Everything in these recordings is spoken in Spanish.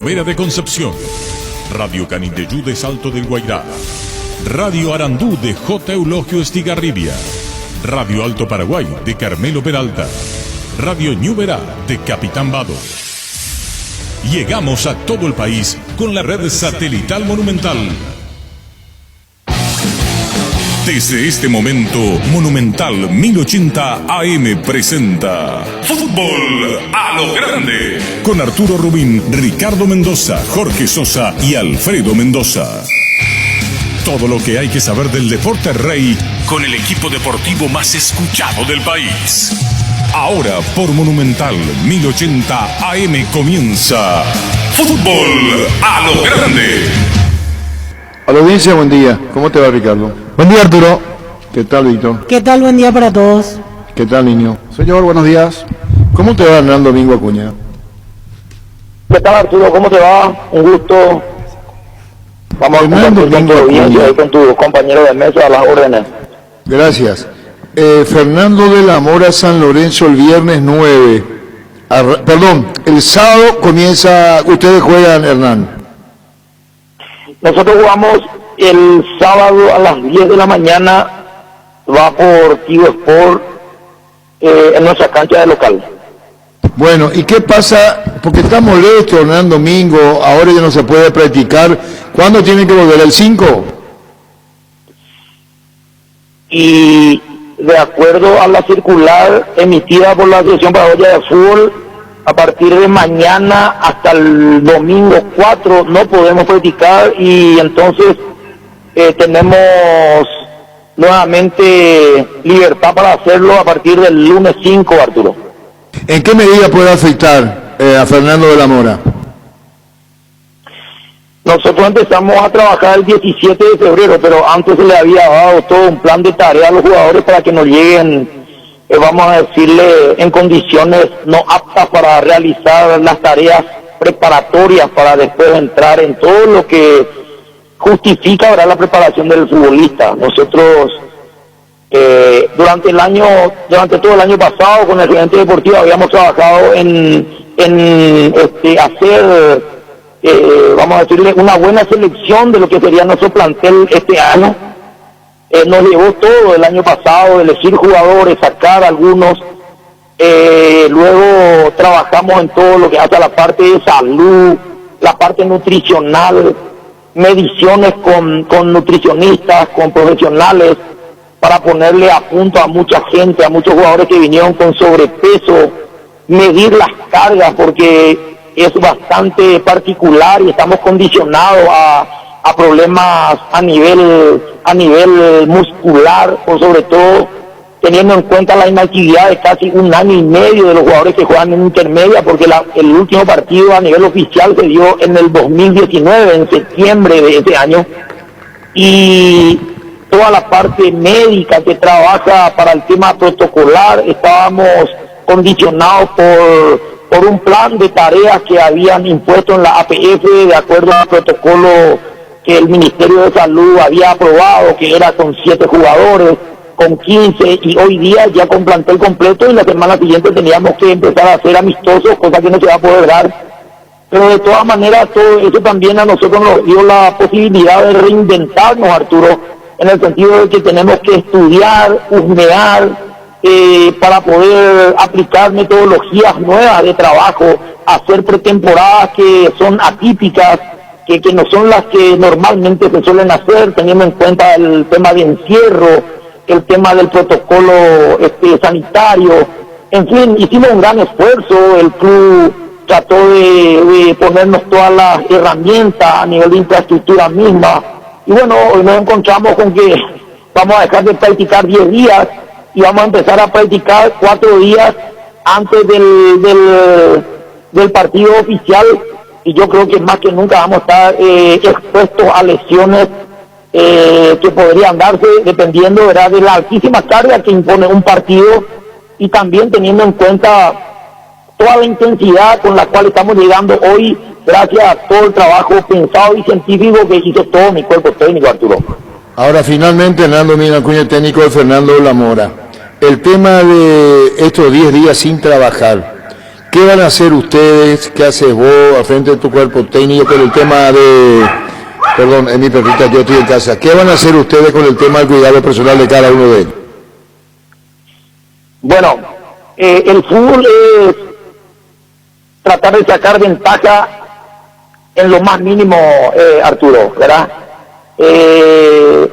Vera de Concepción, Radio Canindeyú de Salto del Guairá, Radio Arandú de J. Eulogio Estigarribia, Radio Alto Paraguay de Carmelo Peralta, Radio Ñuberá de Capitán Vado. Llegamos a todo el país con la red satelital Monumental. Desde este momento, Monumental 1080 AM presenta Fútbol a lo Grande, con Arturo Rubín, Ricardo Mendoza, Jorge Sosa y Alfredo Mendoza. Todo lo que hay que saber del deporte rey con el equipo deportivo más escuchado del país. Ahora por Monumental 1080 AM comienza Fútbol a lo Grande. A la audiencia, buen día. ¿Cómo te va, Ricardo? Buen día, Arturo. ¿Qué tal, Víctor? ¿Qué tal? Buen día para todos. ¿Qué tal, niño? Señor, buenos días. ¿Cómo te va, Hernán Domingo Acuña? ¿Qué tal, Arturo? ¿Cómo te va? Un gusto. Vamos a compartir con tu audiencia y con tus compañeros de mesa a las órdenes. Gracias. Fernando de la Mora, San Lorenzo, el viernes 9. El sábado comienza, ustedes juegan, Hernán. Nosotros jugamos el sábado a las 10 de la mañana, va por Tigo Sport en nuestra cancha de local. Bueno, ¿y qué pasa? Porque está molesto Hernán Domingo, ahora ya no se puede practicar. ¿Cuándo tiene que volver? ¿El 5? Y de acuerdo a la circular emitida por la Asociación Paraguaya de Fútbol, a partir de mañana hasta el domingo 4 no podemos practicar y entonces tenemos nuevamente libertad para hacerlo a partir del lunes 5, Arturo. ¿En qué medida puede afectar a Fernando de la Mora? Nosotros empezamos a trabajar el 17 de febrero, pero antes se le había dado todo un plan de tarea a los jugadores para que nos lleguen, vamos a decirle, en condiciones no aptas para realizar las tareas preparatorias para después entrar en todo lo que justifica ahora la preparación del futbolista. Nosotros durante todo el año pasado con el gerente deportivo habíamos trabajado en hacer, vamos a decirle, una buena selección de lo que sería nuestro plantel este año. Nos llevó todo el año pasado, elegir jugadores, sacar algunos, luego trabajamos en todo lo que hace a la parte de salud, la parte nutricional, mediciones con nutricionistas, con profesionales, para ponerle a punto a mucha gente, a muchos jugadores que vinieron con sobrepeso, medir las cargas porque es bastante particular y estamos condicionados a problemas a nivel muscular, por sobre todo teniendo en cuenta la inactividad de casi un año y medio de los jugadores que juegan en intermedia, porque el último partido a nivel oficial se dio en el 2019, en septiembre de ese año, y toda la parte médica que trabaja para el tema protocolar, estábamos condicionados por un plan de tareas que habían impuesto en la APF de acuerdo al protocolo que el Ministerio de Salud había aprobado, que era con 7 jugadores, con 15, y hoy día ya con plantel completo, y la semana siguiente teníamos que empezar a hacer amistosos, cosa que no se va a poder dar. Pero de todas maneras, todo eso también a nosotros nos dio la posibilidad de reinventarnos, Arturo, en el sentido de que tenemos que estudiar, husmear, para poder aplicar metodologías nuevas de trabajo, hacer pretemporadas que son atípicas, que no son las que normalmente se suelen hacer, teniendo en cuenta el tema de encierro, el tema del protocolo sanitario. En fin, hicimos un gran esfuerzo, el club trató de ponernos todas las herramientas a nivel de infraestructura misma, y bueno, hoy nos encontramos con que vamos a dejar de practicar 10 días y vamos a empezar a practicar 4 días antes del partido oficial, y yo creo que más que nunca vamos a estar expuestos a lesiones que podrían darse dependiendo, ¿verdad?, de la altísima carga que impone un partido, y también teniendo en cuenta toda la intensidad con la cual estamos llegando hoy, gracias a todo el trabajo pensado y científico que hizo todo mi cuerpo técnico, Arturo. Ahora finalmente, Hernando Domingo Acuña, técnico de Fernando de la Mora, el tema de estos 10 días sin trabajar, ¿Qué van a hacer ustedes? ¿Qué haces vos al frente de tu cuerpo técnico con el tema de... Perdón, es mi perrita, yo estoy en casa. ¿Qué van a hacer ustedes con el tema del cuidado personal de cada uno de ellos? Bueno, el fútbol es tratar de sacar ventaja en lo más mínimo, Arturo, ¿verdad? El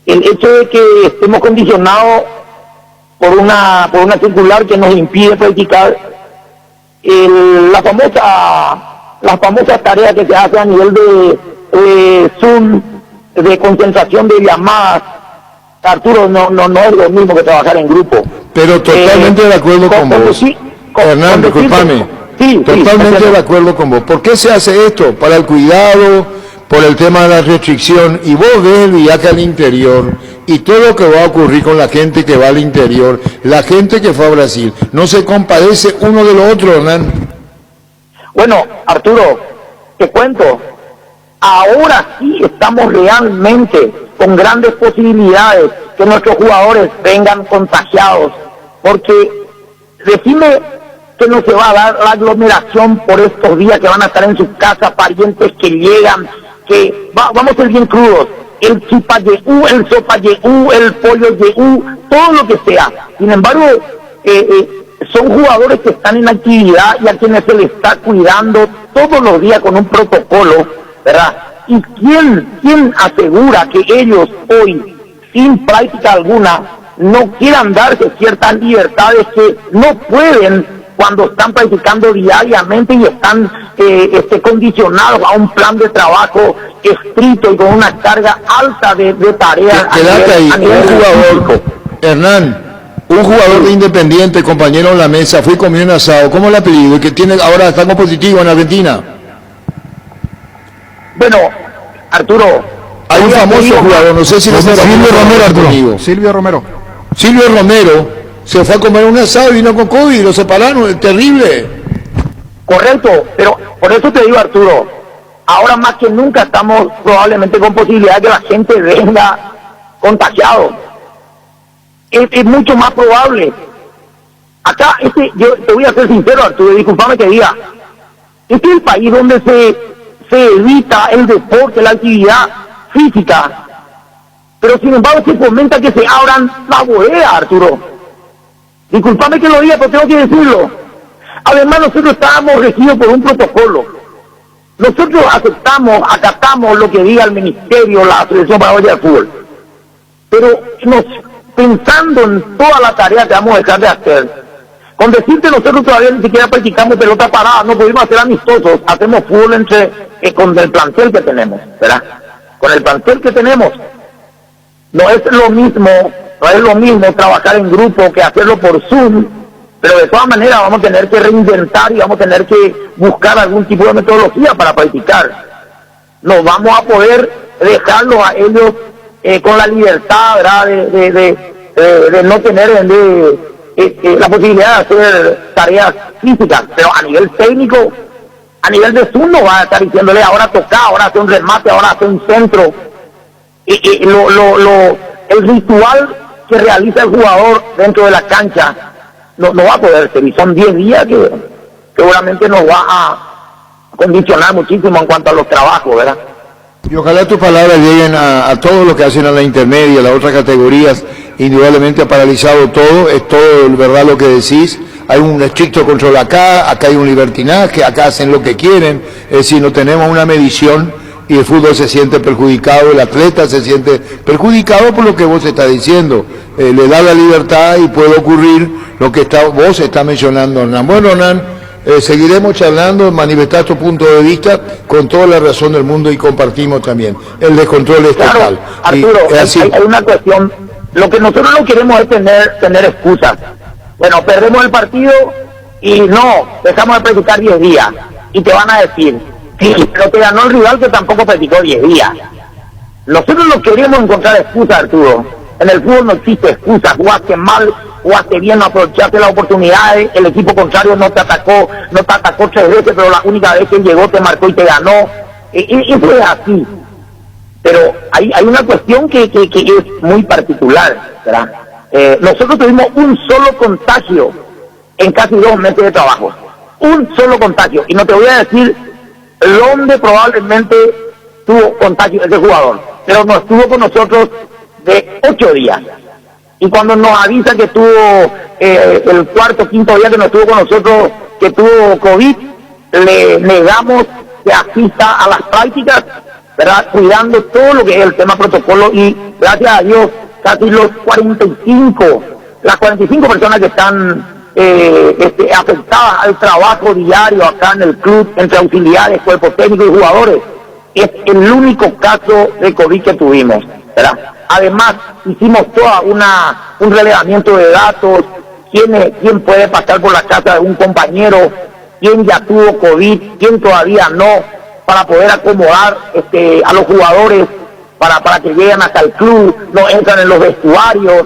hecho de que estemos condicionados por una circular que nos impide practicar las famosas tareas que se hacen a nivel de Zoom, de concentración de llamadas. Arturo, no es lo mismo que trabajar en grupo. Pero totalmente de acuerdo con vos. Hernán, discúlpame. Totalmente de acuerdo con vos. ¿Por qué se hace esto? Para el cuidado, por el tema de la restricción. Y vos ves el viaje al interior y todo lo que va a ocurrir con la gente que va al interior, la gente que fue a Brasil. No se compadece uno de lo otro, Hernán. Bueno, Arturo, te cuento. Ahora sí estamos realmente con grandes posibilidades que nuestros jugadores vengan contagiados. Porque decime que no se va a dar la aglomeración por estos días que van a estar en sus casas, parientes que llegan, que vamos a ser bien crudos, el chipa yeu, el sopa yeu, el pollo yeu, todo lo que sea. Sin embargo, son jugadores que están en actividad y a quienes se les está cuidando todos los días con un protocolo, ¿verdad? ¿Y quién asegura que ellos hoy, sin práctica alguna, no quieran darse ciertas libertades que no pueden cuando están practicando diariamente y están condicionados a un plan de trabajo estricto y con una carga alta de tareas? Quédate ahí, un jugador, Hernán, un jugador de Independiente, compañero en la mesa, fui con un asado, ¿cómo le ha pedido? Y que tiene, ahora está positivo en Argentina. Bueno, Arturo, hay un famoso jugador, no sé si Silvio Romero, Arturo. Silvio Romero se fue a comer un asado y vino con COVID, lo separaron, es terrible. Correcto, pero por eso te digo, Arturo, ahora más que nunca estamos probablemente con posibilidad de que la gente venga contagiado. Es mucho más probable. Acá, yo te voy a ser sincero, Arturo, discúlpame que diga, este es el país donde se evita el deporte, la actividad física, pero sin embargo se fomenta que se abran las bodegas, Arturo. Disculpame que lo diga, pero tengo que decirlo. Además, nosotros estábamos regidos por un protocolo. Nosotros acatamos lo que diga el Ministerio, la Asociación Paraguaya de Fútbol. Pero pensando en toda la tarea que vamos a dejar de hacer, con decirte nosotros todavía ni siquiera practicamos pelota parada, no pudimos hacer amistosos, hacemos fútbol con el plantel que tenemos, ¿verdad? Con el plantel que tenemos. No es lo mismo trabajar en grupo que hacerlo por Zoom, pero de todas maneras vamos a tener que reinventar y vamos a tener que buscar algún tipo de metodología para practicar. No vamos a poder dejarlos a ellos con la libertad, ¿verdad? De no tener la posibilidad de hacer tareas físicas, pero a nivel técnico, a nivel de Zoom no va a estar diciéndole ahora toca, ahora hace un remate, ahora hace un centro. El ritual que realiza el jugador dentro de la cancha no va a poder ser, y son 10 días que seguramente nos va a condicionar muchísimo en cuanto a los trabajos, ¿verdad? Y ojalá tus palabras lleguen a todos los que hacen a la intermedia, a las otras categorías. Indudablemente ha paralizado todo, es todo verdad lo que decís. Hay un estricto control acá hay un libertinaje, acá hacen lo que quieren, es decir, no tenemos una medición y el fútbol se siente perjudicado, el atleta se siente perjudicado por lo que vos estás diciendo. Le da la libertad y puede ocurrir lo que vos estás mencionando, Hernán. Bueno, Hernán, seguiremos charlando, manifestar tu punto de vista con toda la razón del mundo y compartimos también. El descontrol es total. Arturo, hay una cuestión, lo que nosotros no queremos es tener excusas. Bueno, perdemos el partido y no, dejamos de practicar 10 días. Y te van a decir, sí, pero te ganó el rival que tampoco practicó 10 días. Nosotros no queremos encontrar excusas, Arturo. En el fútbol no existe excusa. Jugaste mal, jugaste bien, no aprovechaste las oportunidades, el equipo contrario no te atacó 3 veces, pero la única vez que llegó te marcó y te ganó. Eso es así. Pero hay una cuestión que es muy particular, ¿verdad? Nosotros tuvimos un solo contagio en casi 2 meses de trabajo. un solo contagio. Y no te voy a decir dónde probablemente tuvo contagio ese jugador, pero no estuvo con nosotros de 8 días. Y cuando nos avisa que tuvo el cuarto, quinto día que no estuvo con nosotros, que tuvo COVID, le negamos que asista a las prácticas, ¿verdad? Cuidando todo lo que es el tema protocolo, y gracias a Dios casi las 45 personas que están afectadas al trabajo diario acá en el club, entre auxiliares, cuerpo técnico y jugadores, es el único caso de COVID que tuvimos, ¿verdad? Además, hicimos toda un relevamiento de datos, quién puede pasar por la casa de un compañero, quién ya tuvo COVID, quién todavía no, para poder acomodar a los jugadores para que lleguen hasta el club, no entran en los vestuarios,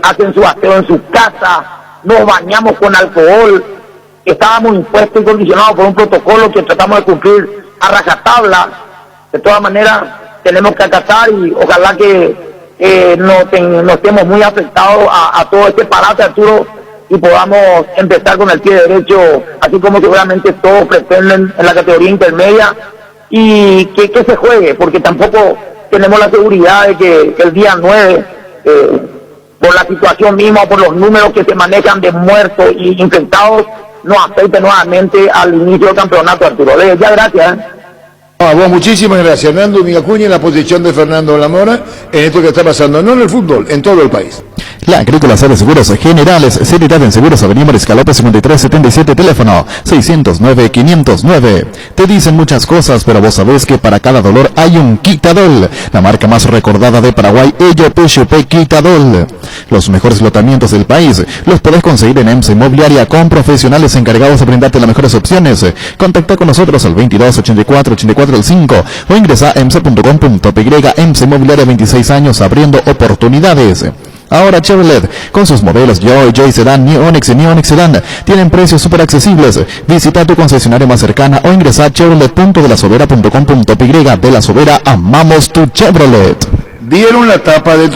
hacen su aseo en su casa, nos bañamos con alcohol. Estábamos impuestos y condicionados por un protocolo que tratamos de cumplir a rajatabla. De todas maneras, tenemos que acatar, y ojalá que no estemos muy afectados a todo este parate, Arturo, y podamos empezar con el pie derecho, así como seguramente todos pretenden en la categoría intermedia, y que se juegue, porque tampoco tenemos la seguridad de que el día 9, por la situación misma, por los números que se manejan de muertos y infectados, nos afecte nuevamente al inicio del campeonato, Arturo. Ya, gracias. Vos, muchísimas gracias. Hernando Migacuña en la posición de Fernando Lamora en esto que está pasando, no en el fútbol, en todo el país. La Agrícola de Seguros Generales, seriedad en seguros, Avenida Mariscal López 5377, teléfono 609-509. Te dicen muchas cosas, pero vos sabés que para cada dolor hay un Quitadol, la marca más recordada de Paraguay, EYP Quitadol. Los mejores lotamientos del país los podés conseguir en EMSA Inmobiliaria, con profesionales encargados de brindarte las mejores opciones. Contacta con nosotros al 2284-84-5 o ingresa a emsa.com.py. EMSA Inmobiliaria, 26 años abriendo oportunidades. Ahora Chevrolet, con sus modelos Joy Sedan, New Onix y New Onix Sedan, tienen precios súper accesibles. Visita tu concesionaria más cercana o ingresa a chevrolet.delasovera.com.py. De La Sobera, amamos tu Chevrolet. ¿Dieron la tapa de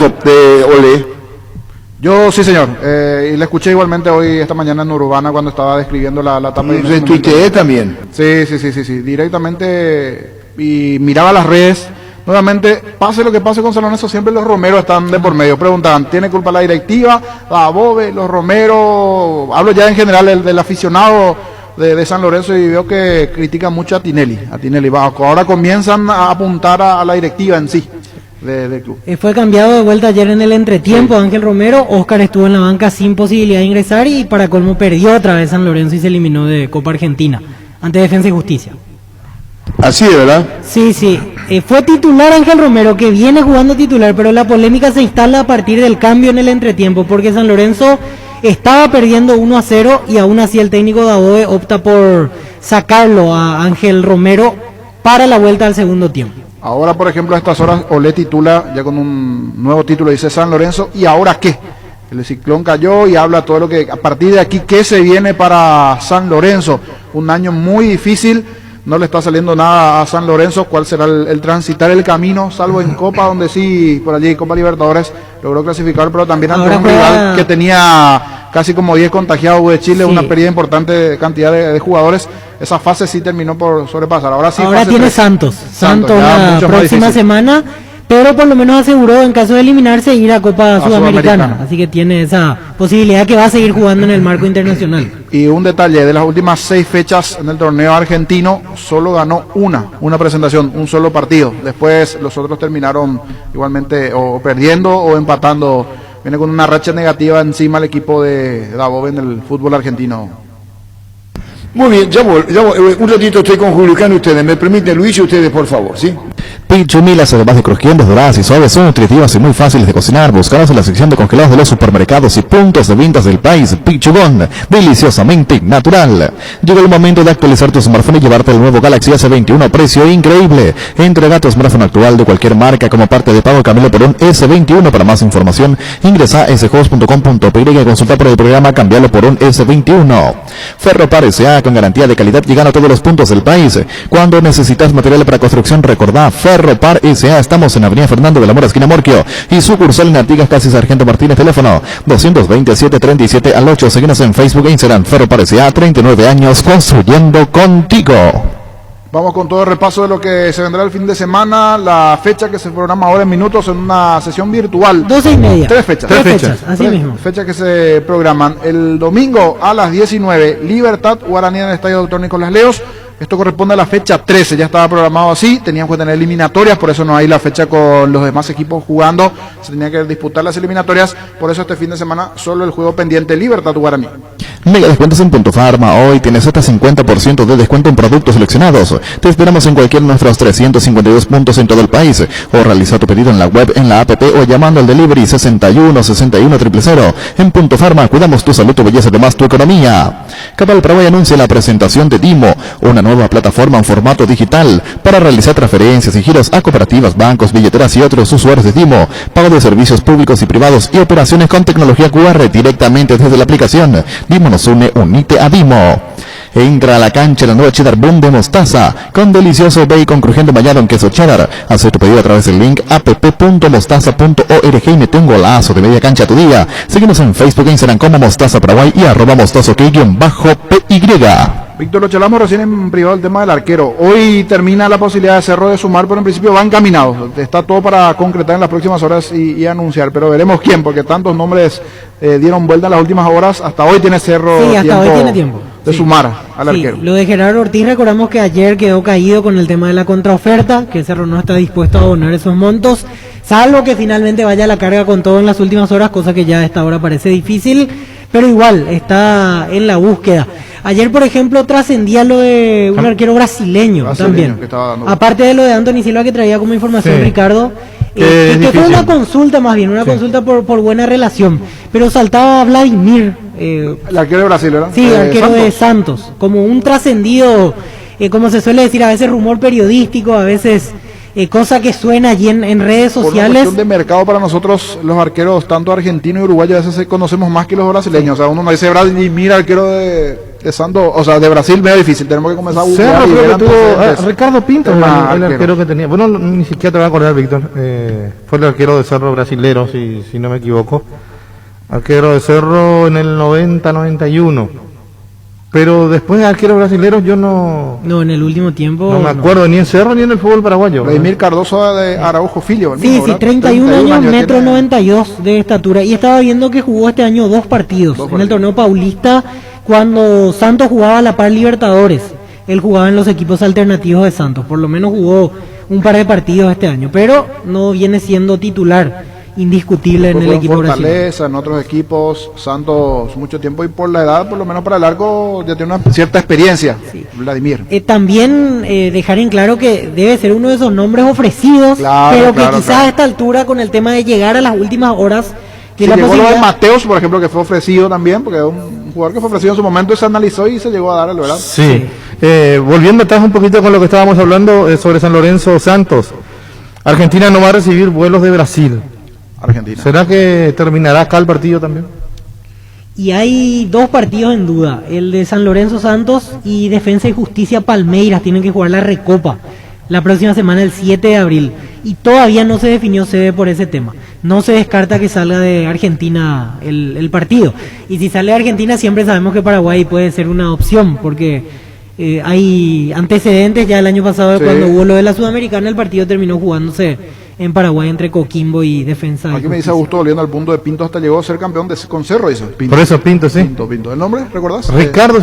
Olé? Yo sí, señor, y la escuché igualmente hoy, esta mañana en Urbana, cuando estaba describiendo la tapa. Y retuiteé también. Sí, directamente, y miraba las redes. Nuevamente, pase lo que pase con San Lorenzo, siempre los Romero están de por medio. Preguntaban, ¿tiene culpa la directiva, la Bove, los Romero? Hablo ya en general del aficionado de San Lorenzo, y veo que critican mucho a Tinelli. Ahora comienzan a apuntar a la directiva en sí del club. Fue cambiado de vuelta ayer en el entretiempo, sí. Ángel Romero. Oscar estuvo en la banca sin posibilidad de ingresar, y para colmo perdió otra vez San Lorenzo y se eliminó de Copa Argentina ante Defensa y Justicia. Así es, ¿verdad? Sí. Fue titular Ángel Romero, que viene jugando titular, pero la polémica se instala a partir del cambio en el entretiempo, porque San Lorenzo estaba perdiendo 1-0 y aún así el técnico Dabove opta por sacarlo a Ángel Romero para la vuelta al segundo tiempo. Ahora, por ejemplo, a estas horas Olé titula ya con un nuevo título, dice San Lorenzo, ¿y ahora qué? El ciclón cayó y habla todo lo que a partir de aquí, ¿qué se viene para San Lorenzo? Un año muy difícil. No le está saliendo nada a San Lorenzo. ¿Cuál será el transitar el camino? Salvo en Copa, donde sí, por allí, Copa Libertadores, logró clasificar, pero también ante un rival que tenía casi como 10 contagiados de Chile, sí. Una pérdida importante cantidad de jugadores. Esa fase sí terminó por sobrepasar. Ahora sí. Ahora tiene 3. Santos la próxima semana, pero por lo menos aseguró, en caso de eliminarse, ir a Copa Sudamericana. Así que tiene esa posibilidad, que va a seguir jugando en el marco internacional. Y un detalle, de las últimas 6 fechas en el torneo argentino, solo ganó una presentación, un solo partido. Después los otros terminaron igualmente o perdiendo o empatando. Viene con una racha negativa encima el equipo de Dabove en el fútbol argentino. Muy bien, ya voy, un ratito estoy con Julián, ustedes, me permiten, Luis, y ustedes, por favor, ¿sí? Pichumilas, además de crujientes, doradas y suaves, son nutritivas y muy fáciles de cocinar. Buscaros en la sección de congelados de los supermercados y puntos de ventas del país. Pichugón, deliciosamente natural. Llegó el momento de actualizar tu smartphone y llevarte el nuevo Galaxy S21 a precio increíble. Entrega tu smartphone actual de cualquier marca como parte de pago, cámbialo por un S21. Para más información, ingresa a sjuegos.com.py y consulta por el programa Cambialo por un S21. Ferropar S.A. con garantía de calidad, llegando a todos los puntos del país. Cuando necesitas material para construcción, recordá Ferropar Ferropar S.A. Estamos en Avenida Fernando de la Mora, esquina Morquio, y sucursal en Artigas, casi Sargento Martínez, teléfono 227-37 al 8. Síguenos en Facebook e Instagram. Ferropar S.A. 39 años construyendo contigo. Vamos con todo el repaso de lo que se vendrá el fin de semana, la fecha que se programa ahora en minutos en una sesión virtual. 12:30. Tres fechas. Tres fechas, así mismo. Fechas que se programan. El domingo a las 19, Libertad Guaraní en el Estadio Dr. Nicolás Leos. Esto corresponde a la fecha 13, ya estaba programado así, teníamos que tener eliminatorias, por eso no hay la fecha con los demás equipos jugando, se tenía que disputar las eliminatorias, por eso este fin de semana solo el juego pendiente Libertad Guaraní. Mega descuentos en Punto Farma. Hoy tienes hasta 50% de descuento en productos seleccionados. Te esperamos en cualquiera de nuestros 352 puntos en todo el país. O realiza tu pedido en la web, en la app o llamando al delivery 61 61 000. En Punto Farma cuidamos tu salud, tu belleza, además tu economía. Cabal Paraguay anuncia la presentación de Dimo, una nueva plataforma en formato digital para realizar transferencias y giros a cooperativas, bancos, billeteras y otros usuarios de Dimo, pago de servicios públicos y privados y operaciones con tecnología QR directamente desde la aplicación. Dimo nos une, unite a Dimo. Entra a la cancha la nueva Cheddar Boom de mostaza con delicioso bacon crujiente bañado en queso cheddar. Haz tu pedido a través del link app.mostaza.org y mete un golazo de media cancha a tu día. Síguenos en Facebook e Instagram como Mostaza Paraguay y @mostazo_PY. Víctor, lo charlamos recién en privado el tema del arquero. Hoy termina la posibilidad de Cerro de sumar, pero en principio van encaminados. Está todo para concretar en las próximas horas y anunciar, pero veremos quién, porque tantos nombres dieron vuelta en las últimas horas. Hasta hoy tiene Cerro hoy tiene tiempo de sumar al arquero. Lo de Gerardo Ortiz, recordamos que ayer quedó caído con el tema de la contraoferta, que Cerro no está dispuesto a abonar esos montos, salvo que finalmente vaya a la carga con todo en las últimas horas, cosa que ya a esta hora parece difícil, pero igual está en la búsqueda. Ayer, por ejemplo, trascendía lo de un arquero brasileño también. Aparte de lo de Anthony Silva que traía como información Ricardo, que fue una consulta más bien, consulta por buena relación. Pero saltaba Vladimir. El arquero de Brasil, ¿verdad? Sí, arquero de Santos. Como un trascendido, como se suele decir, a veces rumor periodístico, a veces... cosa que suena allí en redes sociales. Por una cuestión de mercado para nosotros, los arqueros, tanto argentinos y uruguayos, a veces conocemos más que los brasileños. O sea, uno no dice Vladimir, arquero de Santos, o sea, de Brasil, medio difícil. Tenemos que comenzar a buscar. Ricardo Pinto, el arquero que tenía. Bueno, ni siquiera te voy a acordar, Víctor. Fue el arquero de Cerro brasilero, si no me equivoco. Arquero de Cerro en el 90-91. Pero después de arqueros brasileños yo no... No, en el último tiempo... No me acuerdo ni en Cerro ni en el fútbol paraguayo. Vladimir Cardoso de Araujo Filho. Sí, 31 años, metro 92 de estatura. Y estaba viendo que jugó este año 2 partidos. En el torneo paulista, cuando Santos jugaba a la par Libertadores. Él jugaba en los equipos alternativos de Santos. Por lo menos jugó un par de partidos este año. Pero no viene siendo titular indiscutible en el equipo brasileño. Fortaleza, en otros equipos, Santos mucho tiempo, y por la edad, por lo menos para el arco, ya tiene una cierta experiencia, Vladimir. También dejar en claro que debe ser uno de esos nombres ofrecidos, pero que quizás a esta altura, con el tema de llegar a las últimas horas, que la llegó lo de Mateos, por ejemplo, que fue ofrecido también, porque es un jugador que fue ofrecido en su momento y se analizó y se llegó a dar, ¿verdad? Sí. Volviendo atrás un poquito con lo que estábamos hablando sobre San Lorenzo Santos, Argentina no va a recibir vuelos de Brasil. Argentina. ¿Será que terminará acá el partido también? Y hay 2 partidos en duda, el de San Lorenzo Santos y Defensa y Justicia Palmeiras, tienen que jugar la Recopa la próxima semana, el 7 de abril, y todavía no se definió sede por ese tema. No se descarta que salga de Argentina el partido, y si sale de Argentina siempre sabemos que Paraguay puede ser una opción, porque hay antecedentes ya el año pasado cuando hubo lo de la Sudamericana, el partido terminó jugándose en Paraguay entre Coquimbo y Defensa. Aquí me dice Augusto, volviendo al punto de Pinto, hasta llegó a ser campeón con Cerro, dice Pinto. Por eso Pinto, sí. Pinto. ¿El nombre, recordás? Ricardo,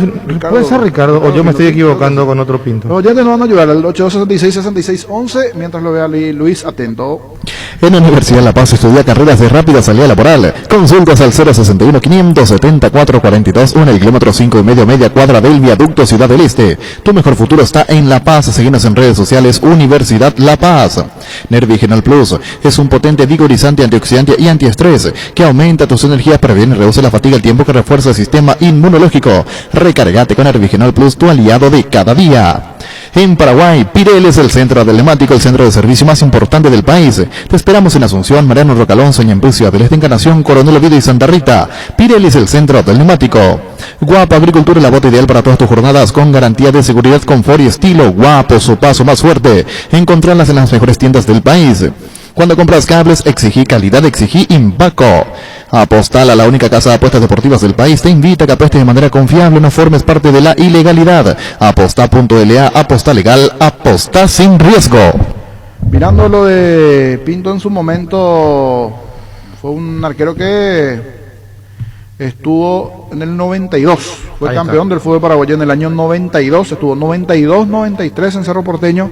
puede ser Ricardo, o yo me estoy equivocando con otro Pinto. Los oyentes nos van a ayudar al 8266-6611, mientras lo vea Luis, atento. En la Universidad de La Paz estudia carreras de rápida salida laboral. Consultas al 061-574-42, o en el kilómetro 5,5 media cuadra del viaducto Ciudad del Este. Tu mejor futuro está en La Paz. Síguenos en redes sociales, Universidad La Paz. Nervigenal Plus es un potente vigorizante, antioxidante y antiestrés que aumenta tus energías, previene y reduce la fatiga al tiempo que refuerza el sistema inmunológico. Recárgate con Nervigenal Plus, tu aliado de cada día. En Paraguay, Pirelli es el centro emblemático, el centro de servicio más importante del país. Te esperamos en Asunción, Mariano Roca Alonso, Ñembucio, Avilés de Encarnación, Coronel Oviedo y Santa Rita. Pirelli es el centro del neumático. Guapo Agricultura es la bota ideal para todas tus jornadas con garantía de seguridad, confort y estilo. Guapo, su paso más fuerte. Encontrarlas en las mejores tiendas del país. Cuando compras cables, exigí calidad, exigí Impaco. Apostal, a la única casa de apuestas deportivas del país, te invita a que apuestes de manera confiable, no formes parte de la ilegalidad. Aposta.la, aposta legal, aposta sin riesgo. Mirando lo de Pinto en su momento, fue un arquero que estuvo en el 92, fue campeón del fútbol paraguayo en el año 92, estuvo 92, 93 en Cerro Porteño,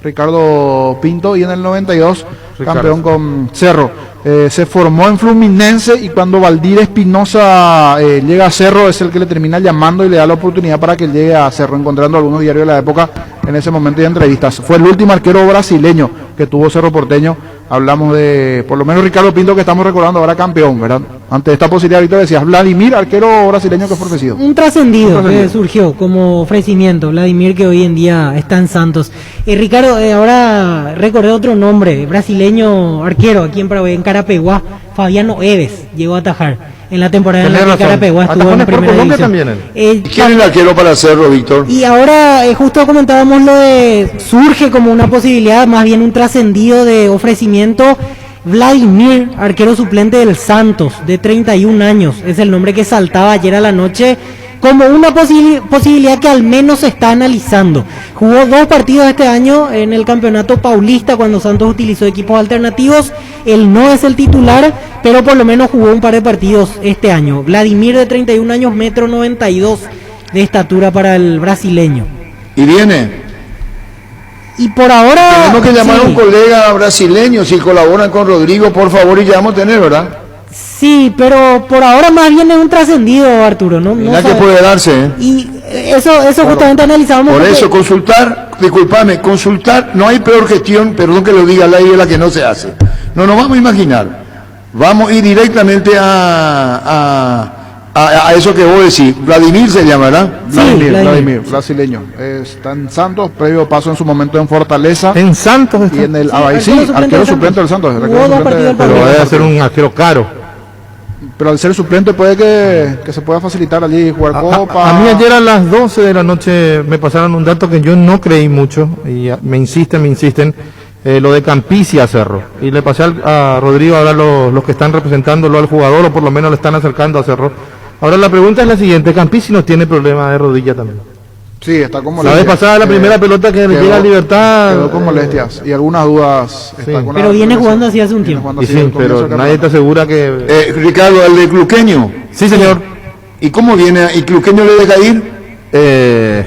Ricardo Pinto, y en el 92 campeón con Cerro. Se formó en Fluminense y cuando Valdir Espinosa llega a Cerro es el que le termina llamando y le da la oportunidad para que él llegue a Cerro, encontrando algunos diarios de la época en ese momento de entrevistas. Fue el último arquero brasileño que tuvo Cerro Porteño. Hablamos de, por lo menos, Ricardo Pinto, que estamos recordando ahora campeón, ¿verdad? Ante esta posibilidad, ahorita decías, Vladimir, arquero brasileño que fue ofrecido. Un trascendido que surgió como ofrecimiento, Vladimir, que hoy en día está en Santos. Ricardo, ahora recordé otro nombre, brasileño arquero aquí en Paraguay, en Carapeguá, Fabiano Eves, llegó a atajar. En la temporada en la que Carapeguá estuvo en primera división. También ¿quién es el arquero para Cerro, Víctor? Y ahora justo comentábamos lo de, surge como una posibilidad, más bien un trascendido de ofrecimiento. Vladimir, arquero suplente del Santos, de 31 años, es el nombre que saltaba ayer a la noche como una posibilidad que al menos se está analizando. Jugó 2 partidos este año en el campeonato paulista cuando Santos utilizó equipos alternativos. Él no es el titular, pero por lo menos jugó un par de partidos este año. Vladimir, de 31 años, 1,92 m de estatura para el brasileño. ¿Y viene? Y por ahora... Tenemos que llamar a un colega brasileño, si colaboran con Rodrigo, por favor, y ya vamos a tener, ¿verdad? Sí, pero por ahora más bien es un trascendido, Arturo, ¿no? Mira que puede darse, ¿eh? Y eso justamente analizábamos. Por eso, consultar, disculpame, consultar, no hay peor gestión, perdón que lo diga al aire, la que no se hace. No nos vamos a imaginar. Vamos a ir directamente a eso que vos decís. Vladimir se llamará. Sí, Vladimir, brasileño. Está en Santos, previo paso en su momento en Fortaleza. En Santos. Y en el arquero suplente del Santos. Pero debe ser un arquero caro. Pero al ser suplente puede que se pueda facilitar allí jugar copa. A mí ayer a las 12 de la noche me pasaron un dato que yo no creí mucho y me insisten, lo de Campici a Cerro. Y le pasé a Rodrigo ahora los que están representándolo al jugador, o por lo menos le están acercando a Cerro. Ahora la pregunta es la siguiente, Campici no tiene problema de rodilla también. Sí, está con molestias. La vez pasada la primera pelota que le llega a Libertad... Quedó con molestias y algunas dudas. Sí. Pero viene jugando así hace un tiempo. Sí, pero nadie te asegura que... Ricardo, el de Cluqueño. Sí, señor. ¿Y cómo viene? ¿Y Cluqueño le deja ir?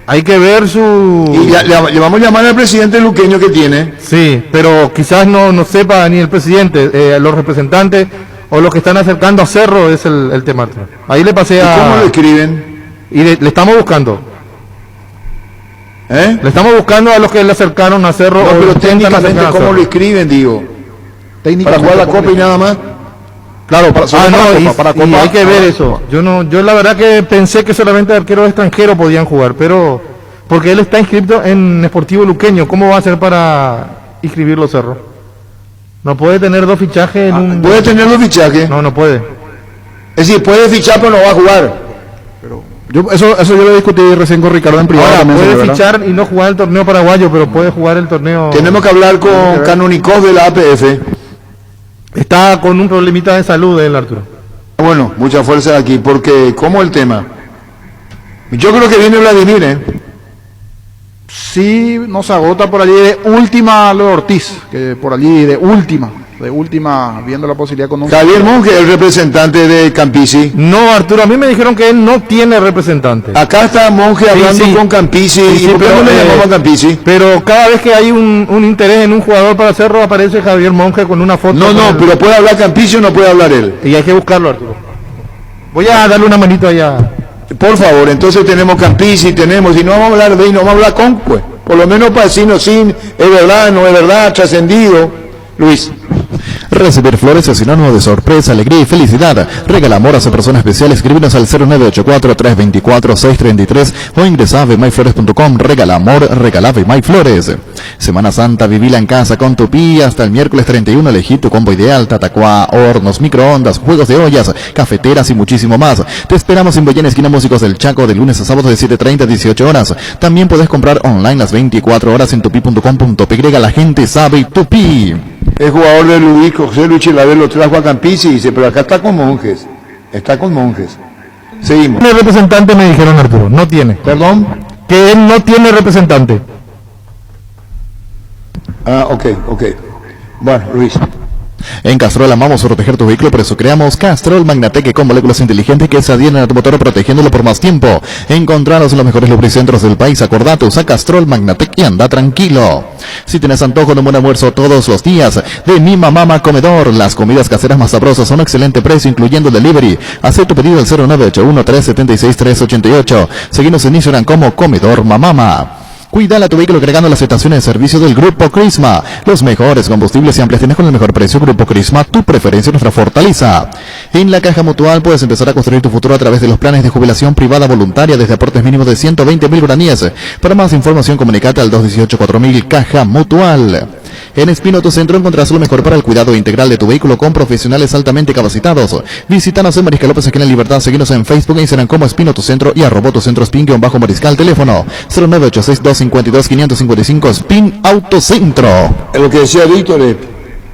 Hay que ver su... Y le vamos a llamar al presidente Luqueño que tiene. Sí, pero quizás no sepa ni el presidente, los representantes o los que están acercando a Cerro es el tema. Ahí le pasé a... ¿Y cómo lo escriben? Y le estamos buscando. Le estamos buscando a los que le acercaron a Cerro. No, pero técnicamente, ¿cómo lo escriben, digo? ¿Para jugar la Copa y nada más? Claro, para Copa, hay que ver eso. Yo la verdad que pensé que solamente arqueros extranjeros podían jugar, pero porque él está inscrito en Sportivo Luqueño, ¿cómo va a hacer para inscribirlo Cerro? No puede tener 2 fichajes en un... ¿Puede tener 2 fichajes? No puede. Es decir, puede fichar pero no va a jugar. Eso yo lo discutí recién con Ricardo en privado. Ahora, puede fichar y no jugar el torneo paraguayo, pero puede jugar el torneo... Tenemos que hablar con Canónicos de la APF. Está con un problemita de salud él, Arturo. Bueno, mucha fuerza aquí, porque ¿cómo el tema? Yo creo que viene Vladimir, ¿eh? Sí, nos agota por allí de última lo de Ortiz, que por allí de última, viendo la posibilidad con un... Javier Monge, el representante de Campici. No, Arturo, a mí me dijeron que él no tiene representante. Acá está Monge hablando con Campici, ¿y por qué no le llamamos a Campici? Pero cada vez que hay un interés en un jugador para Cerro, aparece Javier Monge con una foto. No, pero ¿puede hablar Campici o no puede hablar él? Y hay que buscarlo, Arturo. Voy a darle una manito allá. Por favor, entonces tenemos Campici, y no vamos a hablar de ahí, no vamos a hablar con, pues. Por lo menos para decirnos sin, es verdad, no es verdad, trascendido. Luis. Recibir flores es sinónimo de sorpresa, alegría y felicidad. Regala amor a su persona especial. Escríbenos al 0984-324-633 o ingresa a avemyflores.com. Regala amor, regala Avemyflores. Semana Santa, vivila en casa con Tupi. Hasta el miércoles 31 elegí tu combo ideal. Tatacuá, hornos, microondas, juegos de ollas, cafeteras y muchísimo más. Te esperamos en Boyén, esquina Músicos del Chaco, de lunes a sábado de 7:30 a 18 horas. También puedes comprar online las 24 horas en tupi.com.py. La gente sabe Tupi. El jugador de Luis, José Luis Chilaver, lo trajo a Campisi y dice, pero acá está con monjes. Está con monjes. Seguimos. Tiene representante, me dijeron, Arturo. No tiene. ¿Perdón? Que él no tiene representante. Ah, ok. Bueno, Luis. En Castrol amamos proteger tu vehículo, por eso creamos Castrol Magnatec con moléculas inteligentes que se adhieren a tu motor protegiéndolo por más tiempo. Encontraros en los mejores lubricentros del país. Acordate, usa Castrol Magnatec y anda tranquilo. Si tienes antojo de un buen almuerzo todos los días, de Mi Mamá Comedor, las comidas caseras más sabrosas a un excelente precio, incluyendo delivery. Haz tu pedido al 0981-376-388. Seguinos en Instagram como Comedor Mamama. Cuida a tu vehículo agregando las estaciones de servicio del Grupo Crisma. Los mejores combustibles y ampliaciones con el mejor precio. Grupo Crisma, tu preferencia, nuestra fortaleza. En la Caja Mutual puedes empezar a construir tu futuro a través de los planes de jubilación privada voluntaria desde aportes mínimos de 120.000 guaraníes. Para más información, comunicate al 218-4000 Caja Mutual. En Espino Tu Centro encontrarás lo mejor para el cuidado integral de tu vehículo con profesionales altamente capacitados. Visítanos en Mariscal López, aquí en Libertad. Seguinos en Facebook e Instagram como Espino Tu Centro y @tucentro spin_mariscal. Teléfono 0986-252-555 Spin Autocentro. Lo que decía Víctor,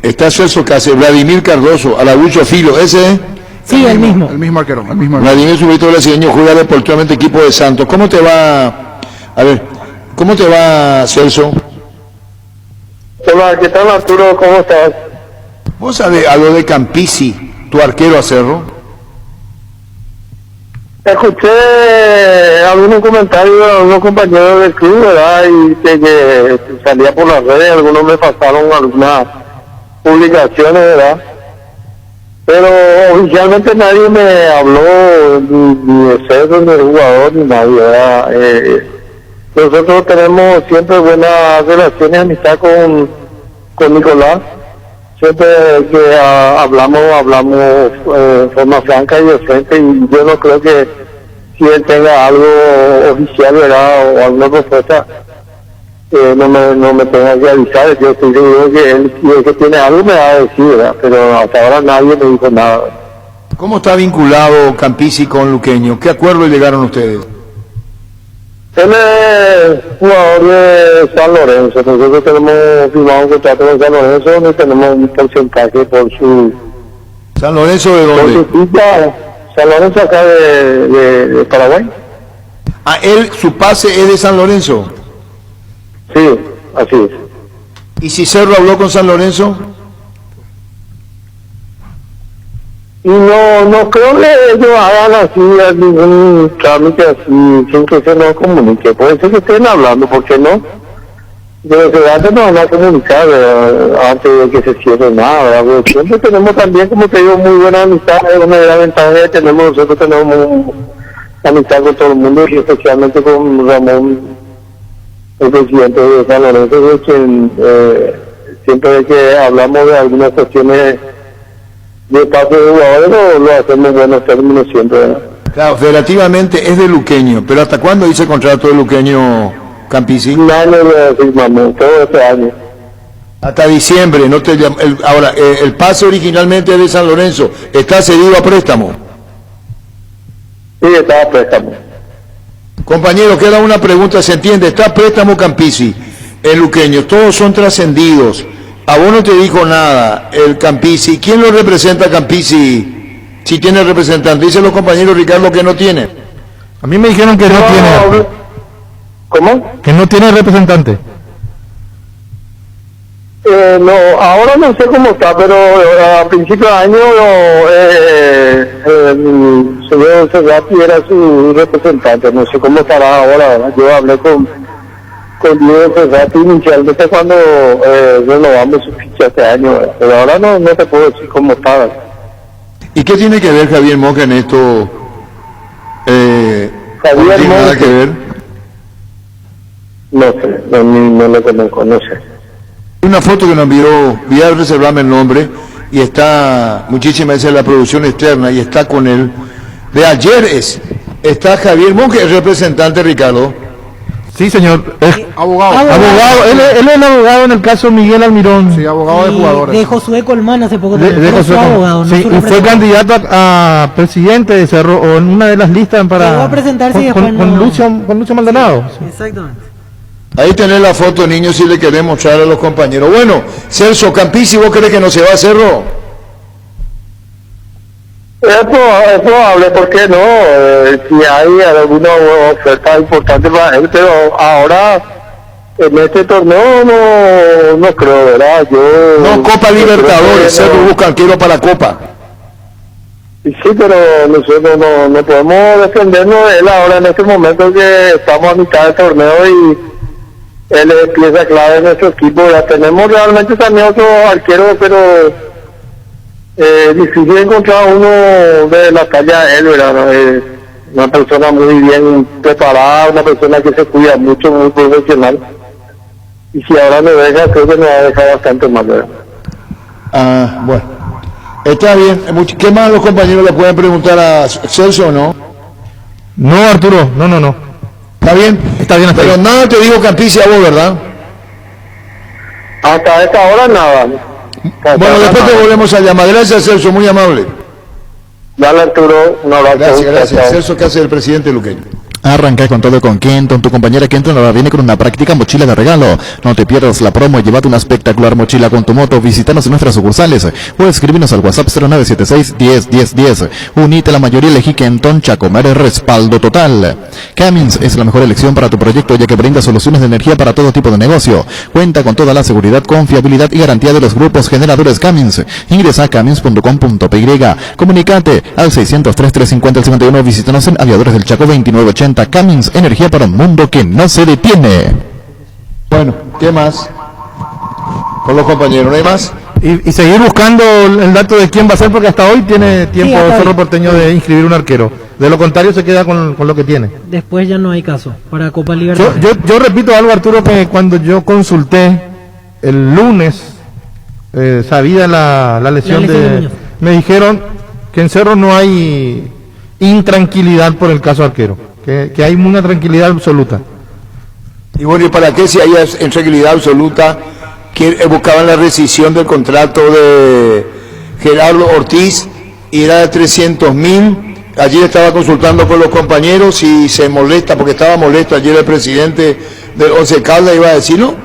está Celso Cáceres, Vladimir Cardoso, Araújo Filo, ¿ese? Sí, el mismo. El mismo arquero, el mismo arquero. Vladimir Subito brasileño, juega deportivamente equipo de Santos. ¿Cómo te va? A ver, ¿cómo te va, Celso? Hola, ¿qué tal, Arturo? ¿Cómo estás? ¿Vos sabés algo de Campisi, tu arquero a Cerro? Escuché algunos comentarios de algunos compañeros del club, ¿verdad? Y que salía por las redes, algunos me pasaron algunas publicaciones, ¿verdad? Pero oficialmente nadie me habló ni de Cerro, ni del jugador, ni nadie, ¿verdad? Nosotros tenemos siempre buenas relaciones de amistad con Nicolás. Siempre que hablamos de forma franca y decente, y yo no creo que si él tenga algo oficial, ¿verdad? O alguna propuesta, no me tenga que avisar. Yo estoy seguro que él, si es que tiene algo, me va a decir, ¿verdad? Pero hasta ahora nadie me dijo nada. ¿Cómo está vinculado Campisi con Luqueño? ¿Qué acuerdo llegaron ustedes? Él es jugador de San Lorenzo. Nosotros tenemos firmado un contrato con San Lorenzo donde tenemos un porcentaje por su... ¿San Lorenzo de dónde? Por su ficha. San Lorenzo acá de Paraguay. Ah, su pase es de San Lorenzo. Sí, así es. ¿Y si Cerro habló con San Lorenzo? Y no creo que ellos hagan así ningún trámite así sin que se nos comunique. Puede ser que estén hablando, ¿por qué no? Pero que antes nos van a comunicar antes de que se cierre nada, ¿verdad? Porque siempre tenemos también, como te digo, muy buena amistad. Es una gran ventaja que nosotros tenemos amistad con todo el mundo y especialmente con Ramón, el presidente de San Lorenzo, de quien siempre que hablamos de algunas cuestiones de parte de jugadores lo hacemos en buenos términos siempre, ¿verdad? Claro, federativamente es de Luqueño, pero ¿hasta cuándo dice contrato de Luqueño, Campisi? Un año lo firmamos, todo este año. Hasta diciembre. Ahora, el pase originalmente es de San Lorenzo, ¿está cedido a préstamo? Sí, está a préstamo. Compañero, queda una pregunta, ¿se entiende? ¿Está a préstamo Campisi en Luqueño? Todos son trascendidos. A vos no te dijo nada el Campisi. ¿Quién lo representa a Campisi? Si tiene representante. Dicen los compañeros, Ricardo, que no tiene. A mí me dijeron que no tiene. ¿Cómo? Que no tiene representante. No, ahora no sé cómo está, pero a principios de año el señor Cerrati era su representante. No sé cómo estará ahora, ¿verdad? Yo hablé con Diego Cerrati inicialmente cuando renovamos su ficha este año, ¿verdad? Pero ahora no te puedo decir cómo está, ¿verdad? ¿Y qué tiene que ver Javier Moca en esto? Javier ¿No tiene nada Moca, que ver? no sé, no lo conozco, no sé. Una foto que nos envió, voy a reservarme el nombre, y está, muchísimas veces la producción externa, y está con él. De ayer está Javier Monge, el representante, Ricardo. Sí, señor. Abogado. Abogado. Él es el abogado en el caso Miguel Almirón. Sí, abogado de jugadores. De Josué Colmán hace poco De también. Josué Colmán. Abogado, no Sí, su y fue candidato a presidente de Cerro, o en una de las listas para... Llegó a presentarse y después con no... Lucho Maldonado. Exactamente. Ahí tenés la foto, niños, si le querés mostrar a los compañeros. Bueno, Celso Campisi, ¿vos crees que no se va a Cerro? Es probable, ¿por qué no? Si hay alguna oferta importante para él, pero ahora en este torneo no creo, ¿verdad? No, Copa Libertadores, Cerro busca arquero para la Copa. Sí, pero nosotros no podemos defendernos de él ahora en este momento que estamos a mitad del torneo y él es pieza clave de nuestro equipo. Ya tenemos realmente también otros arqueros, pero difícil encontrar uno de la talla de él, ¿verdad? Una persona muy bien preparada, una persona que se cuida mucho, muy profesional. Y si ahora me deja, creo que me va a dejar bastante mal, ¿verdad? Ah, bueno. Está bien. ¿Qué más los compañeros le pueden preguntar a Celso o no? No, Arturo, no. ¿Está bien? Está bien, Pero nada te digo Campisi a vos, ¿verdad? Hasta esta hora nada. Bueno, después te volvemos a llamar. Gracias, Celso, muy amable. Dale, Arturo, un abrazo. Gracias. Celso, ¿qué hace el presidente luqueño? Arranca con todo con Kenton, tu compañera Kenton ahora viene con una práctica mochila de regalo. No te pierdas la promo y llévate una espectacular mochila con tu moto. Visítanos en nuestras sucursales o escríbenos al WhatsApp 0976-101010. Unite a la mayoría, elegí Kenton, Chacomer, respaldo total. Cummins es la mejor elección para tu proyecto ya que brinda soluciones de energía para todo tipo de negocio. Cuenta con toda la seguridad, confiabilidad y garantía de los grupos generadores Cummins. Ingresa a cummins.com.py. Comunicate al 603-350-51. Visítanos en Aviadores del Chaco 2980. Cummins, energía para un mundo que no se detiene. Bueno, ¿qué más? Con los compañeros, ¿no hay más? Y seguir buscando el dato de quién va a ser, porque hasta hoy tiene tiempo Cerro Porteño de inscribir un arquero. De lo contrario se queda con lo que tiene. Después ya no hay caso para Copa Libertadores. Yo repito algo, Arturo, que cuando yo consulté el lunes, sabía la lesión de... Me dijeron que en Cerro no hay intranquilidad por el caso arquero. Que hay una tranquilidad absoluta. Y bueno, ¿y para qué si hay en tranquilidad absoluta que buscaban la rescisión del contrato de Gerardo Ortiz y era de 300.000? Ayer estaba consultando con los compañeros y se molesta, porque estaba molesto ayer el presidente del Once Caldas, iba a decirlo,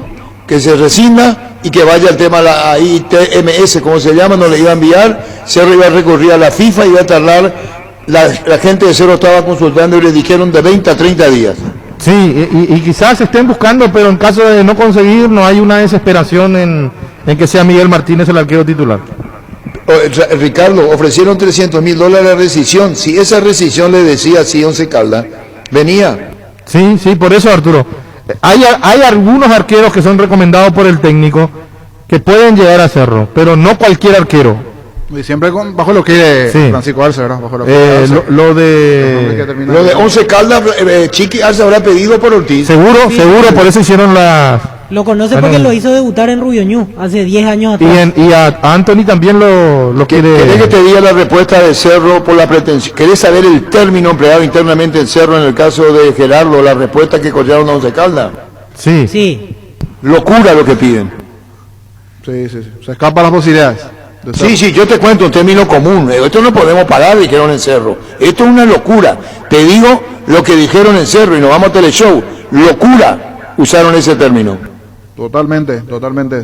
que se resigna y que vaya el tema a la ITMS, como se llama, no le iba a enviar, Cerro iba a recurrir a la FIFA y iba a tardar. La gente de Cerro estaba consultando y le dijeron de 20 a 30 días. Sí, y quizás estén buscando, pero en caso de no conseguir, no hay una desesperación en que sea Miguel Martínez el arquero titular. Ricardo, ofrecieron $300.000 de rescisión. Si esa rescisión le decía así Once Caldas, venía. Sí, por eso, Arturo. Hay algunos arqueros que son recomendados por el técnico que pueden llegar a Cerro, pero no cualquier arquero. Y siempre bajo lo que Francisco Arce, ¿verdad? Bajo lo que lo de Once Caldas, Chiqui Arce habrá pedido por Ortiz. Seguro, por eso hicieron la... Lo conoce porque lo hizo debutar en Rubio Ñu hace 10 años atrás. Y a Anthony también lo quiere... ¿Querés que te diga la respuesta de Cerro por la pretensión? ¿Querés saber el término empleado internamente en Cerro en el caso de Gerardo, la respuesta que corrieron a Once Caldas? Sí. Locura lo que piden. Sí. Se escapan las posibilidades. Sí, yo te cuento un término común. Esto no podemos parar, dijeron en Cerro. Esto es una locura. Te digo lo que dijeron en Cerro y nos vamos a Teleshow. Locura usaron ese término. Totalmente.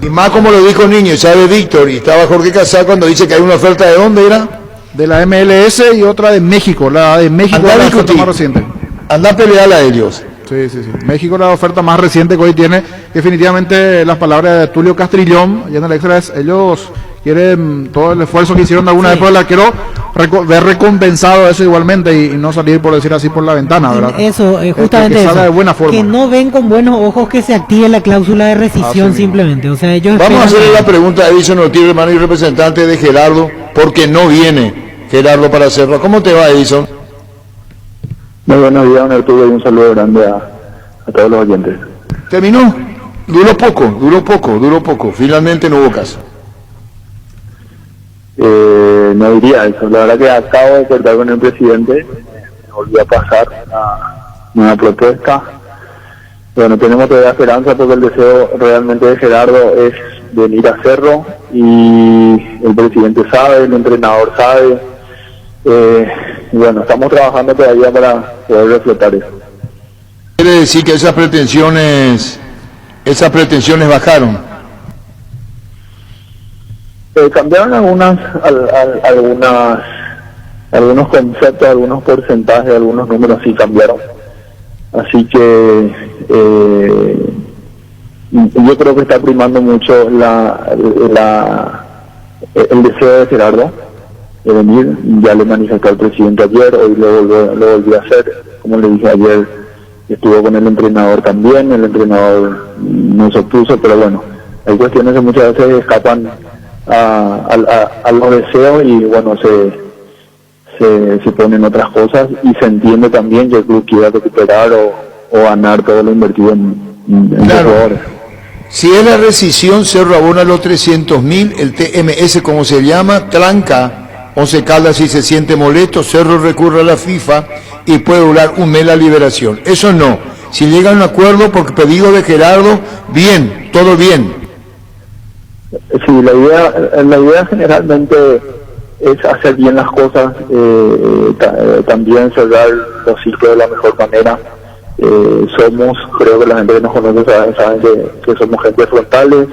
Y más como lo dijo Niño, sabe Víctor, y estaba Jorge Casal cuando dice que hay una oferta. ¿De dónde era? De la MLS y otra de México. La de México es la oferta más reciente. Anda a pelear a ellos. Sí. México es la oferta más reciente que hoy tiene. Definitivamente las palabras de Tulio Castrillón, allá en el Extra, ellos quieren todo el esfuerzo que hicieron de alguna vez por el arquero, ver recompensado eso igualmente y no salir, por decir así, por la ventana, ¿verdad? Eso, justamente que salga eso, de buena forma. Que no ven con buenos ojos que se active la cláusula de rescisión simplemente. O sea, ellos vamos a hacerle la pregunta a Edison Ortiz, hermano y representante de Gerardo, porque no viene Gerardo para Cerro. ¿Cómo te va, Edison? Muy buenos días, don Arturo, y un saludo grande a todos los oyentes. ¿Terminó? Duró poco. Finalmente no hubo caso. No diría eso. La verdad que acabo de cortar con el presidente. Me volvió a pasar una propuesta. Bueno, tenemos todavía esperanza porque el deseo realmente de Gerardo es venir a Cerro y el presidente sabe, el entrenador sabe. Y bueno, estamos trabajando todavía para poder reflejar eso. Quiere decir que esas pretensiones bajaron. Cambiaron algunos conceptos, algunos porcentajes, algunos números sí cambiaron. Así que yo creo que está primando mucho el deseo de Gerardo de venir. Ya le manifestó al presidente ayer, hoy lo volvió a hacer. Como le dije ayer, estuvo con el entrenador también, el entrenador no se opuso, pero bueno, hay cuestiones que muchas veces escapan a los deseos y bueno, se ponen otras cosas y se entiende también que el club quiera recuperar o ganar todo lo invertido en Claro. los jugadores. Si es la rescisión, Cerro abona los 300.000, el TMS, como se llama, tranca, Once Caldas si se siente molesto, Cerro recurre a la FIFA y puede durar un mes la liberación. Eso no. Si llega a un acuerdo por pedido de Gerardo, bien, todo bien. Sí, la idea generalmente es hacer bien las cosas, también cerrar los ciclos de la mejor manera. Creo que la gente que nos conoce sabe que somos gente frontales,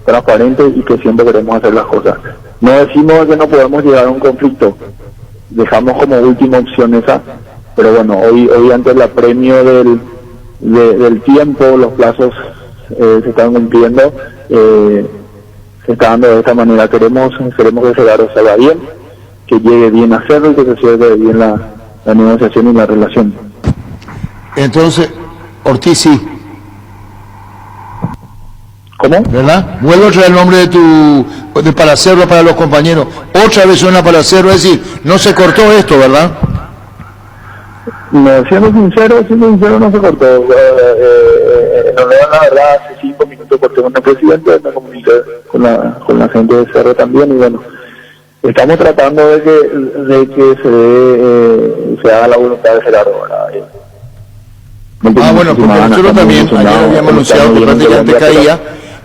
transparentes y que siempre queremos hacer las cosas. No decimos que no podemos llegar a un conflicto, dejamos como última opción esa, pero bueno, hoy ante el apremio del tiempo, los plazos se están cumpliendo, se está dando de esta manera. Queremos que Gerardo salga bien, que llegue bien a Cerro y que se cierre bien la negociación y la relación. Entonces, Ortiz sí. ¿Cómo? ¿Verdad? Vuelvo a traer el nombre de para hacerlo para los compañeros. Otra vez suena para hacerlo, es decir, no se cortó esto, ¿verdad? No, siendo sincero no se cortó. En realidad, la verdad, hace 5 minutos corté con el presidente, me comuniqué con la gente de Cerro también y bueno, estamos tratando de que se haga la voluntad de Gerardo, ¿verdad? Bueno, porque nosotros también ayer habíamos anunciado que prácticamente caía.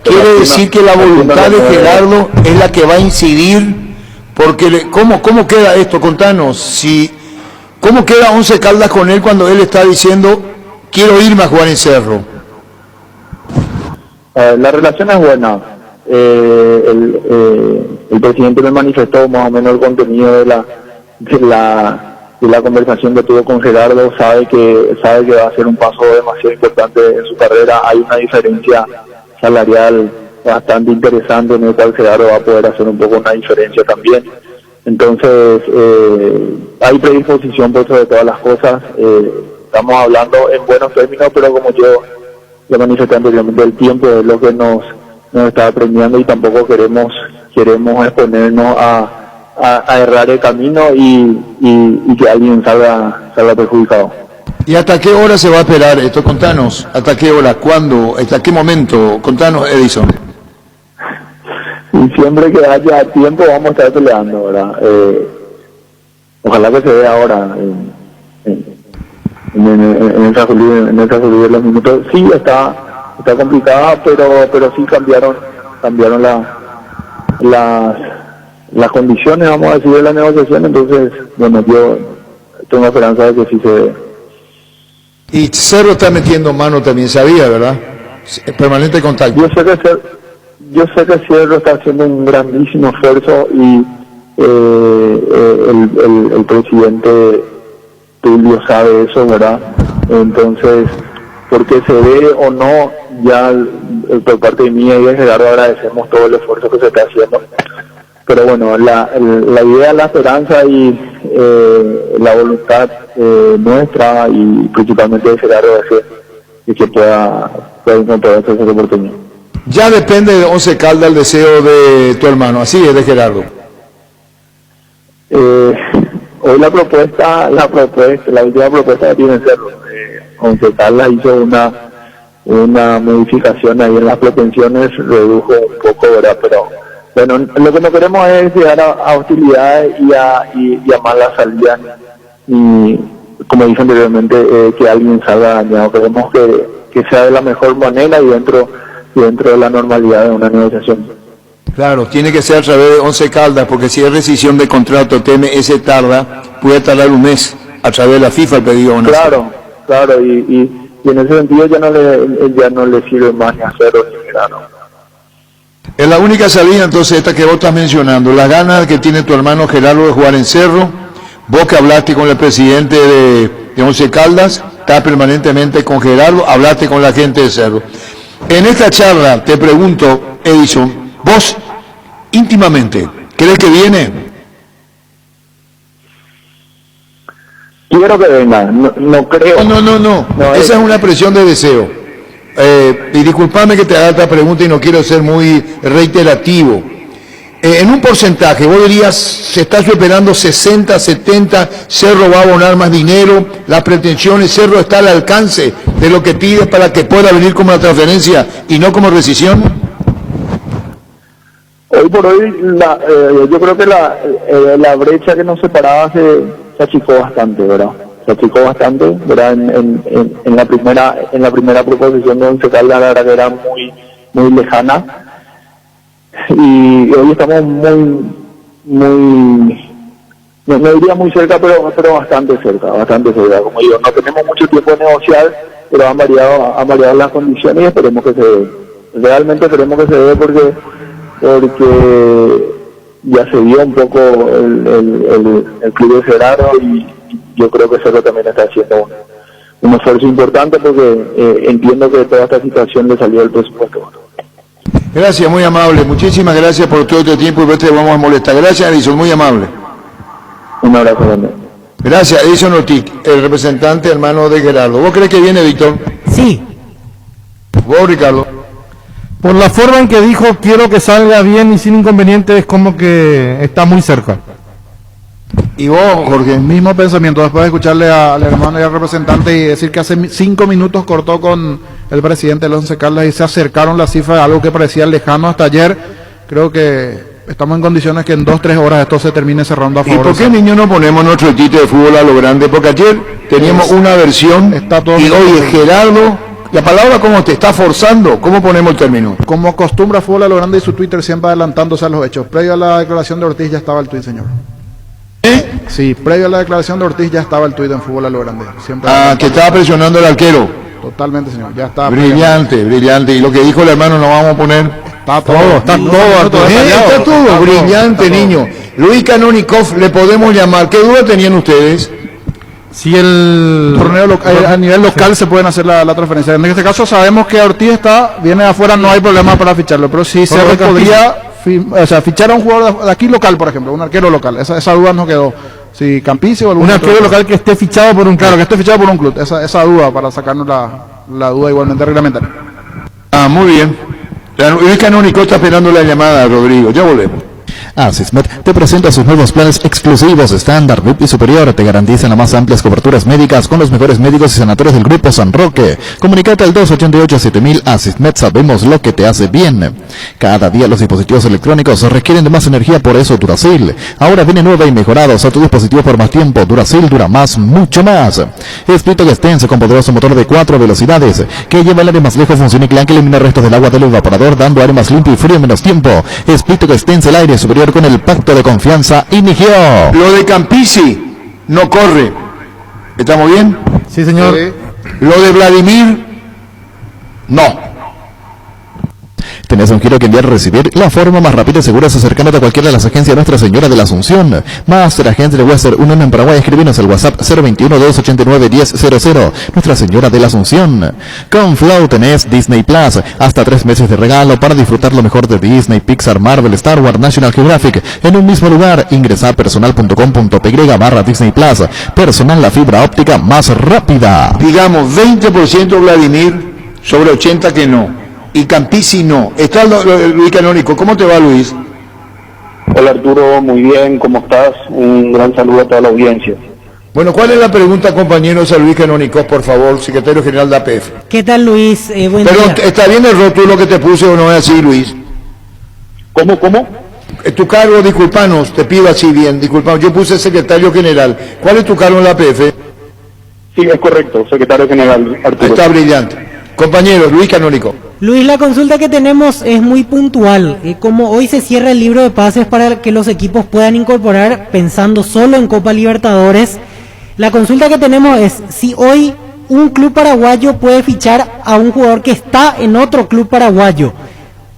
Quiere decir que la voluntad de Gerardo es la que va a incidir, porque ¿cómo queda esto? Contanos, ¿cómo queda Once Caldas con él cuando él está diciendo quiero irme a jugar en Cerro? La relación es buena. El presidente me manifestó más o menos el contenido de la conversación que tuvo con Gerardo. Sabe que va a ser un paso demasiado importante en su carrera. Hay una diferencia salarial bastante interesante en el cual Gerardo va a poder hacer un poco una diferencia también. Entonces hay predisposición por sobre todas las cosas. Estamos hablando en buenos términos, pero como yo manifesté anteriormente, el tiempo es lo que nos está apremiando y tampoco queremos exponernos a errar el camino y que alguien salga perjudicado. ¿Y hasta qué hora se va a esperar esto? Contanos, ¿hasta qué hora? ¿Cuándo? ¿Hasta qué momento? Contanos, Edison. Y siempre que haya tiempo vamos a estar peleando, ¿verdad? Ojalá que se vea ahora en el transcurrir de los minutos. Sí, está complicada, pero sí cambiaron las condiciones, vamos a decir, de la negociación. Entonces, bueno, yo tengo esperanza de que sí se dé. Y Cerro está metiendo mano también, sabía, ¿verdad? Permanente contacto. Yo sé que Cerro está haciendo un grandísimo esfuerzo y el presidente Tulio sabe eso, ¿verdad? Entonces, porque se ve o no, ya por parte de mí y de Gerardo agradecemos todo el esfuerzo que se está haciendo. Pero bueno, la idea, la esperanza y la voluntad nuestra y principalmente de Gerardo es que pueda encontrar esa oportunidad. Ya depende de Once Caldas el deseo de tu hermano, así es, de Gerardo. Hoy la última propuesta que tiene Cerro. Once Caldas hizo una modificación ahí en las pretensiones, redujo un poco, ¿verdad? Pero bueno, lo que no queremos es llegar a hostilidades y a malas salidas, y como dije anteriormente, que alguien salga dañado. Queremos que sea de la mejor manera y dentro de la normalidad de una negociación. Claro, tiene que ser a través de 11 Caldas, porque si es rescisión de contrato, TMS tarda, puede tardar un mes a través de la FIFA el pedido. Claro, y en ese sentido ya no le sirve más ni hacerlo ni verano. Es la única salida entonces esta que vos estás mencionando, las ganas que tiene tu hermano Gerardo de jugar en Cerro, vos que hablaste con el presidente de 11 Caldas, estás permanentemente con Gerardo, hablaste con la gente de Cerro. En esta charla te pregunto, Edison, vos íntimamente, ¿crees que viene? Quiero que venga, no creo. No, esa es una expresión de deseo. Y discúlpame que te haga esta pregunta y no quiero ser muy reiterativo. En un porcentaje, vos dirías, se está superando 60, 70, Cerro va a abonar más dinero, las pretensiones, Cerro está al alcance de lo que pides para que pueda venir como una transferencia y no como rescisión. Hoy por hoy, yo creo que la brecha que nos separaba se achicó bastante, ¿verdad? Se achicó bastante, ¿verdad? En la primera proposición de Once Caldas, la verdad que era muy lejana, y hoy estamos no diría muy cerca, pero bastante cerca. Como digo, no tenemos mucho tiempo de negociar, pero han variado las condiciones y esperemos que se dé. Realmente esperemos que se dé porque ya se vio un poco el club de Gerardo, y yo creo que Cerro también está haciendo un esfuerzo importante porque entiendo que toda esta situación le salió del presupuesto. Gracias, muy amable. Muchísimas gracias por todo este tiempo y por este vamos a molestar. Gracias, Edison, muy amable. Un abrazo grande. Gracias, Edison Ortiz, el representante hermano de Gerardo. ¿Vos crees que viene, Víctor? Sí. ¿Vos, Ricardo? Por la forma en que dijo, quiero que salga bien y sin inconvenientes, es como que está muy cerca. ¿Y vos, Jorge? El mismo pensamiento, después de escucharle al hermano y al representante y decir que hace 5 minutos cortó con el presidente del Once Caldas y se acercaron las cifras a algo que parecía lejano hasta ayer. Creo que estamos en condiciones que en 2-3 horas esto se termine cerrando a favor. ¿Y por qué, niño, no ponemos nuestro equipo de fútbol a lo grande? Porque ayer teníamos una versión y hoy Gerardo, la palabra como te está forzando, ¿cómo ponemos el término? Como acostumbra Fútbol a lo grande y su Twitter siempre adelantándose a los hechos. Previo a la declaración de Ortiz ya estaba el tuit, señor. Sí, previo a la declaración de Ortiz ya estaba el tuit en Fútbol a lo grande. Siempre que estaba presionando el arquero. Totalmente, señor, ya está. Brillante. Y lo que dijo el hermano lo vamos a poner. Está todo brillante, niño. Luis Canonikov le podemos llamar. ¿Qué duda tenían ustedes? Si el torneo a nivel local se pueden hacer la transferencia. En este caso sabemos que Ortiz viene de afuera, no hay problema para ficharlo, pero sí se podría fichar a un jugador de aquí local, por ejemplo, un arquero local. Esa duda nos quedó. Si Campici o algún arquero local que esté fichado por un club. Claro, que esté fichado por un club. Esa duda, para sacarnos la duda igualmente reglamentaria. Muy bien. Luis Canónico está esperando la llamada, Rodrigo. Ya volvemos. Asismed te presenta sus nuevos planes exclusivos estándar, VIP y superior. Te garantizan las más amplias coberturas médicas con los mejores médicos y sanatorios del Grupo San Roque. Comunicate al 288-7000. Asismed, sabemos lo que te hace bien. Cada día los dispositivos electrónicos requieren de más energía, por eso Duracell ahora viene nueva y mejorados a tu dispositivo por más tiempo. Duracell dura más, mucho más. Splito Extense con poderoso motor de 4 velocidades que lleva el aire más lejos, funciona y que elimina restos del agua del evaporador, dando aire más limpio y frío en menos tiempo. Splito Extense, el aire superior con el pacto de confianza inició. Lo de Campici no corre. ¿Estamos bien? Sí, señor. Lo de Vladimir no. Tenés un giro que enviar o recibir. La forma más rápida y segura es acercándote a cualquiera de las agencias de Nuestra Señora de la Asunción. Master Agencia de Western Union en Paraguay. Escribinos al WhatsApp 021-289-1000. Nuestra Señora de la Asunción. Con Flow tenés Disney Plus. Hasta 3 meses de regalo para disfrutar lo mejor de Disney, Pixar, Marvel, Star Wars, National Geographic en un mismo lugar. Ingresa a personal.com.py/Disney Plus. Personal, la fibra óptica más rápida. Digamos 20% Vladimir sobre 80 que no. Y Campici no. Está Luis Canónico. ¿Cómo te va, Luis? Hola, Arturo, muy bien, ¿cómo estás? Un gran saludo a toda la audiencia. Bueno, ¿cuál es la pregunta, compañero San Luis Canónicos, por favor, secretario general de APF? ¿Qué tal, Luis? Buen Pero día. ¿está bien el rótulo que te puse o no es así, Luis? ¿Cómo? Tu cargo, disculpanos, te pido así bien, disculpanos, yo puse secretario general. ¿Cuál es tu cargo en la APF? Sí, es correcto, secretario general Arturo. Está brillante. Compañero, Luis Canónico. Luis, la consulta que tenemos es muy puntual. Como hoy se cierra el libro de pases para que los equipos puedan incorporar pensando solo en Copa Libertadores, la consulta que tenemos es si hoy un club paraguayo puede fichar a un jugador que está en otro club paraguayo,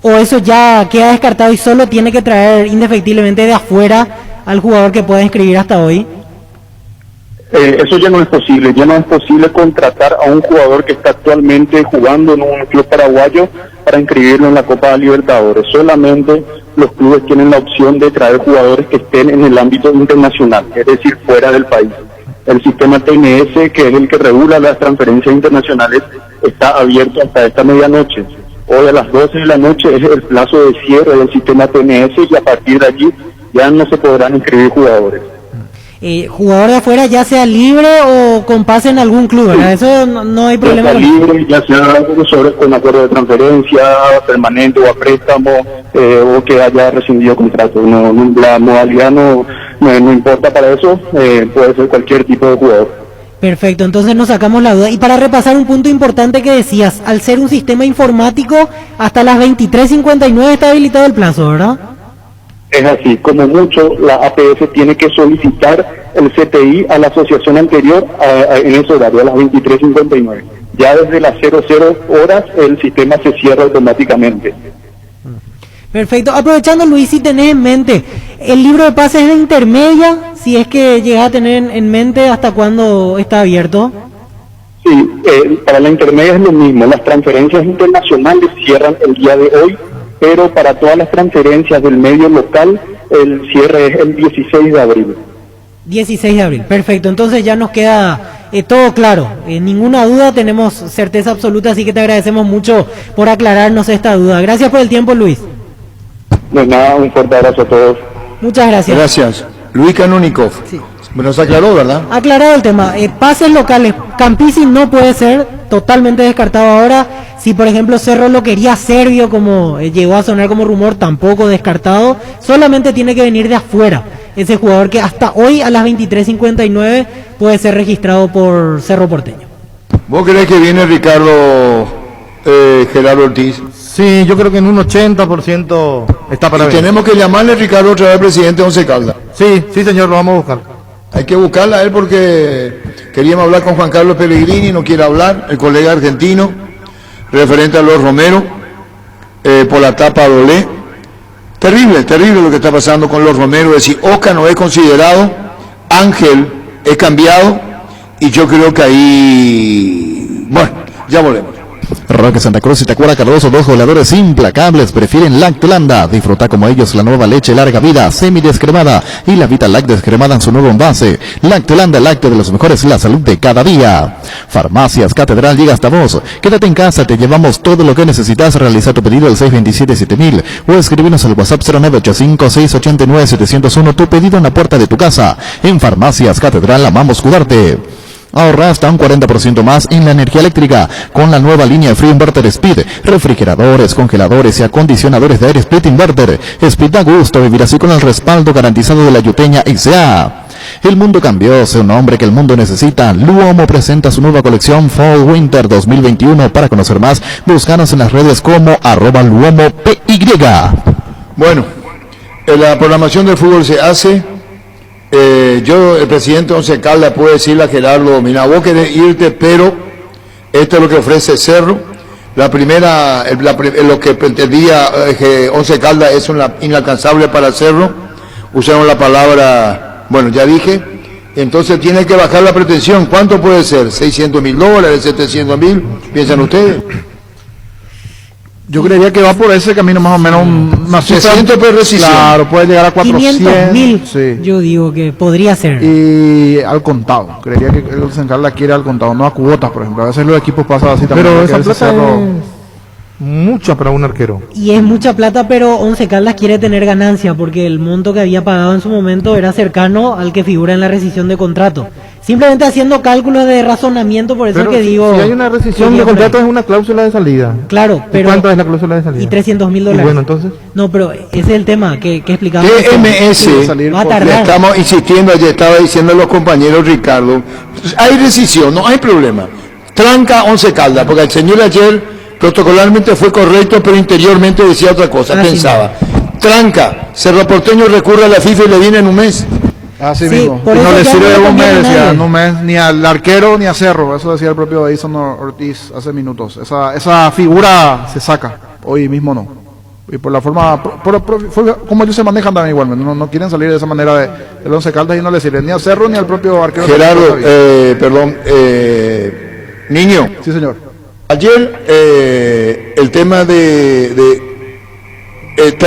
o eso ya queda descartado y solo tiene que traer indefectiblemente de afuera al jugador que pueda inscribir hasta hoy. Eso ya no es posible contratar a un jugador que está actualmente jugando en un club paraguayo para inscribirlo en la Copa Libertadores. Solamente los clubes tienen la opción de traer jugadores que estén en el ámbito internacional, es decir, fuera del país. El sistema TNS, que es el que regula las transferencias internacionales, está abierto hasta esta medianoche. Hoy a las 12 de la noche es el plazo de cierre del sistema TNS y a partir de allí ya no se podrán inscribir jugadores. Jugador de afuera, ya sea libre o con pase en algún club, ¿verdad? Eso no hay problema. Ya sea libre, ya sea con acuerdo de transferencia permanente o a préstamo, o que haya rescindido contrato. La modalidad no importa para eso, puede ser cualquier tipo de jugador. Perfecto, entonces nos sacamos la duda. Y para repasar un punto importante que decías, al ser un sistema informático, hasta las 23:59 está habilitado el plazo, ¿verdad? Es así, como mucho la APF tiene que solicitar el CTI a la asociación anterior en ese horario, a las 23:59. Ya desde las 00 horas el sistema se cierra automáticamente. Perfecto, aprovechando, Luis, si tenés en mente, el libro de pases es de intermedia, si es que llegas a tener en mente hasta cuándo está abierto. Sí, para la intermedia es lo mismo, las transferencias internacionales cierran el día de hoy, pero para todas las transferencias del medio local, el cierre es el 16 de abril. 16 de abril, perfecto, entonces ya nos queda todo claro, ninguna duda, tenemos certeza absoluta, así que te agradecemos mucho por aclararnos esta duda. Gracias por el tiempo, Luis. Pues nada, un fuerte abrazo a todos. Muchas gracias. Gracias. Luis Canónico. Sí. Nos aclaró, ¿verdad? Aclarado el tema. Pases locales. Campisi no puede ser, totalmente descartado ahora. Si, por ejemplo, Cerro lo quería serbio, como llegó a sonar como rumor, tampoco descartado. Solamente tiene que venir de afuera. Ese jugador que hasta hoy a las 23:59 puede ser registrado por Cerro Porteño. ¿Vos crees que viene Ricardo Gerardo Ortiz? Sí, yo creo que en un 80% está para ver. Tenemos que llamarle, Ricardo, otra vez al presidente Once Caldas. Sí, señor, lo vamos a buscar. Hay que buscarla a él porque queríamos hablar con Juan Carlos Pellegrini, no quiere hablar, el colega argentino, referente a los Romero, por la tapa Dolé. Terrible lo que está pasando con los Romero, es decir, Oscar no es considerado, Ángel es cambiado, y yo creo que ahí, bueno, ya volvemos. Roque Santa Cruz y Tacuara Cardoso, dos goleadores implacables, prefieren Lactolanda. Disfruta como ellos la nueva leche larga vida, semidescremada, y la Vita Lac descremada en su nuevo envase. Lactolanda, lácteo de los mejores, la salud de cada día. Farmacias Catedral llega hasta vos. Quédate en casa, te llevamos todo lo que necesitas. Realiza tu pedido al 627-7000 o escribinos al WhatsApp 0985-689-701. Tu pedido en la puerta de tu casa. En Farmacias Catedral amamos cuidarte. Ahorra hasta un 40% más en la energía eléctrica con la nueva línea Free Inverter Speed. Refrigeradores, congeladores y acondicionadores de aire Split Inverter. Speed da gusto vivir así con el respaldo garantizado de la Yuteña S.A. El mundo cambió, sé un hombre que el mundo necesita. Luomo presenta su nueva colección Fall Winter 2021. Para conocer más, búscanos en las redes como @LuomoPY. Bueno, la programación del fútbol se hace. El presidente Once Caldas puede decirle a Gerardo, mira, vos querés irte, pero esto es lo que ofrece Cerro. La primera, lo que pretendía Once Caldas es inalcanzable para Cerro. Usaron la palabra, bueno, ya dije. Entonces tiene que bajar la pretensión. ¿Cuánto puede ser? $600,000, $700,000, ¿piensan ustedes? Yo creería que va por ese camino más o menos una cifra. 600 por rescisión. Claro, puede llegar a 500,000. Sí. Yo digo que podría ser. Y al contado. Creería que el Central la quiere al contado, no a cuotas, por ejemplo. A veces los equipos pasan así también. Pero esa plata es mucha para un arquero. Y es mucha plata, pero Once Caldas quiere tener ganancia porque el monto que había pagado en su momento era cercano al que figura en la rescisión de contrato. Simplemente haciendo cálculos de razonamiento, por eso Pero es que digo... si hay una rescisión de contrato es una cláusula de salida. Claro, pero... ¿Y cuánto es la cláusula de salida? Y $300.000. Y bueno, entonces... No, pero ese es el tema que explicamos. TMS, Va a le tardar. estamos insistiendo, ayer estaba diciendo los compañeros Ricardo, hay rescisión, no hay problema. Tranca 11 Caldas, porque el señor ayer protocolarmente fue correcto, pero interiormente decía otra cosa, Así pensaba. Tranca, Cerro Porteño recurre a la FIFA y le viene en un mes. Así Sí, mismo. por Y no eso le ya sirve no de le un conviene mes, a decía, nadie. en un mes, ni al arquero ni a Cerro. Eso decía el propio Edison Ortiz hace minutos. Esa figura se saca. Hoy mismo no. Y por la forma, como ellos se manejan también igualmente. No quieren salir de esa manera del Once Caldas y no le sirve ni a Cerro ni al propio arquero. Gerardo, Niño. Sí, señor. Ayer el tema te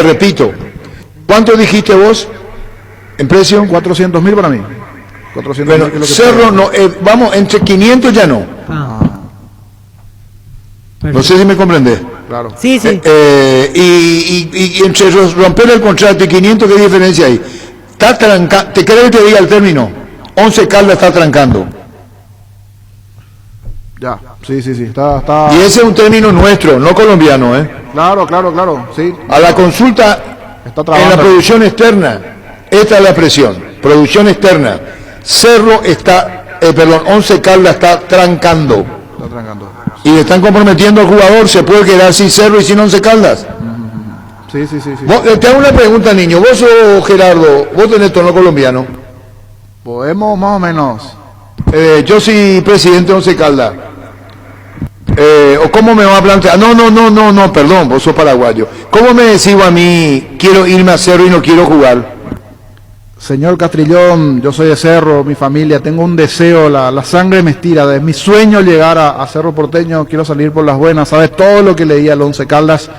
repito, ¿cuánto dijiste vos en precio? 400.000 para mí. 400.000 Bueno, que es lo que Cerro paga. no, vamos, entre 500 ya no. Ah. No sé si me comprendés. Claro. Sí, sí. Y entre romper el contrato y 500, ¿qué diferencia hay? Está ¿te crees que diga el término? 11 Caldas está trancando. Ya. Sí. Está... Y ese es un término nuestro, no colombiano, ¿eh? Claro. Sí. A la consulta Está en trabajando. la producción externa, esta es la presión, producción externa. Cerro está, 11 Caldas está trancando. Está trancando. Y le están comprometiendo al jugador, se puede quedar sin Cerro y sin 11 Caldas. Sí. Te hago una pregunta, niño. Vos sos Gerardo, vos tenés tono colombiano. Podemos más o menos. Yo soy presidente de 11 Caldas. ¿O cómo me va a plantear? No, perdón, vos sos paraguayo. ¿Cómo me decís a mí, quiero irme a Cerro y no quiero jugar? Señor Castrillón, yo soy de Cerro, mi familia, tengo un deseo, la sangre me estira, es mi sueño llegar a Cerro Porteño, quiero salir por las buenas, sabes todo lo que leí al Once Caldas,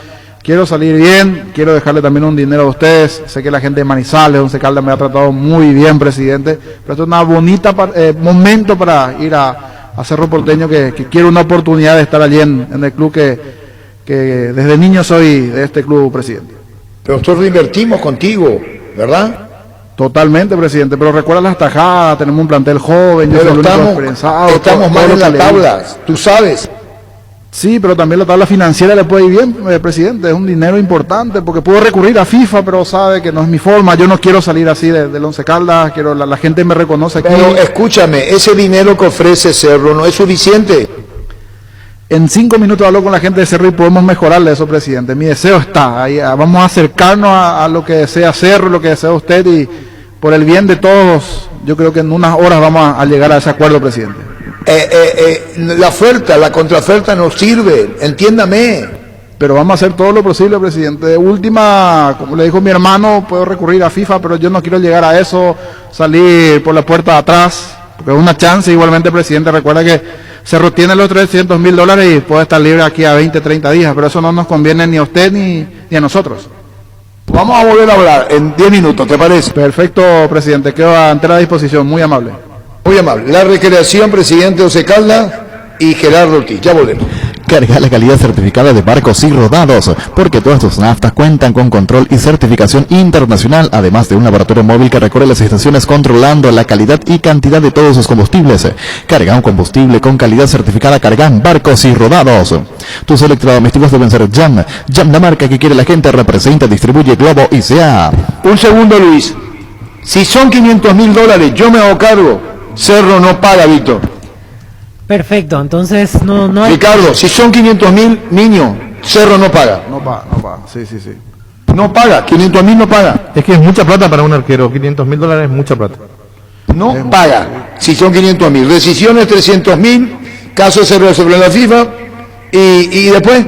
quiero salir bien, quiero dejarle también un dinero a ustedes, sé que la gente de Manizales, Once Caldas me ha tratado muy bien, presidente, pero esto es una bonita momento para ir a Cerro Porteño, que quiero una oportunidad de estar allí en el club que desde niño soy de este club, presidente. Pero nosotros invertimos contigo, ¿verdad? Totalmente, presidente, pero recuerda las tajadas, tenemos un plantel joven, yo soy Pero el único experienciado, estamos todo mal lo en que las leí. tablas, tú sabes. Sí, pero también la tabla financiera le puede ir bien, presidente, es un dinero importante, porque puedo recurrir a FIFA, pero sabe que no es mi forma, yo no quiero salir así del Once Caldas, quiero la gente me reconoce aquí. Pero escúchame, ese dinero que ofrece Cerro no es suficiente. En 5 minutos hablo con la gente de Cerro y podemos mejorarle eso, presidente. Mi deseo está ahí, vamos a acercarnos a lo que desea Cerro, lo que desea usted, y por el bien de todos, yo creo que en unas horas vamos a llegar a ese acuerdo, presidente. La oferta, la contraoferta no sirve, entiéndame. Pero vamos a hacer todo lo posible, presidente. De última, como le dijo mi hermano, puedo recurrir a FIFA, pero yo no quiero llegar a eso, salir por la puerta de atrás, porque es una chance. Igualmente, presidente, recuerda que Cerro tiene los $300.000 y puede estar libre aquí a 20, 30 días, pero eso no nos conviene ni a usted ni a nosotros. Vamos a volver a hablar en 10 minutos, ¿te parece? Perfecto, presidente, quedo a entera disposición, muy amable. Muy amable. La recreación, presidente Once Caldas y Gerardo Ortiz. Ya volvemos. Carga la calidad certificada de Barcos y Rodados, porque todas tus naftas cuentan con control y certificación internacional, además de un laboratorio móvil que recorre las estaciones controlando la calidad y cantidad de todos sus combustibles. Carga un combustible con calidad certificada Cargan Barcos y Rodados. Tus electrodomésticos deben ser Jam. Jam, la marca que quiere la gente, representa, distribuye Globo y sea. Un segundo, Luis. Si son $500.000, yo me hago cargo. Cerro no paga, Víctor. Perfecto, entonces no hay... Ricardo, si son 500.000, niño, Cerro no paga. No paga, sí. No paga, 500.000 no paga. Es que es mucha plata para un arquero, $500.000 es mucha plata. No paga, si son 500.000. Decisiones 300.000, caso se resuelve en la FIFA y después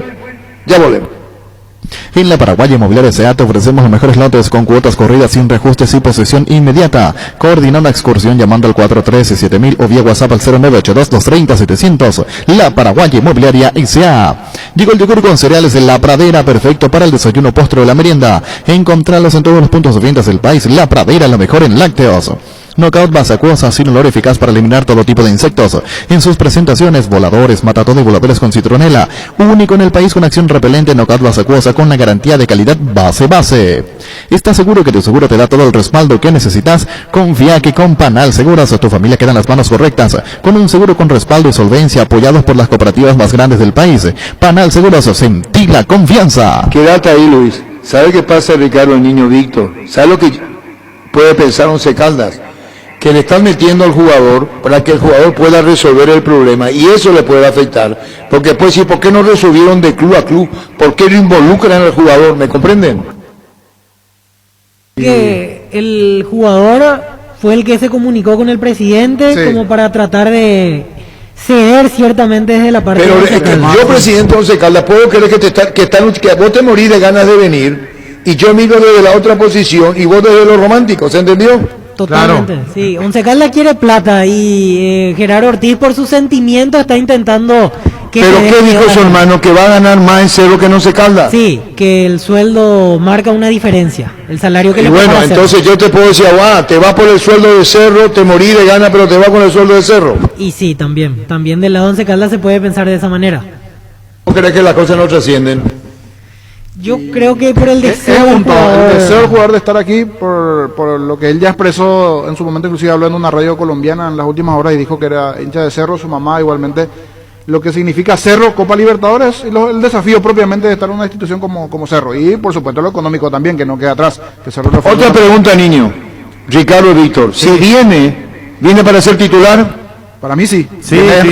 ya volvemos. En la Paraguaya Inmobiliaria S.A. te ofrecemos los mejores lotes con cuotas corridas sin reajustes y posesión inmediata. Coordina una excursión llamando al 413-7000 o vía WhatsApp al 0982-230-700. La Paraguaya Inmobiliaria S.A. Llegó el yogur con cereales de La Pradera, perfecto para el desayuno, postre o la merienda. Encontralos en todos los puntos de ventas del país. La Pradera, lo mejor en lácteos. Knockout base acuosa sin olor, eficaz para eliminar todo tipo de insectos. En sus presentaciones, voladores, matatodo y voladores con citronela. Único en el país con acción repelente. Knockout base acuosa con la garantía de calidad base. ¿Estás seguro que tu seguro te da todo el respaldo que necesitas? Confía que con Panal Seguros tu familia queda en las manos correctas. Con un seguro con respaldo y solvencia, apoyados por las cooperativas más grandes del país. Panal Seguros, sentí la confianza. Quédate ahí, Luis. ¿Sabe qué pasa, Ricardo, el niño Víctor? ¿Sabe lo que puede pensar Once Caldas? Que le están metiendo al jugador para que el jugador pueda resolver el problema, y eso le puede afectar, porque después sí, ¿por qué no resolvieron de club a club? ¿Por qué no involucran al jugador? ¿Me comprenden? Que el jugador fue el que se comunicó con el presidente, sí, como para tratar de ceder ciertamente desde la parte. Pero yo, presidente Once Caldas, puedo creer que vos te morís de ganas de venir y yo miro desde la otra posición y vos desde lo romántico, ¿se entendió? Totalmente, claro. Sí, Once Caldas quiere plata y Gerardo Ortiz por sus sentimientos está intentando que... ¿Pero qué dijo su hermano? ¿Que va a ganar más en Cerro que en Once Caldas? Sí, que el sueldo marca una diferencia, el salario que le bueno, entonces yo te puedo decir, te vas por el sueldo de Cerro, te morís de gana, pero te vas con el sueldo de Cerro. Y sí, también del lado de Once Caldas se puede pensar de esa manera. ¿No crees que las cosas no trascienden? Yo creo que por el deseo el deseo del jugador de estar aquí, por lo que él ya expresó en su momento, inclusive habló en una radio colombiana en las últimas horas y dijo que era hincha de Cerro, su mamá igualmente, lo que significa Cerro, Copa Libertadores, y el desafío propiamente de estar en una institución como Cerro, y por supuesto lo económico también, que no queda atrás. Que Cerro otra pregunta, niño, Ricardo Víctor, sí. Si viene para ser titular. Para mí sí, viene en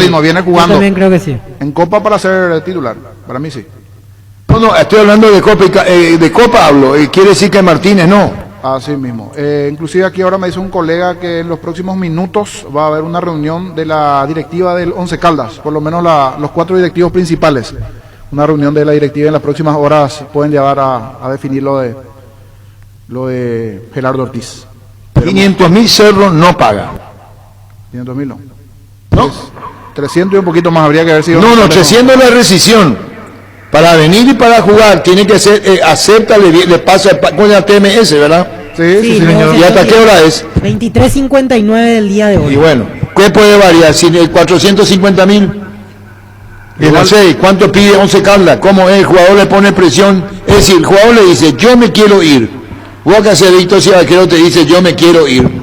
ritmo, viene jugando. Yo también creo que sí. En Copa para ser titular, para mí sí. No, estoy hablando de Copa hablo, quiere decir que Martínez no. Así mismo. Inclusive aquí ahora me dice un colega que en los próximos minutos va a haber una reunión de la directiva del Once Caldas, por lo menos los 4 directivos principales. Una reunión de la directiva en las próximas horas pueden llevar a definir lo de Gerardo Ortiz. 500.000 Cerro no paga. 500.000 no. ¿No? 300 y un poquito más habría que haber sido. No, 300 es la rescisión. Para venir y para jugar, tiene que ser, acepta, le pasa con la TMS, ¿verdad? Sí, señor. ¿Y hasta qué hora es? 23:59 del día de hoy. Y bueno, ¿qué puede variar? Si 450.000, ¿cuánto pide Once Caldas? ¿Cómo es? El jugador le pone presión. Es decir, el jugador le dice, yo me quiero ir. Vos que haces, Víctor, si vaquero te dice, yo me quiero ir.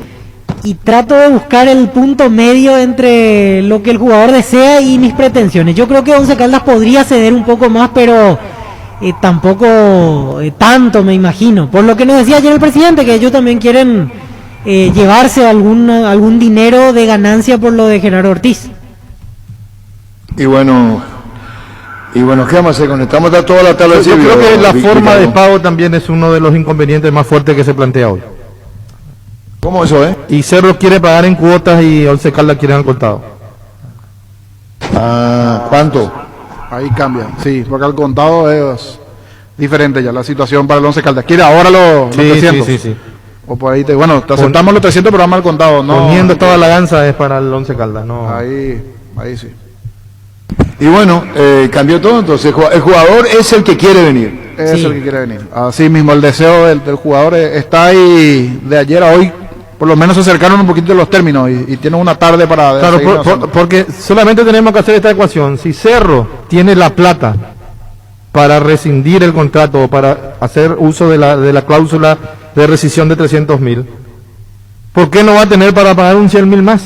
Y trato de buscar el punto medio entre lo que el jugador desea y mis pretensiones. Yo creo que Once Caldas podría ceder un poco más, pero tampoco tanto, me imagino. Por lo que nos decía ayer el presidente, que ellos también quieren llevarse algún dinero de ganancia por lo de Gerardo Ortiz. Y bueno, ¿qué vamos a hacer con esto? Estamos toda la tarde. Yo creo que la forma de pago también es uno de los inconvenientes más fuertes que se plantea hoy. ¿Cómo eso, Y Cerro quiere pagar en cuotas y Once Caldas quiere al contado. ¿Cuánto? Ahí cambia, sí, porque al contado es diferente ya la situación para el Once Caldas. Quiere ahora los 300. Sí. O por ahí te aceptamos los 300, pero vamos al contado. No, poniendo toda la ganza es para el Once Caldas, no. Ahí sí. Y bueno, cambió todo, entonces el jugador es el que quiere venir. Es el que quiere venir. Así mismo, el deseo del jugador está ahí de ayer a hoy. Por lo menos se acercaron un poquito los términos y tienen una tarde para... Claro, porque solamente tenemos que hacer esta ecuación. Si Cerro tiene la plata para rescindir el contrato o para hacer uso de la cláusula de rescisión de 300.000, ¿por qué no va a tener para pagar un 100.000 más?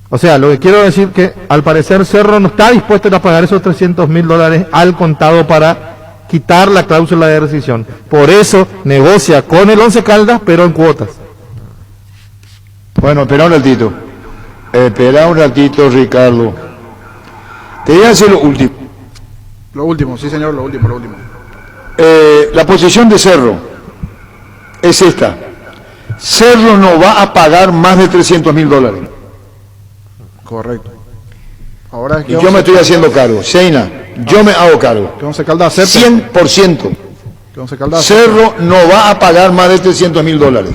O sea, lo que quiero decir que al parecer Cerro no está dispuesto a pagar esos $300.000 al contado para quitar la cláusula de rescisión. Por eso negocia con el Once Caldas, pero en cuotas. Bueno, espera un ratito, Ricardo. Te voy a decir lo último. Lo último, sí señor, lo último. La posición de Cerro es esta. Cerro no va a pagar más de $300.000. Correcto. Ahora y yo me estoy haciendo cargo. Seina, yo me hago cargo. Que Once Caldas acepte. 100%. Cerro no va a pagar más de $300.000.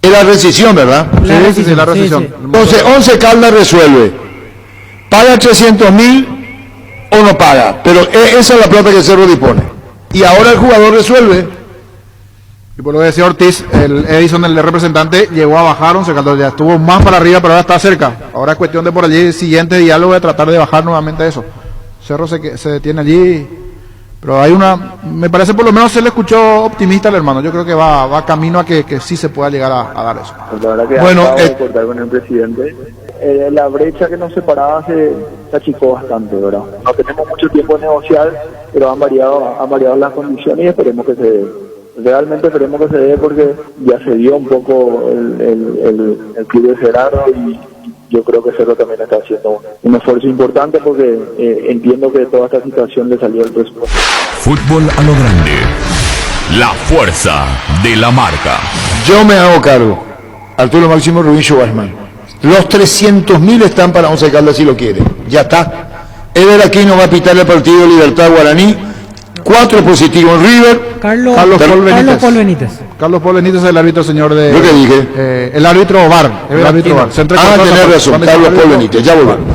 Es la rescisión, ¿verdad? Sí, la rescisión. Sí. Entonces, Once Caldas resuelve. ¿Paga 300.000 o no paga? Pero esa es la plata que Cerro dispone. Y ahora el jugador resuelve. Y por lo que decía Ortiz, el Edison, el representante, llegó a bajar 11 Caldas, ya estuvo más para arriba, pero ahora está cerca. Ahora es cuestión de por allí, siguiente diálogo, de tratar de bajar nuevamente eso. Cerro se detiene allí, pero hay me parece por lo menos se le escuchó optimista al hermano. Yo creo que va camino a que sí se pueda llegar a dar eso. La verdad que Bueno, acabo de acordar con el presidente. La brecha que nos separaba se achicó bastante, ¿verdad? No tenemos mucho tiempo de negociar, pero han variado las condiciones y esperemos que se dé. Realmente esperemos que se dé porque ya se dio un poco el club de Cerrado y yo creo que Cerro también está haciendo un esfuerzo importante porque entiendo que toda esta situación le salió del presupuesto. Fútbol a lo grande. La fuerza de la marca. Yo me hago cargo. Arturo Máximo Rubín Schwarzman. Los 300.000 están para Once Caldas si lo quiere. Ya está. Ever Aquino va a pitar el partido Libertad Guaraní. 4 positivos en River. Carlos Paul Benítez. Carlos Paul Benítez es el árbitro, señor de... ¿Lo que dije? el árbitro VAR. El árbitro VAR. Tenés razón. Carlos Paul Benítez. Ya volvemos.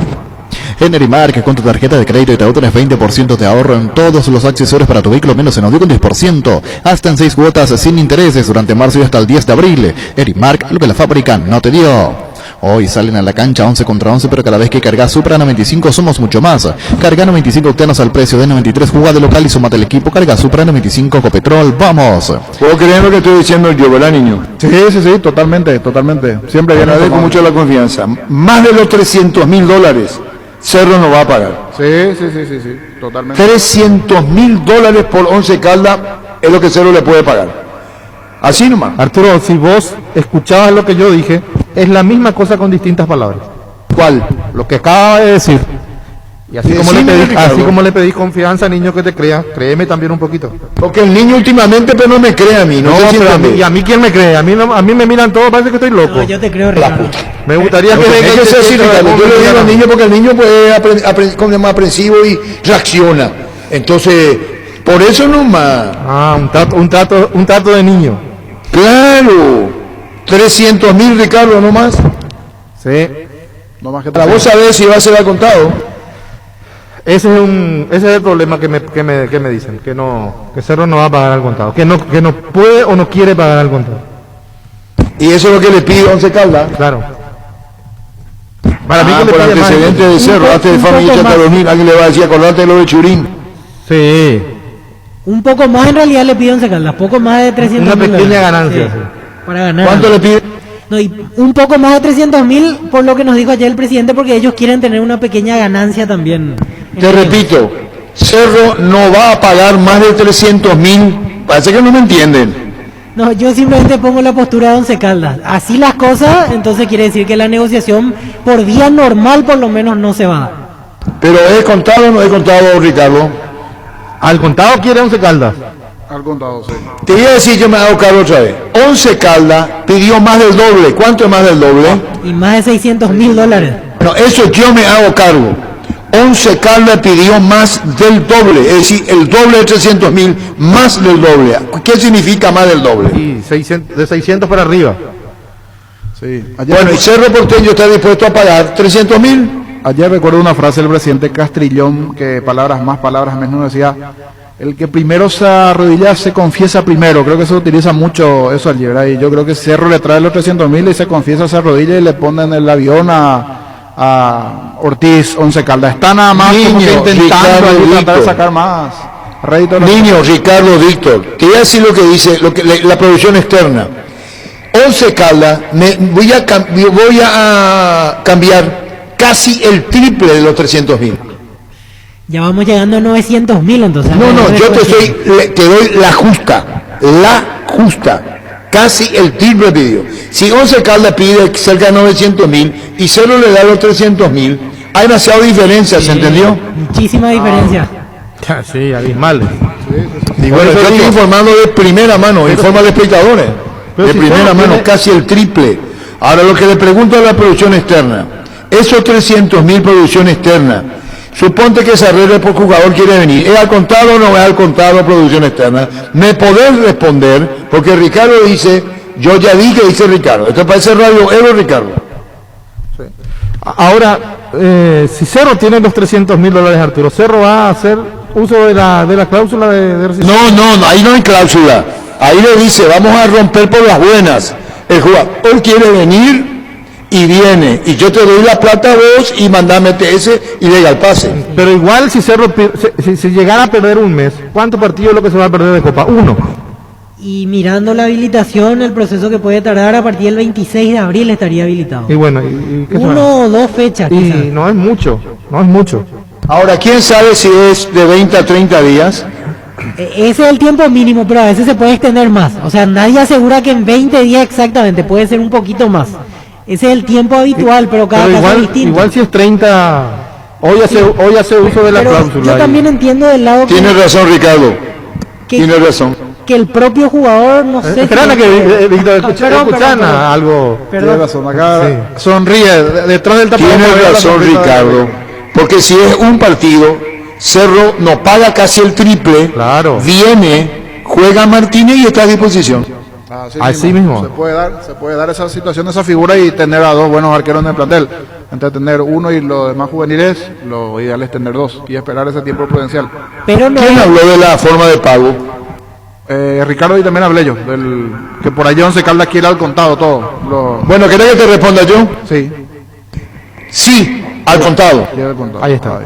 En Erimark, con tu tarjeta de crédito Itaú tenés 20% de ahorro en todos los accesorios para tu vehículo, menos en audio con 10%. Hasta en 6 cuotas sin intereses durante marzo y hasta el 10 de abril. Erimark, lo que la fábrica no te dio. Hoy salen a la cancha 11 contra 11, pero cada vez que cargas Supra 95 somos mucho más. Carga 95 octanos al precio de 93, jugá de local y sumate al equipo. Carga Supra 95 Ecopetrol, ¡vamos! ¿Puedo creer lo que estoy diciendo yo, verdad, niño? Sí, totalmente. Siempre viene Agradezco mucho la confianza. Más de los $300.000 Cerro no va a pagar. Sí, totalmente. $300.000 por 11 Caldas es lo que Cerro le puede pagar. Así nomás. Arturo, si vos escuchabas lo que yo dije, es la misma cosa con distintas palabras. ¿Cuál? Lo que acaba de decir. Y así, Sí, como le pedís confianza al niño que te crea, créeme también un poquito. Porque el niño últimamente pero no me cree a mí. No sé si pero entiende. ¿y a mí quién me cree? A mí me miran todos, parece que estoy loco. No, yo te creo, Ricardo. Me gustaría que Es que sea así, Ricardo. Yo le digo al niño porque el niño puede como más aprensivo y reacciona. Entonces, por eso nomás. Un trato de niño. Claro. 300.000, Ricardo, nomás. Sí. No más que Para vos saber si va a ser al contado. Ese es el problema que me dicen, que Cerro no va a pagar al contado, que no puede o no quiere pagar al contado. Y eso es lo que le pide Once Caldas. Claro. Para mí que le por pide más. antecedente de Cerro, antes de familia Chanta 2000, alguien le va a decir, acordate de lo de Churín. Sí. Un poco más en realidad le pide 11 Caldas, poco más de 300.000. Una pequeña ganancia. Sí, para ganar. ¿Cuánto le pide? No, y un poco más de 300.000 por lo que nos dijo ayer el presidente, porque ellos quieren tener una pequeña ganancia también. Te repito, Cerro no va a pagar más de 300.000. Parece que no me entienden. No, yo simplemente pongo la postura de 11 Caldas. Así las cosas, entonces quiere decir que la negociación por vía normal por lo menos no se va a dar. Pero ¿es contado o no es contado, Ricardo? Al contado quiere 11 Caldas. Al contado, sí. Te voy a decir, yo me hago cargo otra vez. 11 Caldas pidió más del doble. ¿Cuánto es más del doble? Y más de $600.000. No, eso yo me hago cargo. 11 Caldas pidió más del doble, es decir, el doble de 300.000, más del doble. ¿Qué significa más del doble? Sí, de 600 para arriba. Sí. Bueno, y Cerro Porteño está dispuesto a pagar 300.000. Ayer recuerdo una frase del presidente Castrillón, que palabras más, palabras menos, decía: el que primero se arrodilla se confiesa primero. Creo que se utiliza mucho eso allí, ¿verdad? Y yo creo que Cerro le trae los 300.000 y se confiesa, se arrodilla y le pone en el avión a Ortiz, 11 Caldas. Está nada más como que intentando tratar de sacar más rédito. Niño, Ricardo, Víctor, te voy a decir lo que dice la producción externa. 11 Caldas, voy a cambiar casi el triple de los 300.000. Ya vamos llegando a 900.000 entonces. No, yo te doy la justa, casi el triple pidió. Si 11 Caldas pide cerca de 900.000 y Cerro le da los 300.000, hay demasiada diferencia, ¿se entendió? Muchísima diferencia. Sí, abismales. Y bueno, yo estoy informando de primera mano, informa de espectadores. De primera mano, casi el triple. Ahora lo que le pregunto a la producción externa, esos 300.000 producción externa, suponte que se arregle por jugador quiere venir, ¿es al contado o no es al contado producción externa? ¿Me podés responder? Porque Ricardo dice, yo ya dije, dice Ricardo. Esto parece Radio Evo, Ricardo. Sí. Ahora, si Cerro tiene los $300.000, Arturo, ¿Cerro va a hacer uso de la cláusula de rescisión? No, ahí no hay cláusula. Ahí le dice, vamos a romper por las buenas. El jugador quiere venir y viene, y yo te doy la plata a vos y mandame ese y llega al pase. Pero igual si Cerro si llegara a perder un mes, ¿cuántos partidos es lo que se va a perder de Copa? 1. Y mirando la habilitación, el proceso que puede tardar a partir del 26 de abril estaría habilitado. Y bueno, ¿y qué 1 o 2 fechas. Y quizás. no es mucho. Ahora, ¿quién sabe si es de 20 a 30 días? Ese es el tiempo mínimo, pero a veces se puede extender más. O sea, nadie asegura que en 20 días exactamente, puede ser un poquito más. Ese es el tiempo habitual, pero cada caso es distinto. Igual si es 30, hoy hace uso de la cláusula. Yo también entiendo del lado que... Tienes razón, Ricardo. Tienes razón. Que el propio jugador, no sé... Espera que Víctor, escuchan algo. Tienes razón, acá sonríe, detrás del tapón. Tienes razón, Ricardo. Porque si es un partido, Cerro no paga casi el triple. Claro. Viene, juega Martínez y está a disposición. Así mismo. Se puede dar esa situación, esa figura y tener a dos buenos arqueros en el plantel. Entre tener uno y los demás juveniles, lo ideal es tener dos y esperar ese tiempo prudencial. Pero no... ¿Quién habló de la forma de pago? Ricardo, y también hablé yo, que por allá Once Caldas quiere al contado todo. Bueno, ¿querés que te responda yo? Sí. Sí, al contado. Quiere al contado. Ahí está.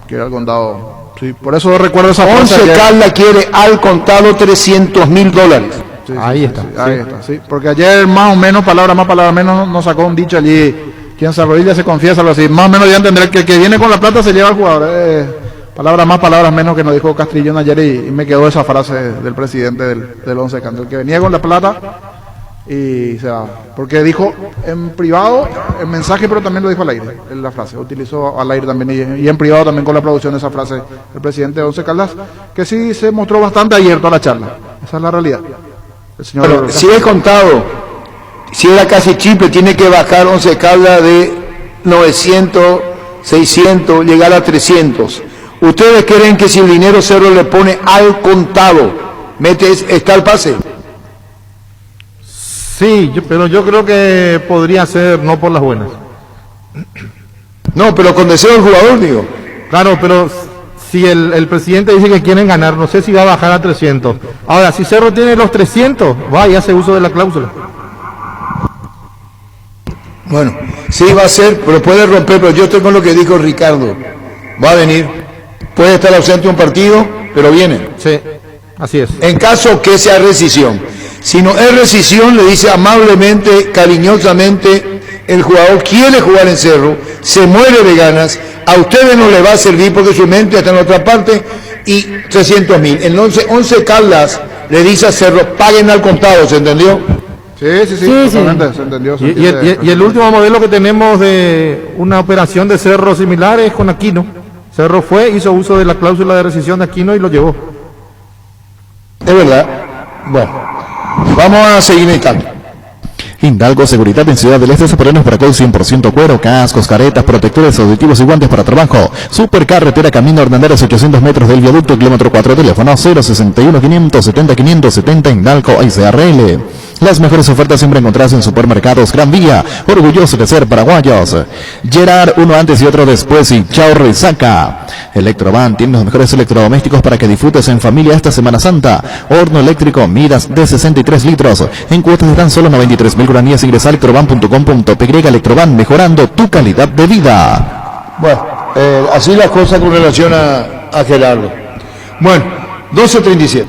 Quiere al contado. Sí, por eso recuerdo esa frase. Once Caldas quiere al contado $300,000. Sí, ahí está. Ahí está, sí. Porque ayer más o menos, palabra más, palabra menos, nos sacó un dicho allí, quien se arrodilla se confiesa, algo así. Más o menos ya entender que el que viene con la plata se lleva al jugador. Palabras más, palabras menos, que nos dijo Castrillón ayer y me quedó esa frase del presidente del Once Caldas. El que venía con la plata y se va. Porque dijo en privado el mensaje, pero también lo dijo al aire, en la frase. Utilizó al aire también y en privado también con la producción esa frase el presidente de Once Caldas, que sí se mostró bastante abierto a la charla. Esa es la realidad. Pero si es contado, si era casi triple, tiene que bajar Once Caldas de 900, 600, llegar a 300. ¿Ustedes creen que si el dinero Cerro le pone al contado, está el pase? Sí, pero yo creo que podría ser no por las buenas. No, pero con deseo del jugador, digo. Claro, pero si el presidente dice que quieren ganar, no sé si va a bajar a 300. Ahora, si Cerro tiene los 300, va y hace uso de la cláusula. Bueno, sí va a ser, pero puede romper, pero yo estoy con lo que dijo Ricardo. Va a venir. Puede estar ausente un partido, pero viene. Sí, así es. En caso que sea rescisión. Si no es rescisión, le dice amablemente, cariñosamente, el jugador quiere jugar en Cerro, se muere de ganas, a ustedes no le va a servir porque su mente está en otra parte, y 300,000. En 11 Caldas le dice a Cerro, paguen al contado, ¿se entendió? Sí, totalmente, se entendió. Y el último modelo que tenemos de una operación de Cerro similar es con Aquino. Cerro hizo uso de la cláusula de rescisión de Aquino y lo llevó. Es verdad. Bueno, vamos a seguir en tanto. Hidalgo Seguridad en Ciudad del Este, Zaporenos Paracol 100% cuero, cascos, caretas, protectores auditivos y guantes para trabajo. Supercarretera Camino Hernández 800 metros del viaducto, kilómetro 4, teléfono 061 570 570 Hidalgo ICRL. Las mejores ofertas siempre encontrás en Supermercados Gran Vía, orgulloso de ser paraguayos. Gerard, uno antes y otro después y chao resaca. Electrovan tiene los mejores electrodomésticos para que disfrutes en familia esta Semana Santa. Horno eléctrico Midas de 63 litros. En cuotas de tan solo 93.000 guaraníes. Ingresa a electrovan.com.py. Electrovan, mejorando tu calidad de vida. Bueno, así las cosas con relación a Gerardo. Bueno, 12:37.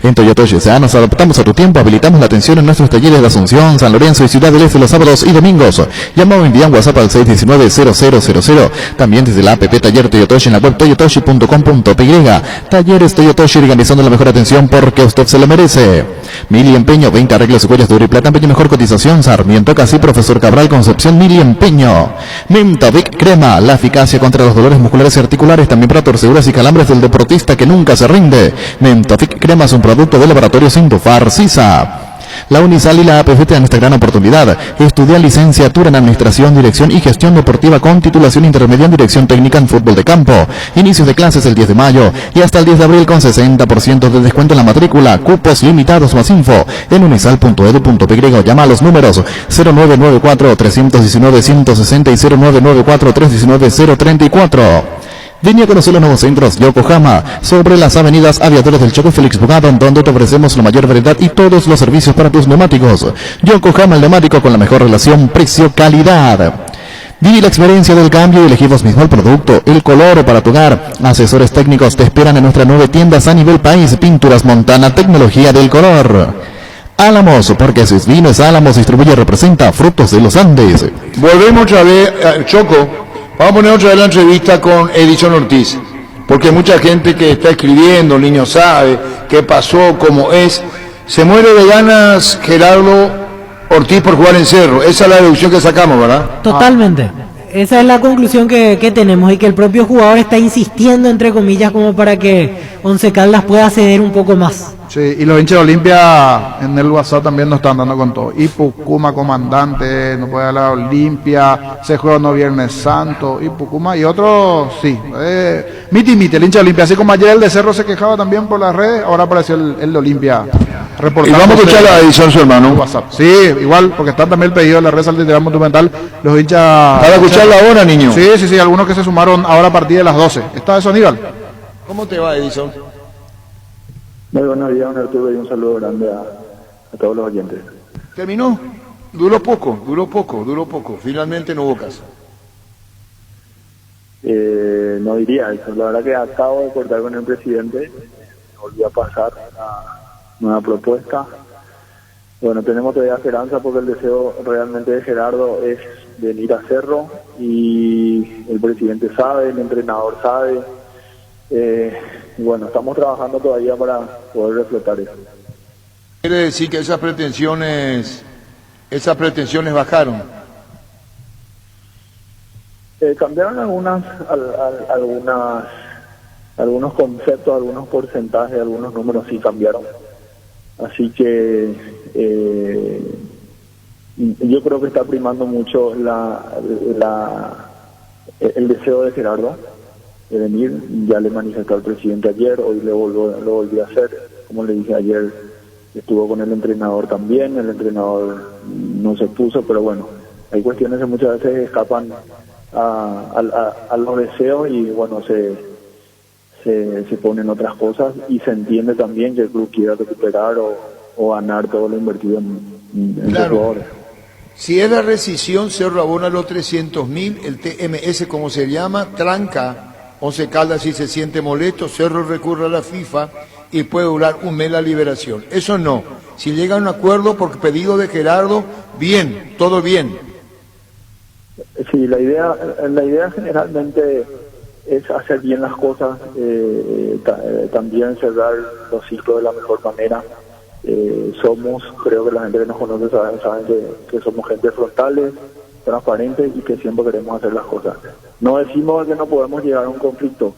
En Toyota USA nos adaptamos a tu tiempo, habilitamos la atención en nuestros talleres de Asunción, San Lorenzo y Ciudad del Este los sábados y domingos. Llama o envía un WhatsApp al 619-0000. También desde la app Taller Toyotoshi en la web toyotoshi.com.py. Talleres Toyotoshi, organizando la mejor atención porque usted se lo merece. Mili Empeño, 20 arreglos y cuellos de oro y plata, empeño mejor cotización. Sarmiento Casi, Profesor Cabral, Concepción, Mili Empeño. Mentavic Crema, la eficacia contra los dolores musculares y articulares, también para torceduras y calambres del deportista que nunca se rinde. Mentavic Crema es un producto de Laboratorio Sindufar Sisa. La Unisal y la APF te dan esta gran oportunidad. Estudia licenciatura en Administración, Dirección y Gestión Deportiva con titulación intermedia en Dirección Técnica en Fútbol de Campo. Inicios de clases el 10 de mayo y hasta el 10 de abril con 60% de descuento en la matrícula. Cupos limitados. Más info en unisal.edu.py o llama a los números 0994-319-160 y 0994-319-034. Vení a conocer los nuevos centros Yokohama, sobre las avenidas Aviadores del Choco y Félix Bugado, donde te ofrecemos la mayor variedad y todos los servicios para tus neumáticos. Yokohama, el neumático con la mejor relación precio-calidad. Viví la experiencia del cambio y elegí vos mismo el producto, el color para tu hogar. Asesores técnicos te esperan en nuestras 9 tiendas a nivel país. Pinturas Montana, tecnología del color. Álamos, porque si es vino es Álamos, distribuye y representa Frutos de los Andes. Volvemos otra vez, Choco, vamos a poner otra vez la entrevista con Edison Ortiz, porque mucha gente que está escribiendo, el niño sabe qué pasó, cómo es. Se muere de ganas Gerardo Ortiz por jugar en Cerro. Esa es la deducción que sacamos, ¿verdad? Totalmente. Esa es la conclusión que tenemos, y que el propio jugador está insistiendo, entre comillas, como para que Once Caldas pueda ceder un poco más. Sí, y los hinchas de Olimpia en el WhatsApp también nos están dando con todo. Y Pucuma, comandante, no puede hablar Olimpia, se juega no Viernes Santo, y Pucuma y otros, sí. Miti, el hincha de Olimpia, así como ayer el de Cerro se quejaba también por las redes, ahora apareció el de Olimpia reportando. Y vamos a escuchar a Edison, su hermano. WhatsApp. Sí, igual, porque está también el pedido de la red Literal Monumental, los hinchas... Para escucharla ahora, niño. Sí, algunos que se sumaron ahora a partir de las 12. ¿Está eso, Aníbal? ¿Cómo te va, Edison? Muy buenos días, don Arturo, y un saludo grande a todos los oyentes. ¿Terminó? Duró poco. Finalmente no hubo caso. No diría eso. La verdad que acabo de cortar con el presidente, volví a pasar una propuesta. Bueno, tenemos todavía esperanza porque el deseo realmente de Gerardo es venir a Cerro, y el presidente sabe, el entrenador sabe. Bueno, estamos trabajando todavía para poder reflotar eso. Quiere decir que esas pretensiones bajaron. Cambiaron algunos conceptos, algunos porcentajes, algunos números sí cambiaron. Así que yo creo que está primando mucho el deseo de Gerardo de venir. Ya le manifestó al presidente ayer, hoy lo volví a hacer. Como le dije ayer, estuvo con el entrenador también, el entrenador no se puso, pero bueno, hay cuestiones que muchas veces escapan a los deseos, y bueno, se ponen otras cosas, y se entiende también que el club quiera recuperar o ganar todo lo invertido en Claro. los jugadores. Si es la rescisión, Cerro abona los 300.000, el TMS, como se llama, tranca. Once Caldas, si se siente molesto, Cerro recurre a la FIFA y puede durar un mes la liberación. Eso no. Si llega a un acuerdo por pedido de Gerardo, bien, todo bien. Sí, la idea generalmente es hacer bien las cosas, también cerrar los ciclos de la mejor manera. Creo que la gente que nos conoce saben que somos gente frontales, transparentes, y que siempre queremos hacer las cosas. No decimos que no podemos llegar a un conflicto,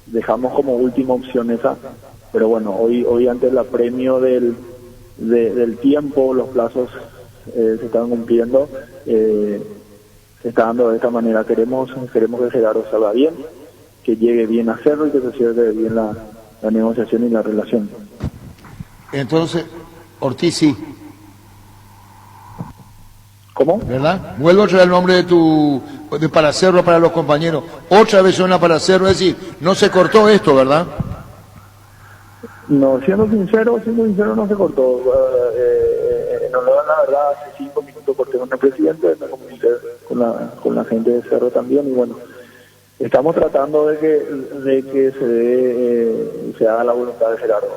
dejamos como última opción esa, pero bueno, hoy ante el apremio del tiempo, los plazos se están cumpliendo, se está dando de esta manera. Queremos que Gerardo salga bien, que llegue bien a Cerro y que se cierre bien la negociación y la relación. Entonces, Ortiz sí. ¿Cómo? ¿Verdad? Vuelvo a traer el nombre de para Cerro para los compañeros. Otra vez suena para Cerro, es decir, no se cortó esto, ¿verdad? No, siendo sincero no se cortó. La verdad, hace 5 minutos corté con el presidente, me comuniqué con la gente de Cerro también, y bueno, estamos tratando de que se haga la voluntad de Gerardo.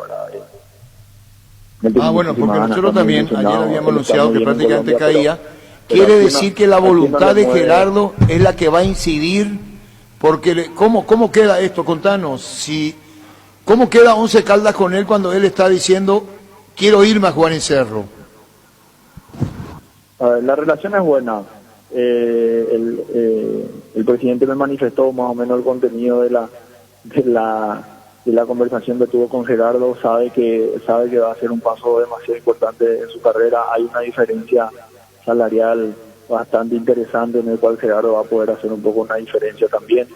Bueno, porque nosotros también, ayer habíamos anunciado que prácticamente caía. Quiere decir que la voluntad de Gerardo es la que va a incidir, porque ¿cómo queda esto? Contanos, ¿cómo queda Once Caldas con él cuando él está diciendo quiero irme a jugar en Cerro? La relación es buena. El presidente me manifestó más o menos el contenido de la conversación que tuvo con Gerardo. Sabe que va a ser un paso demasiado importante en su carrera. Hay una diferencia salarial bastante interesante en el cual Gerardo va a poder hacer un poco una diferencia también.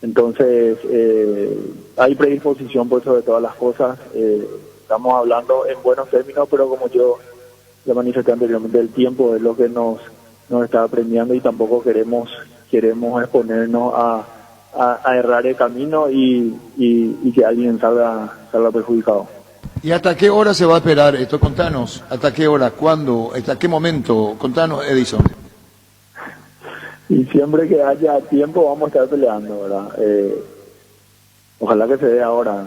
Entonces hay predisposición por sobre todas las cosas. Estamos hablando en buenos términos, pero como yo le manifesté anteriormente, el tiempo es lo que nos está apremiando, y tampoco queremos exponernos a a errar el camino y que alguien salga perjudicado. ¿Y hasta qué hora se va a esperar esto? Contanos, ¿hasta qué hora? ¿Cuándo? ¿Hasta qué momento? Contanos, Edison. Y siempre que haya tiempo vamos a estar peleando, ¿verdad? Ojalá que se dé ahora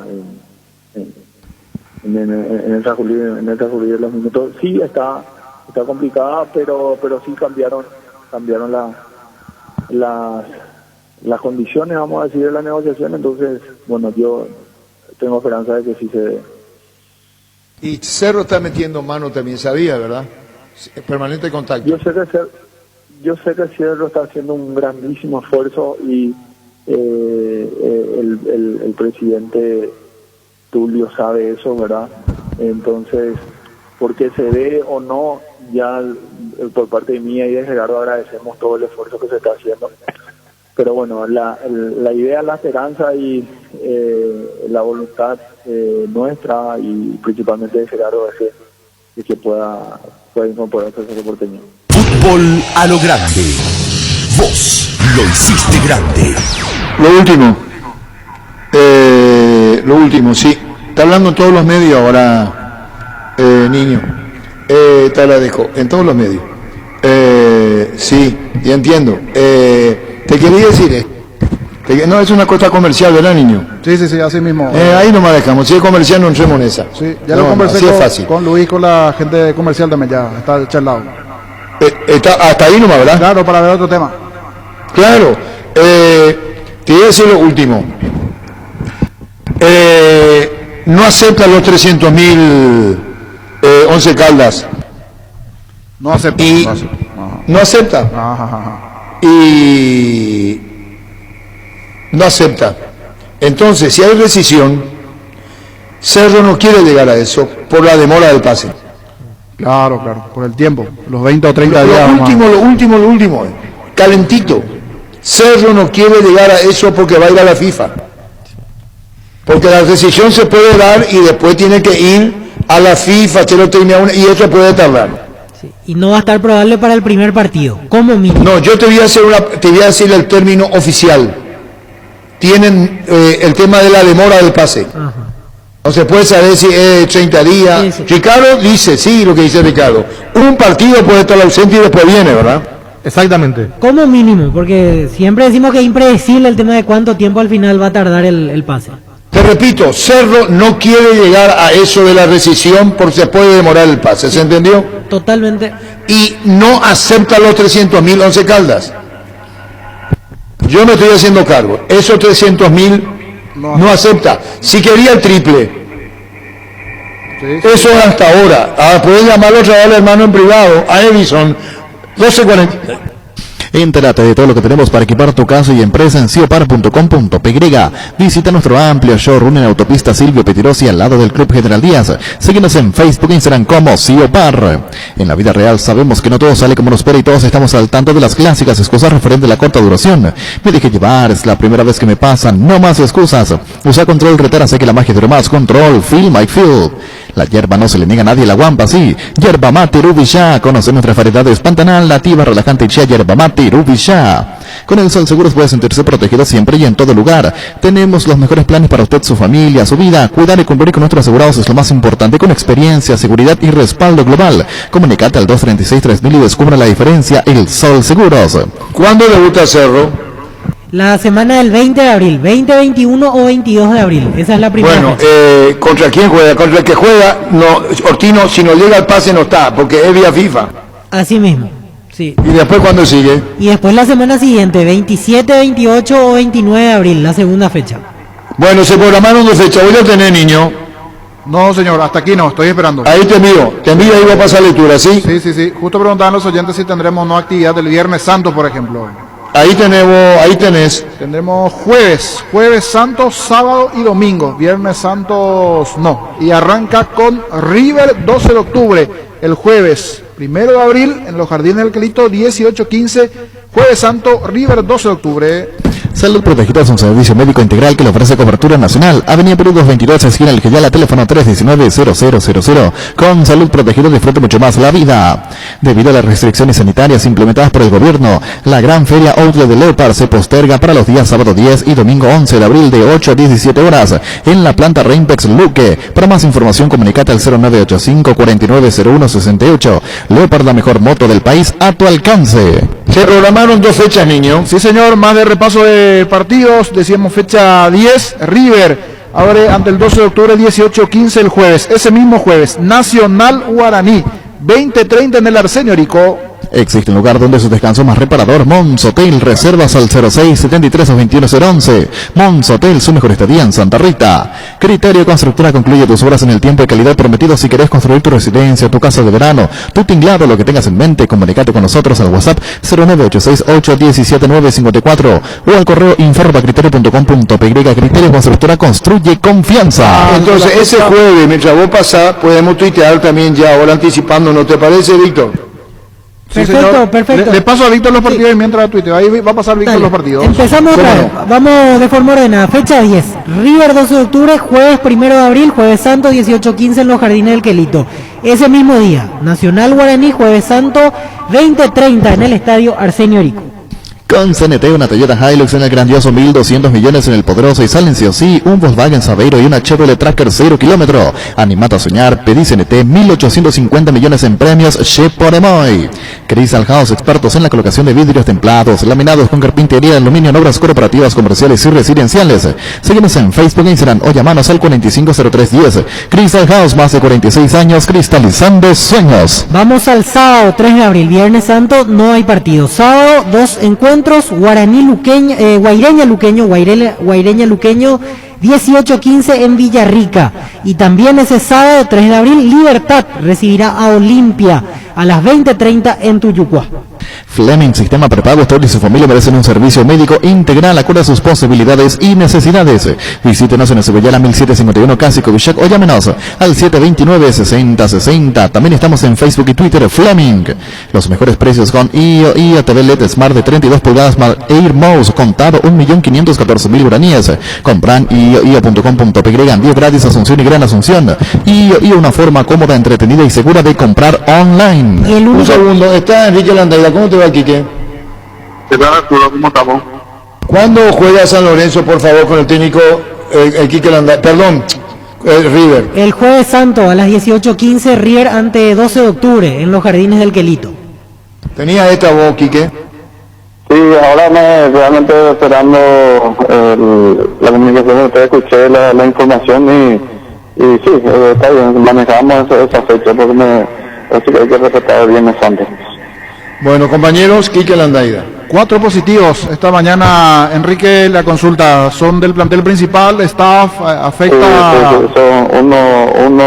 en el transcurrir de los minutos. Sí, está complicada, pero sí cambiaron las condiciones, vamos a decir, de la negociación. Entonces, bueno, yo tengo esperanza de que sí se dé. Y Cerro está metiendo mano también, sabía, ¿verdad? Permanente contacto. Yo sé que Cerro está haciendo un grandísimo esfuerzo y el presidente Tulio sabe eso, ¿verdad? Entonces, porque se dé o no, ya por parte mía y de Gerardo agradecemos todo el esfuerzo que se está haciendo. Pero bueno, la idea, la esperanza y la voluntad nuestra y principalmente de Gerardo es que pueda incorporarse a ese porteño. Fútbol a lo grande. Vos lo hiciste grande. Lo último, sí. Está hablando en todos los medios ahora, niño. Te agradezco, en todos los medios. Sí, ya entiendo. Te quería decir, no es una cosa comercial, ¿verdad, niño? Sí, así mismo. Ahí nomás dejamos, si es comercial no entremos en esa. Sí, ya lo conversé con Luis, con la gente comercial también, ya está charlado. Hasta ahí nomás, ¿verdad? Claro, para ver otro tema. Claro, te voy a decir lo último. No acepta los 300.000 Once Caldas. No acepta. No acepta. Y no acepta. Entonces, si hay rescisión, Cerro no quiere llegar a eso por la demora del pase. Claro, por el tiempo, los 20 o 30 días. Lo último, calentito. Cerro no quiere llegar a eso porque va a ir a la FIFA. Porque la rescisión se puede dar y después tiene que ir a la FIFA, y eso puede tardar. Sí, y no va a estar probable para el primer partido, como mínimo. No, yo te voy a decir el término oficial. Tienen el tema de la demora del pase. Ajá. No se puede saber si es 30 días. Sí. Ricardo dice, sí, lo que dice Ricardo. Un partido puede estar ausente y después viene, ¿verdad? Exactamente. Como mínimo, porque siempre decimos que es impredecible el tema de cuánto tiempo al final va a tardar el pase. Te repito, Cerro no quiere llegar a eso de la rescisión porque se puede demorar el pase, ¿se entendió? Totalmente. Y no acepta los 300.000 Once Caldas. Yo me estoy haciendo cargo. Esos 300.000 no acepta. Si quería el triple. Sí. Eso hasta ahora. Pueden llamarlo otra vez al hermano en privado, a Edison, 1240. Entérate de todo lo que tenemos para equipar tu casa y empresa en siopar.com.py. Visita nuestro amplio showroom en Autopista Silvio Petirosi al lado del Club General Díaz. Síguenos en Facebook e Instagram como Siopar. En la vida real sabemos que no todo sale como nos espera y todos estamos al tanto de las clásicas excusas referente a la corta duración. Me dejé llevar, es la primera vez que me pasan, no más excusas. Usa Control Retera, sé que la magia dura más. Control, Feel My Feel. La hierba no se le niega a nadie, la guampa sí. Yerba mate Rubisha. Conoce nuestras variedades Pantanal, nativa, relajante y chía, yerba mate Rubisha. Con el Sol Seguros puede sentirse protegido siempre y en todo lugar. Tenemos los mejores planes para usted, su familia, su vida. Cuidar y cumplir con nuestros asegurados es lo más importante, con experiencia, seguridad y respaldo global. Comunicate al 236-3000 y descubra la diferencia. El Sol Seguros. ¿Cuándo debuta Cerro? La semana del 20 de abril, 20, 21 o 22 de abril. Esa es la primera. Bueno, ¿contra quién juega? Contra el que juega, no, Ortino, si no llega al pase no está, porque es vía FIFA. Así mismo, sí. ¿Y después cuándo sigue? Y después la semana siguiente, 27, 28 o 29 de abril, la segunda fecha. Bueno, se programaron dos fechas. ¿Voy a tener, niño? No, señor, hasta aquí no, estoy esperando. Ahí te envío y va a pasar lectura, ¿sí? Sí. Justo preguntaban los oyentes si tendremos no actividad del Viernes Santo, por ejemplo. Ahí tenés. Tendremos jueves santo, sábado y domingo. Viernes santos no. Y arranca con River 12 de octubre. El jueves 1 de abril en los Jardines del Quelito, 18:15. Jueves santo, River 12 de octubre. Salud Protegida es un servicio médico integral que le ofrece cobertura nacional. Avenida Perú 222, esquina El Geyala, teléfono 319-0000. Con Salud Protegida disfrute mucho más la vida. Debido a las restricciones sanitarias implementadas por el gobierno, la gran feria Outlet de Leopard se posterga para los días sábado 10 y domingo 11 de abril de 8 a 17 horas en la planta Rainpex Luque. Para más información comunicate al 0985-490168. Leopard, la mejor moto del país a tu alcance. Se programaron 2 fechas, niño. Sí, señor, más de repaso de partidos. Decíamos fecha 10, River abre ante el 12 de octubre 18:15 el jueves. Ese mismo jueves, Nacional Guaraní, 20:30 en el Arsenio Orico. Existe un lugar donde su descanso más reparador, Mons Hotel. Reservas al 06-73-21011. Mons Hotel, su mejor estadía en Santa Rita. Criterio Constructora concluye tus obras en el tiempo y calidad prometido. Si querés construir tu residencia, tu casa de verano, tu tinglado, lo que tengas en mente, comunicate con nosotros al WhatsApp 0986817954 o al correo info@criterio.com.py. Criterio Constructora construye confianza. Entonces, ese jueves, mientras vos pasás, podemos tuitear también ya, ahora anticipando, ¿no te parece, Víctor? Sí, Perfecto, señor. perfecto. Le paso a Víctor los partidos y mientras tuiteo. Ahí va a pasar Víctor los partidos. Empezamos otra vez. Vamos de forma ordenada. Fecha 10. River 12 de octubre, jueves 1 de abril, jueves santo 18:15 en los Jardines del Quelito. Ese mismo día, Nacional Guaraní, jueves santo 20:30 en el estadio Arsenio Orico. Con CNT, una Toyota Hilux en el grandioso 1.200 millones en el poderoso y Silencio, sí, un Volkswagen Saveiro y una Chevrolet Tracker 0 kilómetro. Animate a soñar, pedí CNT, 1.850 millones en premios, Cheporemoy. Crystal House, expertos en la colocación de vidrios templados, laminados con carpintería, aluminio en obras corporativas, comerciales y residenciales. Síguenos en Facebook e Instagram o llamanos al 450310. Crystal House, más de 46 años, cristalizando sueños. Vamos al sábado 3 de abril, Viernes Santo, no hay partido. Sábado, 2 encuentros. Guaraní Luqueño, Guaireña Luqueño, 18:15 en Villarrica. Y también ese sábado 3 de abril, Libertad recibirá a Olimpia a las 20:30 en Tuyucuá. Fleming Sistema Prepago, usted y su familia merecen un servicio médico integral acorde a sus posibilidades y necesidades. Visítenos en el Cebollala 1751 Cásico Villac o llámenos al 729-6060. También estamos en Facebook y Twitter. Fleming, los mejores precios con IO TV LED Smart de 32 pulgadas más Air Mouse contado 1.514.000 guaraníes. Compran io.com.py, envío gratis Asunción y Gran Asunción. IO, una forma cómoda, entretenida y segura de comprar online. Un segundo, está Enrique Landaida. ¿Cómo te va, Quique? ¿Qué tal, Arturo? ¿Cómo estamos? ¿Cuándo juega San Lorenzo, por favor, con el técnico Quique Landaida? Perdón, River. El jueves santo a las 18:15, River ante 12 de octubre en los Jardines del Quelito. ¿Tenía esta voz, Quique? Sí, ahora realmente esperando la comunicación de ustedes, escuché la información y sí, está bien, manejamos esa fecha porque así que hay que respetar el Viernes Santo. Bueno, compañeros, Quique Landaida. 4 positivos esta mañana, Enrique. La consulta, ¿son del plantel principal, staff, afecta? Sí, son uno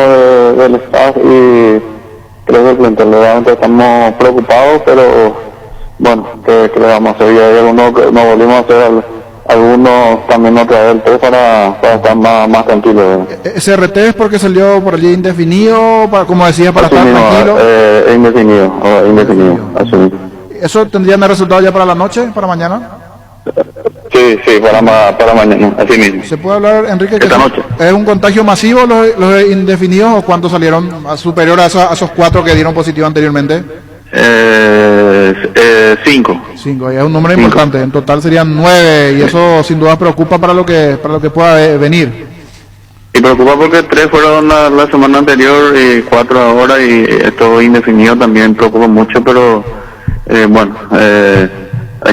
del staff y 3 del plantel. Realmente estamos preocupados, pero bueno, ¿qué le vamos a hacer? Y hay algunos que nos volvimos a hacer algunos también otra vez el test para estar más tranquilos. ¿SRT es porque salió por allí indefinido, como decía, para estar tranquilo? Indefinido, así mismo. ¿Eso tendrían el resultado ya para la noche, para mañana? Sí, para mañana, así mismo. ¿Se puede hablar, Enrique, que esta noche es un contagio masivo los indefinidos o cuántos salieron superior a esos 4 que dieron positivo anteriormente? 5. 5, es un número importante. En total serían 9 y eso sin duda preocupa para lo que pueda venir. Y preocupa porque 3 fueron la semana anterior y 4 ahora, y esto indefinido también preocupa mucho, pero bueno, hay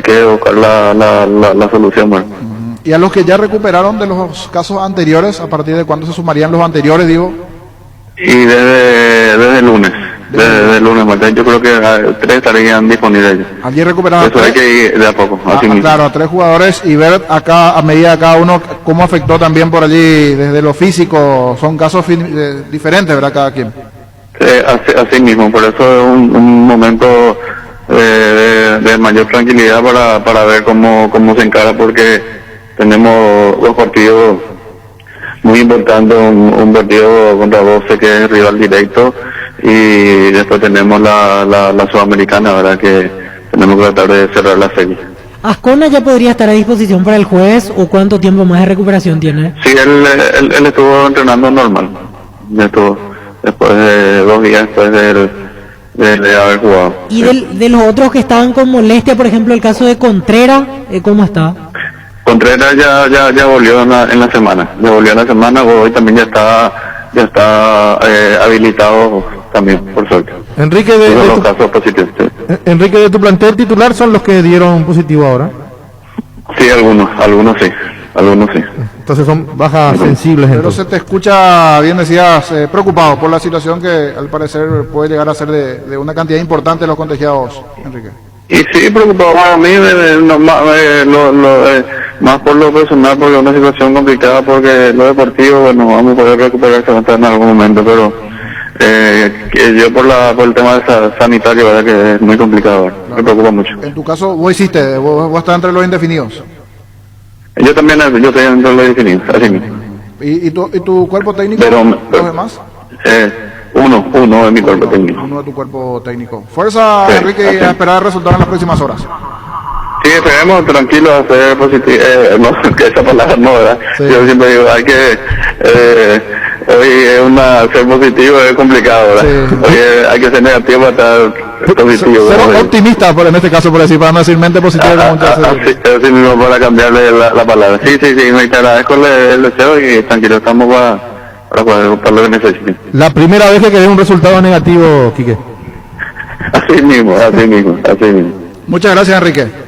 que buscar la solución. Bueno. ¿Y a los que ya recuperaron de los casos anteriores, a partir de cuándo se sumarían los anteriores, digo? Y desde el lunes. Desde el lunes, Martín, yo creo que 3 estarían disponibles. Ayer recuperaron eso 3. Hay que ir de a poco, así mismo. Claro, a 3 jugadores y ver acá a medida de cada uno cómo afectó también por allí desde lo físico. Son casos diferentes, ¿verdad? Cada quien. Así mismo, por eso es un momento de mayor tranquilidad para ver cómo se encara, porque tenemos 2 partidos muy importantes, un partido contra 12 que es rival directo, y después tenemos la Sudamericana, ¿verdad? Que tenemos que tratar de cerrar la serie. ¿Ascona ya podría estar a disposición para el jueves o cuánto tiempo más de recuperación tiene? Sí, él estuvo entrenando normal. Ya estuvo después de 2 días después de haber jugado. ¿Y de los otros que estaban con molestia, por ejemplo, el caso de Contreras, cómo está? Contreras ya volvió en la semana. Ya volvió en la semana, hoy también ya está habilitado también, por suerte. Enrique, casos positivos. Sí. Enrique, de tu plantel titular son los que dieron positivo ahora. Sí, algunos sí. Entonces son bajas sensibles. Pero Entonces se te escucha, bien decías, preocupado por la situación que al parecer puede llegar a ser de una cantidad importante de los contagiados, Enrique. Y sí, preocupado a mí, más por lo personal, porque es una situación complicada, porque lo deportivo, bueno, vamos a poder recuperarse en algún momento, pero que yo por el tema sanitario, verdad que es muy complicado, me preocupa mucho. En tu caso, vos estás entre los indefinidos. Yo estoy entre los indefinidos, así mismo. ¿Y tu cuerpo técnico? Pero, ¿Los demás? Uno de mi cuerpo técnico. Uno de tu cuerpo técnico. Fuerza, Sí, Enrique, y a esperar resultados en las próximas horas. Sí, esperemos tranquilos a ser positivo, no, que esa palabra no, ¿verdad? Sí. Yo siempre digo, hay que, hoy ser positivo es complicado, ¿verdad? Sí. Hoy hay que ser negativo para estar positivo. Ser optimista, en este caso, por decir, para no decir mente positiva. Así mismo, para cambiarle la palabra. Sí, me te agradezco el deseo y tranquilo, estamos para lo que necesiten. la primera vez que quedé un resultado negativo, Quique. Así mismo. Muchas gracias, Enrique.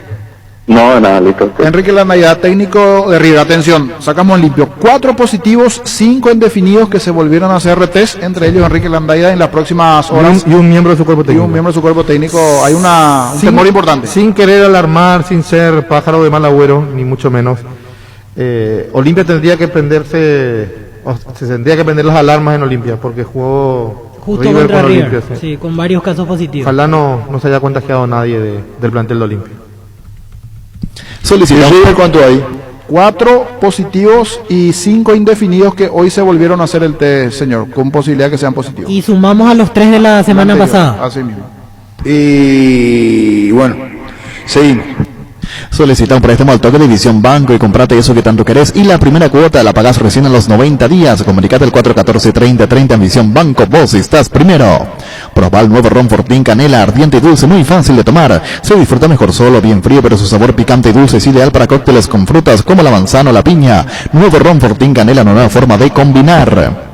No, nada, listo. Enrique Landaya, técnico de River. Atención, sacamos limpio. 4 positivos, 5 indefinidos que se volvieron a hacer retest, entre ellos Enrique Landaya en las próximas horas. Y un miembro de su cuerpo técnico. Hay un temor importante. Sin querer alarmar, sin ser pájaro de mal agüero, ni mucho menos. Olimpia tendría que se tendría que prender las alarmas en Olimpia, porque jugó Justo River contra con River, Olimpia, sí, con varios casos positivos. Ojalá no se haya contagiado nadie del plantel de Olimpia. ¿Y River cuánto hay? 4 positivos y 5 indefinidos que hoy se volvieron a hacer el test, señor, con posibilidad que sean positivos. Y sumamos a los 3 de la semana pasada. Así mismo. Y bueno, seguimos. Solicita un préstamo al toque de Visión Banco y comprate eso que tanto querés, y la primera cuota la pagás recién a los 90 días. Comunicate al 414-3030 en Visión Banco, vos estás primero. Probá el nuevo ron Fortín Canela, ardiente y dulce, muy fácil de tomar. Se disfruta mejor solo, bien frío, pero su sabor picante y dulce es ideal para cócteles con frutas como la manzana o la piña. Nuevo ron Fortín Canela, una nueva forma de combinar.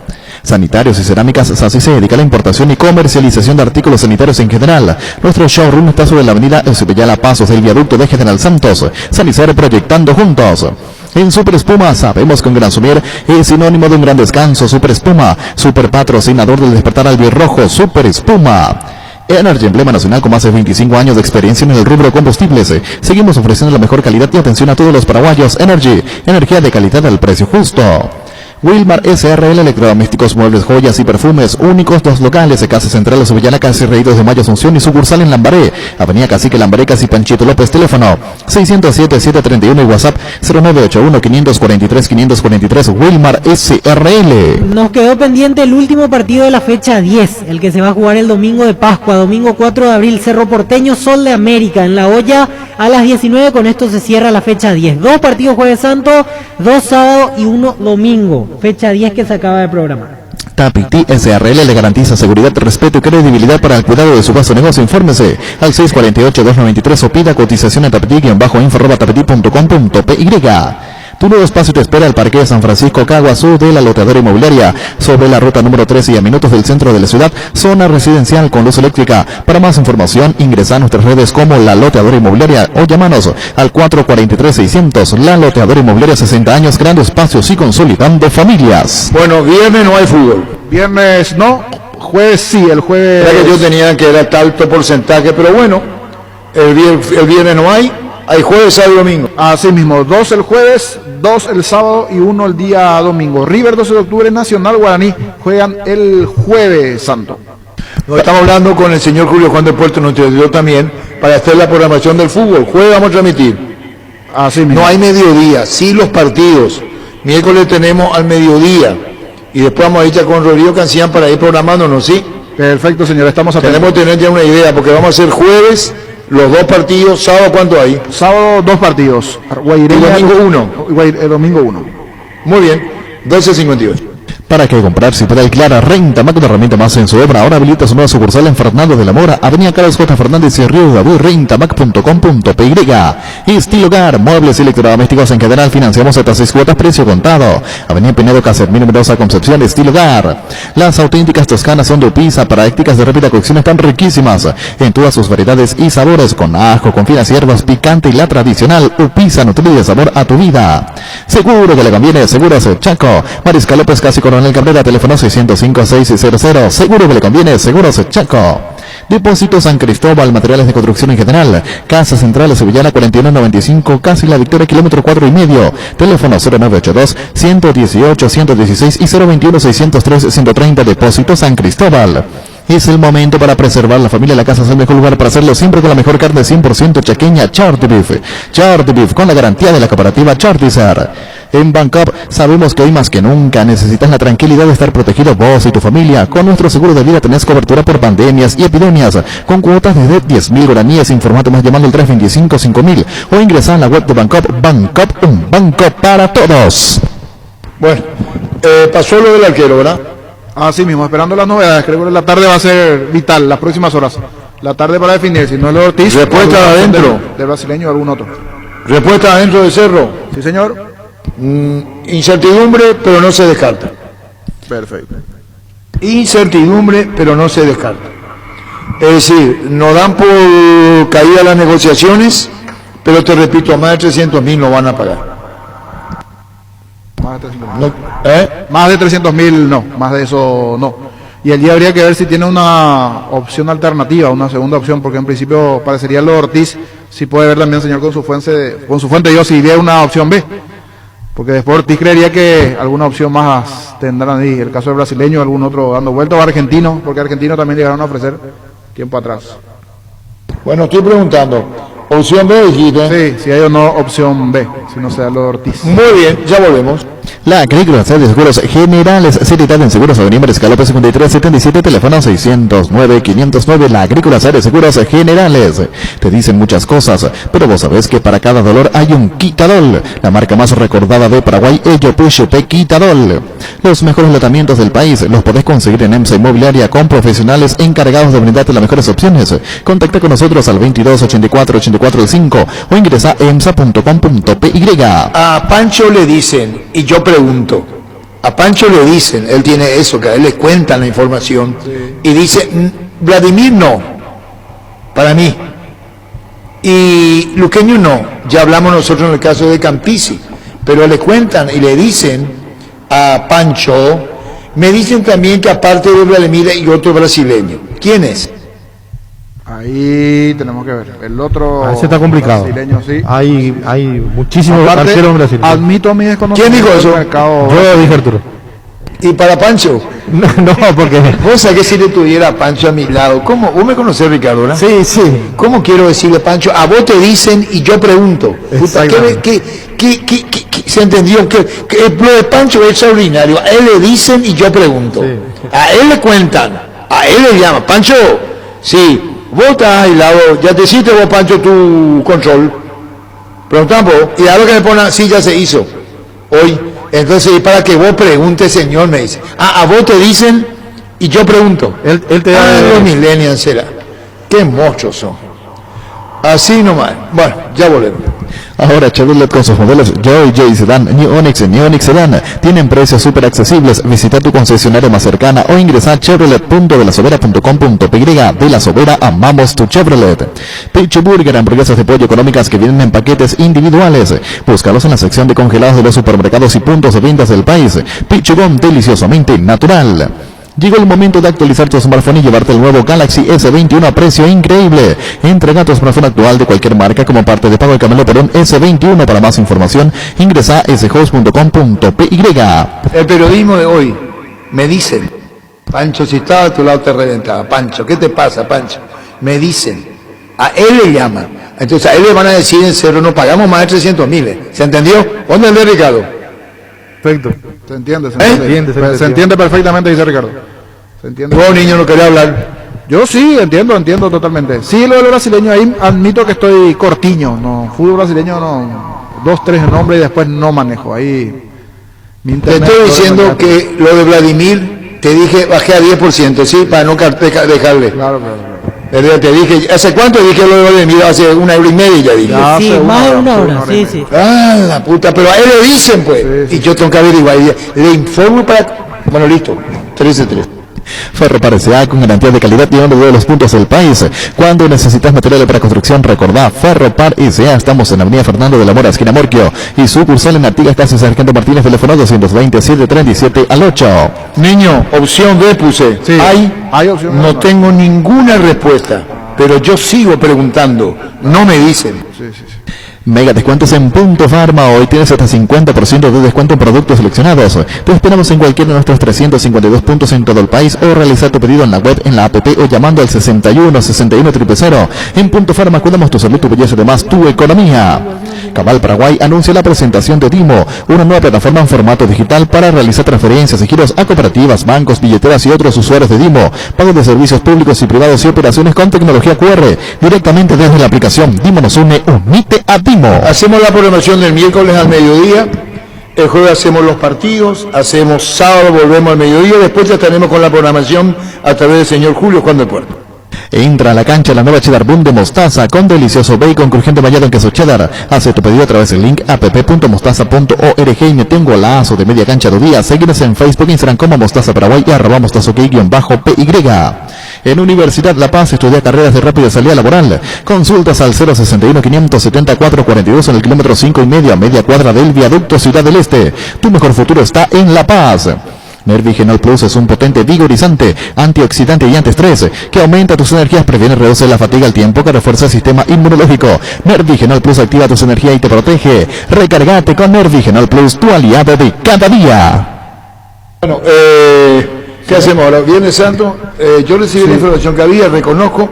Sanitarios y Cerámicas SACI se dedica a la importación y comercialización de artículos sanitarios en general. Nuestro showroom está sobre la avenida Eusebio Pasos del viaducto de General Santos. Sanicero, proyectando juntos. En Super Espuma sabemos que un gran somier es sinónimo de un gran descanso. Super Espuma, super patrocinador del despertar albirrojo. Super Espuma. Energy, emblema nacional con más de 25 años de experiencia en el rubro combustibles. Seguimos ofreciendo la mejor calidad y atención a todos los paraguayos. Energy, energía de calidad al precio justo. Wilmar SRL, electrodomésticos, muebles, joyas y perfumes, únicos 2 locales de Casa Central, Subellana, Casi Reídos de Mayo, Asunción y sucursal en Lambaré, Avenida Cacique Lambaré, Casi Panchito López, teléfono 607-731 y WhatsApp 0981-543-543, Wilmar SRL. Nos quedó pendiente el último partido de la fecha 10, el que se va a jugar el domingo de Pascua, domingo 4 de abril, Cerro Porteño, Sol de América, en La Hoya a las 19, con esto se cierra la fecha 10. 2 partidos Jueves Santo, 2 sábado y 1 domingo. Fecha 10 que se acaba de programar. Tapiti SRL le garantiza seguridad, respeto y credibilidad para el cuidado de su vasto negocio. Infórmese al 648-293 o pida cotización a tapiti-info@tapiti.com.py. Tu nuevo espacio te espera al Parque de San Francisco Caguazú de la Loteadora Inmobiliaria, sobre la ruta número 13 y a minutos del centro de la ciudad, zona residencial con luz eléctrica. Para más información, ingresa a nuestras redes como La Loteadora Inmobiliaria o llámanos al 443-600. La Loteadora Inmobiliaria, 60 años, creando espacios y consolidando familias. Bueno, viernes no hay fútbol. Viernes no, jueves sí, el jueves... Era que yo tenía que era tanto porcentaje, pero bueno, el viernes no hay jueves, sábado y domingo. Así mismo, 2 el jueves, 2 el sábado y 1 el día domingo. River 12 de octubre, Nacional, Guaraní juegan el jueves santo. Nos estamos hablando con el señor Julio Juan de Puerto, nos ayudó también para hacer la programación del fútbol. Jueves vamos a transmitir. Así mismo. No hay mediodía, sí los partidos. Miércoles tenemos al mediodía. Y después vamos a ir ya con Rodrigo Cancillán para ir programándonos, ¿sí? Perfecto, señor, estamos atentos. Tenemos que tener ya una idea, porque vamos a hacer jueves Los dos partidos, sábado, ¿cuánto hay? Sábado 2 partidos. Guaireña, el domingo 1. El domingo 1. Muy bien, 12:58. ¿Para qué comprar si puede alquilar? Renta Mac, una herramienta más en su obra. Ahora habilita su nueva sucursal en Fernando de la Mora, Avenida Carlos J. Fernández y Río de Abu, rentamac.com.py. Estilo Hogar, muebles y electrodomésticos en general, financiamos hasta 6 cuotas, precio contado. Avenida Pinedo, Casermín, numerosa Concepción, Estilo Hogar. Las auténticas toscanas son de Upisa, prácticas de rápida cocción están riquísimas en todas sus variedades y sabores, con ajo, con finas hierbas, picante y la tradicional. Upisa, nutrible sabor a tu vida. Seguro que le conviene, Seguros Chaco. Mariscal López, casi Coronel Cabrera, teléfono 605-600. Seguro que le conviene, Seguros Chaco. Depósito San Cristóbal, materiales de construcción en general. Casa Central Sevillana 4195, casi La Victoria, kilómetro 4,5. Teléfono 0982-118-116 y 021-603-130. Depósito San Cristóbal. Es el momento para preservar la familia. La casa es el mejor lugar para hacerlo, siempre con la mejor carne 100% chaqueña, Charty Beef. Charty Beef, con la garantía de la cooperativa Chartizer. En Bancop sabemos que hoy más que nunca necesitas la tranquilidad de estar protegido vos y tu familia. Con nuestro seguro de vida tenés cobertura por pandemias y epidemias, con cuotas desde 10.000 guaraníes. Informate más llamando al 325-5000 o ingresá a la web de Bancop. Bancop, un banco para todos. Bueno, pasó lo del arquero, ¿verdad? Así mismo, esperando las novedades. Creo que la tarde va a ser vital, las próximas horas. La tarde para definir, si no es lo Ortiz. Respuesta de adentro. Del brasileño o algún otro. Respuesta adentro de Cerro. Sí, señor. Incertidumbre, pero no se descarta. Perfecto. Incertidumbre, pero no se descarta. Es decir, no dan por caída las negociaciones, pero te repito, a más de 300.000 no van a pagar. Más de 300.000. No, Más de 300.000 no, más de eso no. Y allí habría que ver si tiene una opción alternativa, una segunda opción, porque en principio parecería lo de Ortiz, si puede ver también, señor, con su fuente yo, si ve una opción B. Porque después Ortiz creería que alguna opción más tendrán ahí. El caso del brasileño, algún otro dando vuelta, o argentino, porque argentino también llegaron a ofrecer tiempo atrás. Bueno, estoy preguntando. Opción B, dijiste. Sí, si hay o no opción B, si no sea lo de Ortiz. Muy bien, ya volvemos. La Agrícola de Seguros Generales, seriedad en Seguros Avenida Mariscal López 5377, teléfono 609-509. La Agrícola de Seguros Generales. Te dicen muchas cosas, pero vos sabés que para cada dolor hay un Quitadol. La marca más recordada de Paraguay, Ello Push P Quitadol. Los mejores tratamientos del país los podés conseguir en EMSA Inmobiliaria con profesionales encargados de brindarte las mejores opciones. Contacta con nosotros al 2284-84-5 o ingresa a emsa.com.py. A Pancho le dicen, y yo pregunto, a Pancho le dicen, él tiene eso, que a él le cuentan la información, y dice, Vladimir no, para mí, y Luqueño no, ya hablamos nosotros en el caso de Campisi, pero le cuentan y le dicen a Pancho, me dicen también que aparte de Vladimir hay otro brasileño. ¿Quién es? Ahí tenemos que ver. El otro ese está complicado. Brasileño, sí. Hay muchísimos Aparte, arqueros brasileños. admito mi desconocimiento. ¿Quién dijo eso? del mercado. Yo dije Arturo. Y para Pancho, No, porque... vos sabés que si le tuviera a Pancho a mi lado, ¿cómo? Vos me conocés, Ricardo, ¿verdad? Sí, sí. ¿Cómo quiero decirle, Pancho? A vos te dicen y yo pregunto. Puta, Exactamente. ¿se entendió? Que lo de Pancho es extraordinario. A él le dicen y yo pregunto. Sí. A él le cuentan. A él le llaman. Pancho, sí, vos estás aislado. Ya te hiciste vos, Pancho, tu control. Preguntamos vos. Y a lo que me ponen, sí, ya se hizo. Hoy. Entonces, para que vos preguntes, señor, me dice. A vos te dicen y yo pregunto. Él te da... Los millennials será. Qué monstruos son. Así nomás. Bueno, ya volvemos. Ahora Chevrolet con sus modelos Joy Sedan, New Onix y New Onix Sedan tienen precios súper accesibles. Visita tu concesionaria más cercana o ingresa a chevrolet.delasovera.com.py. De La Sobera, amamos tu Chevrolet. Pitch Burger, hamburguesas de pollo económicas que vienen en paquetes individuales. Búscalos en la sección de congelados de los supermercados y puntos de ventas del país. Pitch Gum, deliciosamente natural. Llegó el momento de actualizar tu smartphone y llevarte el nuevo Galaxy S21 a precio increíble. Entrega tu smartphone actual de cualquier marca como parte de pago de Camelo Perón S21. Para más información, ingresa a shows.com.py. El periodismo de hoy, me dicen, Pancho, si estaba a tu lado te reventaba. Pancho, ¿qué te pasa, Pancho? Me dicen, a él le llaman. Entonces a él le van a decir en Cerro, no pagamos más de 300.000. ¿Se entendió? ¿Dónde es Ricardo? Perfecto. Se entiende, Se entiende. se entiende perfectamente, dice Ricardo. Se entiende. Vos, niño, no quería hablar. Yo sí, entiendo totalmente. Sí, lo de los brasileños, ahí admito que estoy cortiño, no, fútbol brasileño no, 2, 3 nombres y después no manejo, ahí... Te estoy diciendo que lo de Vladimir, te dije, bajé a 10%, ¿sí? Para no dejarle. Claro. Te dije, ¿hace cuánto dije lo de Vladimir? Hace 1 hora y media ya dije. Ya, Sí, más de una hora, sí. Ah, la puta, pero a él lo dicen, pues. Sí. Y yo tengo que averiguar. Le informo para... Bueno, listo. 13-3. Ferropar S.A. con garantía de calidad y uno de los puntos del país. Cuando necesitas materiales para construcción, recordá Ferropar S.A. Estamos en Avenida Fernando de la Mora, esquina Morquio, y sucursal en Artigas, casi Sargento Martínez, teléfono 227-37 Niño, opción B puse. Sí. Hay opción. No tengo ninguna respuesta, pero yo sigo preguntando. No me dicen. Sí. Mega descuentos en Punto Farma. Hoy tienes hasta 50% de descuento en productos seleccionados. Te esperamos en cualquiera de nuestros 352 puntos en todo el país, o realizar tu pedido en la web, en la app o llamando al 61-61-000. En Punto Farma cuidamos tu salud, tu belleza y además tu economía. Cabal Paraguay anuncia la presentación de Dimo, una nueva plataforma en formato digital para realizar transferencias y giros a cooperativas, bancos, billeteras y otros usuarios de Dimo, pago de servicios públicos y privados y operaciones con tecnología QR directamente desde la aplicación. Dimo nos une, unite a Dimo. Hacemos la programación del miércoles al mediodía, el jueves hacemos los partidos, hacemos sábado, volvemos al mediodía, después ya estaremos con la programación a través del señor Julio Juan del Puerto. Entra a la cancha la nueva Cheddar Boom de mostaza con delicioso bacon crujiente bañado en queso cheddar. Hace tu pedido a través del link app.mostaza.org y mete un golazo de media cancha de día. Síguenos en Facebook, Instagram como Mostaza Paraguay y @mostaza_PY. En Universidad La Paz estudia carreras de rápida salida laboral. Consultas al 061-574-42 en el kilómetro 5,5, media cuadra del viaducto Ciudad del Este. Tu mejor futuro está en La Paz. Nervigenol Plus es un potente vigorizante, antioxidante y antiestrés que aumenta tus energías, previene y reduce la fatiga al tiempo que refuerza el sistema inmunológico. Nervigenol Plus activa tus energías y te protege. Recárgate con Nervigenol Plus, tu aliado de cada día. Bueno, ¿qué hacemos ahora? Viernes Santo, yo recibí la información que había, reconozco,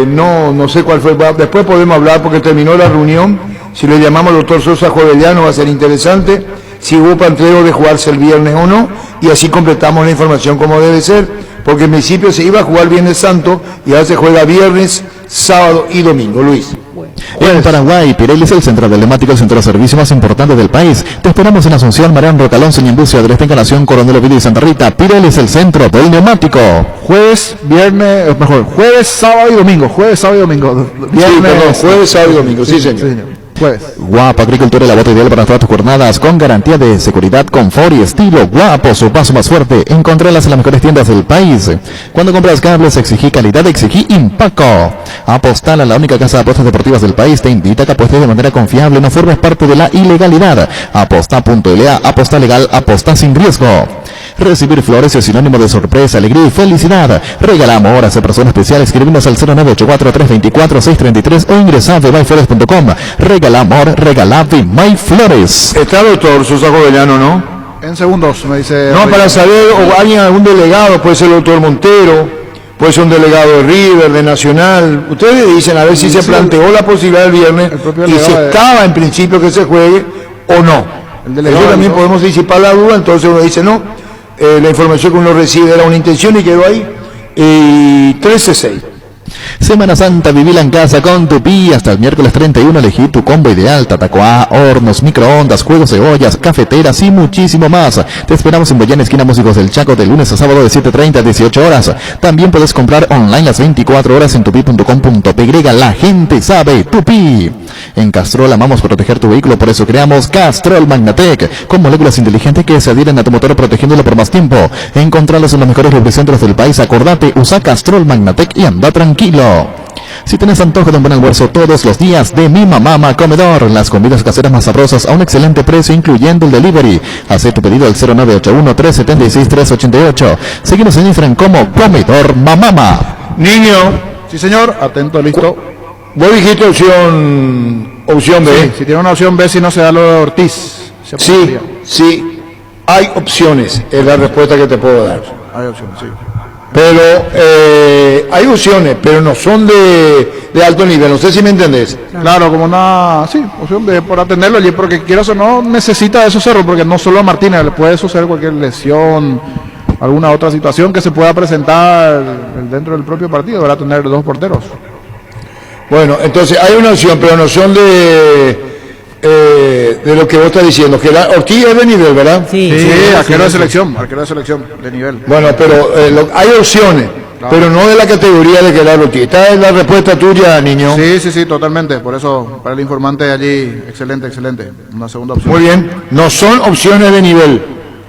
no sé cuál fue, después podemos hablar porque terminó la reunión, si le llamamos al doctor Sosa Joveliano va a ser interesante, si hubo planteo de jugarse el viernes o no, y así completamos la información como debe ser, porque en principio se iba a jugar Viernes Santo y ahora se juega viernes, sábado y domingo. Luis. En Paraguay, Pirelli es el centro emblemático, el centro de servicio más importante del país. Te esperamos en Asunción, Mariano Rocalón, Señembucio, Dresden, Encarnación, Coronel Ovidio y Santa Rita. Pirelli es el centro del neumático. Jueves, sábado y domingo. Jueves, sábado y domingo. Sí, señor. Jueves. Guapo Agricultura, la bota ideal para todas tus jornadas, con garantía de seguridad, confort y estilo. Guapo, su paso más fuerte. Encontrarlas en las mejores tiendas del país. Cuando compras cables, exigí calidad, exigí Impaco. Apostal, a la única casa de apuestas deportivas del país, te invita a que apuestes de manera confiable, no formes parte de la ilegalidad. Aposta.la, aposta legal, aposta sin riesgo. Recibir flores es sinónimo de sorpresa, alegría y felicidad. Regala amor, hace persona especial. Escribimos al 0984-324-633 o ingresa a vmayflores.com. Regala amor, regala Vmayflores. Está el doctor Sosa Joveliano, ¿no? En segundos, me dice... No, para saber, o alguien, algún delegado, puede ser el doctor Montero, puede ser un delegado de River, de Nacional. Ustedes dicen a ver si se planteó la posibilidad el viernes y si estaba en principio que se juegue o no. Eso también podemos disipar la duda, entonces uno dice no. La información que uno recibe era una intención y quedó ahí. Y 13-6. Semana Santa, vivila en casa con Tupi. Hasta el miércoles 31 elegí tu combo ideal. Tatacoa, hornos, microondas, juegos de ollas, cafeteras y muchísimo más. Te esperamos en Boyán, esquina Músicos del Chaco, de lunes a sábado de 7:30 a 18 horas. También puedes comprar online las 24 horas en tupi.com.py. La gente sabe, Tupi. En Castrol amamos proteger tu vehículo, por eso creamos Castrol Magnatec, con moléculas inteligentes que se adhieren a tu motor protegiéndolo por más tiempo. Encontrarlos en los mejores lubricantes del país. Acordate, usa Castrol Magnatec y anda tranquilo. Si tenés antojo de un buen almuerzo todos los días, de Mi Mamá Comedor, las comidas caseras más sabrosas a un excelente precio, incluyendo el delivery. Haz tu pedido al 0981-376-388. Síguenos en Instagram como Comedor Mamama. Niño. Sí, señor. Atento, listo. Vos dijiste opción B. Sí, si tiene una opción B, si no se da lo de Ortiz. Sí. Hay opciones, es la respuesta que te puedo dar. Hay opciones, sí. Pero hay opciones, pero no son de alto nivel, no sé si me entendés. Claro, como una, opción de por atenderlo, porque quieras o no, necesita de esos cerros, porque no solo a Martínez, le puede suceder cualquier lesión, alguna otra situación que se pueda presentar dentro del propio partido, ¿verdad? Tener dos porteros. Bueno, entonces hay una opción, pero no son de lo que vos estás diciendo, que Ortiz es de nivel, ¿verdad? Sí, arquero de selección de nivel. Bueno, pero hay opciones, pero no de la categoría de Gerardo Ortiz. Esta es la respuesta tuya, niño. Sí, totalmente. Por eso, para el informante allí, excelente. Una segunda opción. Muy bien, no son opciones de nivel,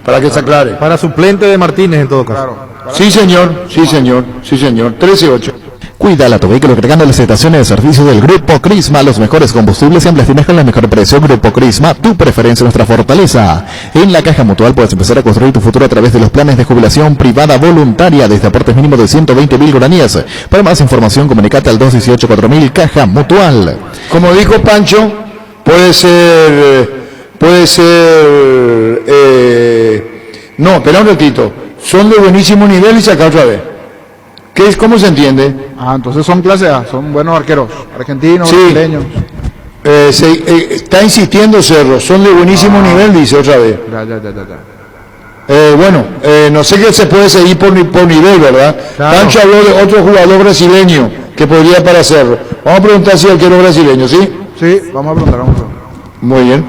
para que se aclare. Para suplente de Martínez en todo caso. Claro. Sí, señor. 13-8. Cuida tu vehículo agregando las estaciones de servicio del Grupo Crisma, los mejores combustibles y ampliaciones con el mejor precio. Grupo Crisma, tu preferencia, nuestra fortaleza. En la Caja Mutual puedes empezar a construir tu futuro a través de los planes de jubilación privada voluntaria desde aportes mínimos de 120.000 guaraníes. Para más información, comunicate al 218-4000 Caja Mutual. Como dijo Pancho, puede ser, no, espera un ratito, son de buenísimo nivel y saca otra vez. ¿Cómo se entiende? Entonces son clase A, son buenos arqueros, argentinos, sí. brasileños. Está insistiendo Cerro, son de buenísimo nivel, dice otra vez. Ya. No sé qué se puede seguir por nivel, ¿verdad? Claro. Pancho habló de otro jugador brasileño que podría para Cerro. Vamos a preguntar si el arquero brasileño, ¿sí? Sí, vamos a preguntar. Muy bien.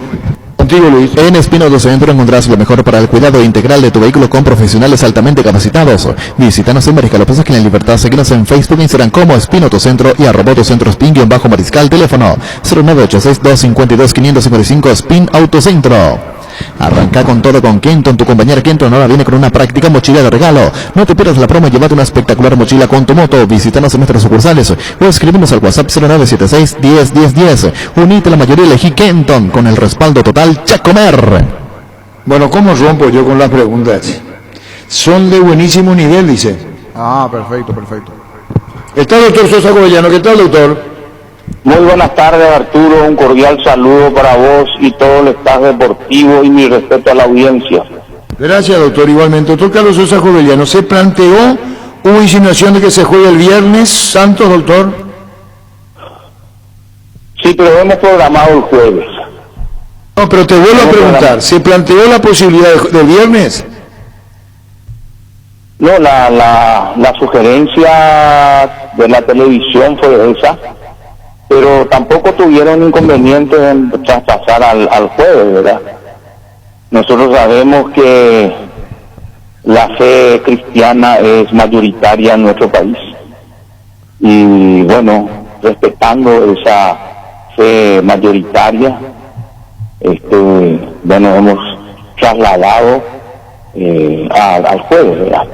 Contigo, Luis. En Espinoto Centro encontrarás lo mejor para el cuidado integral de tu vehículo con profesionales altamente capacitados. Visítanos en Mariscal López en la Libertad. Seguinos en Facebook e Instagram como Espinoto Centro y @Autocentro Spin_Mariscal. Teléfono 0986-252-555 Spin Autocentro. Arranca con todo con Kenton. Tu compañera Kenton ahora viene con una práctica mochila de regalo. No te pierdas la promo y llévate una espectacular mochila con tu moto. Visítanos en nuestras sucursales o escribimos al WhatsApp 0976-101010. Unite a la mayoría, elegí Kenton con el respaldo total Chacomer. Bueno, ¿cómo rompo yo con las preguntas? Son de buenísimo nivel, dice. Perfecto. Está el doctor Sosa Govellano. ¿Qué tal, doctor? Muy buenas tardes, Arturo, un cordial saludo para vos y todo el staff deportivo y mi respeto a la audiencia. Gracias, doctor. Igualmente, doctor Carlos Sosa Govellano, ¿se planteó, hubo insinuación de que se juegue el viernes Santos, doctor? Sí, pero hemos programado el jueves. No, pero te vuelvo a preguntar, ¿se planteó la posibilidad del viernes? No, la sugerencia de la televisión fue esa, pero tampoco tuvieron inconveniente en traspasar al jueves, ¿verdad? Nosotros sabemos que la fe cristiana es mayoritaria en nuestro país y bueno, respetando esa fe mayoritaria, bueno, hemos trasladado al jueves, ¿verdad?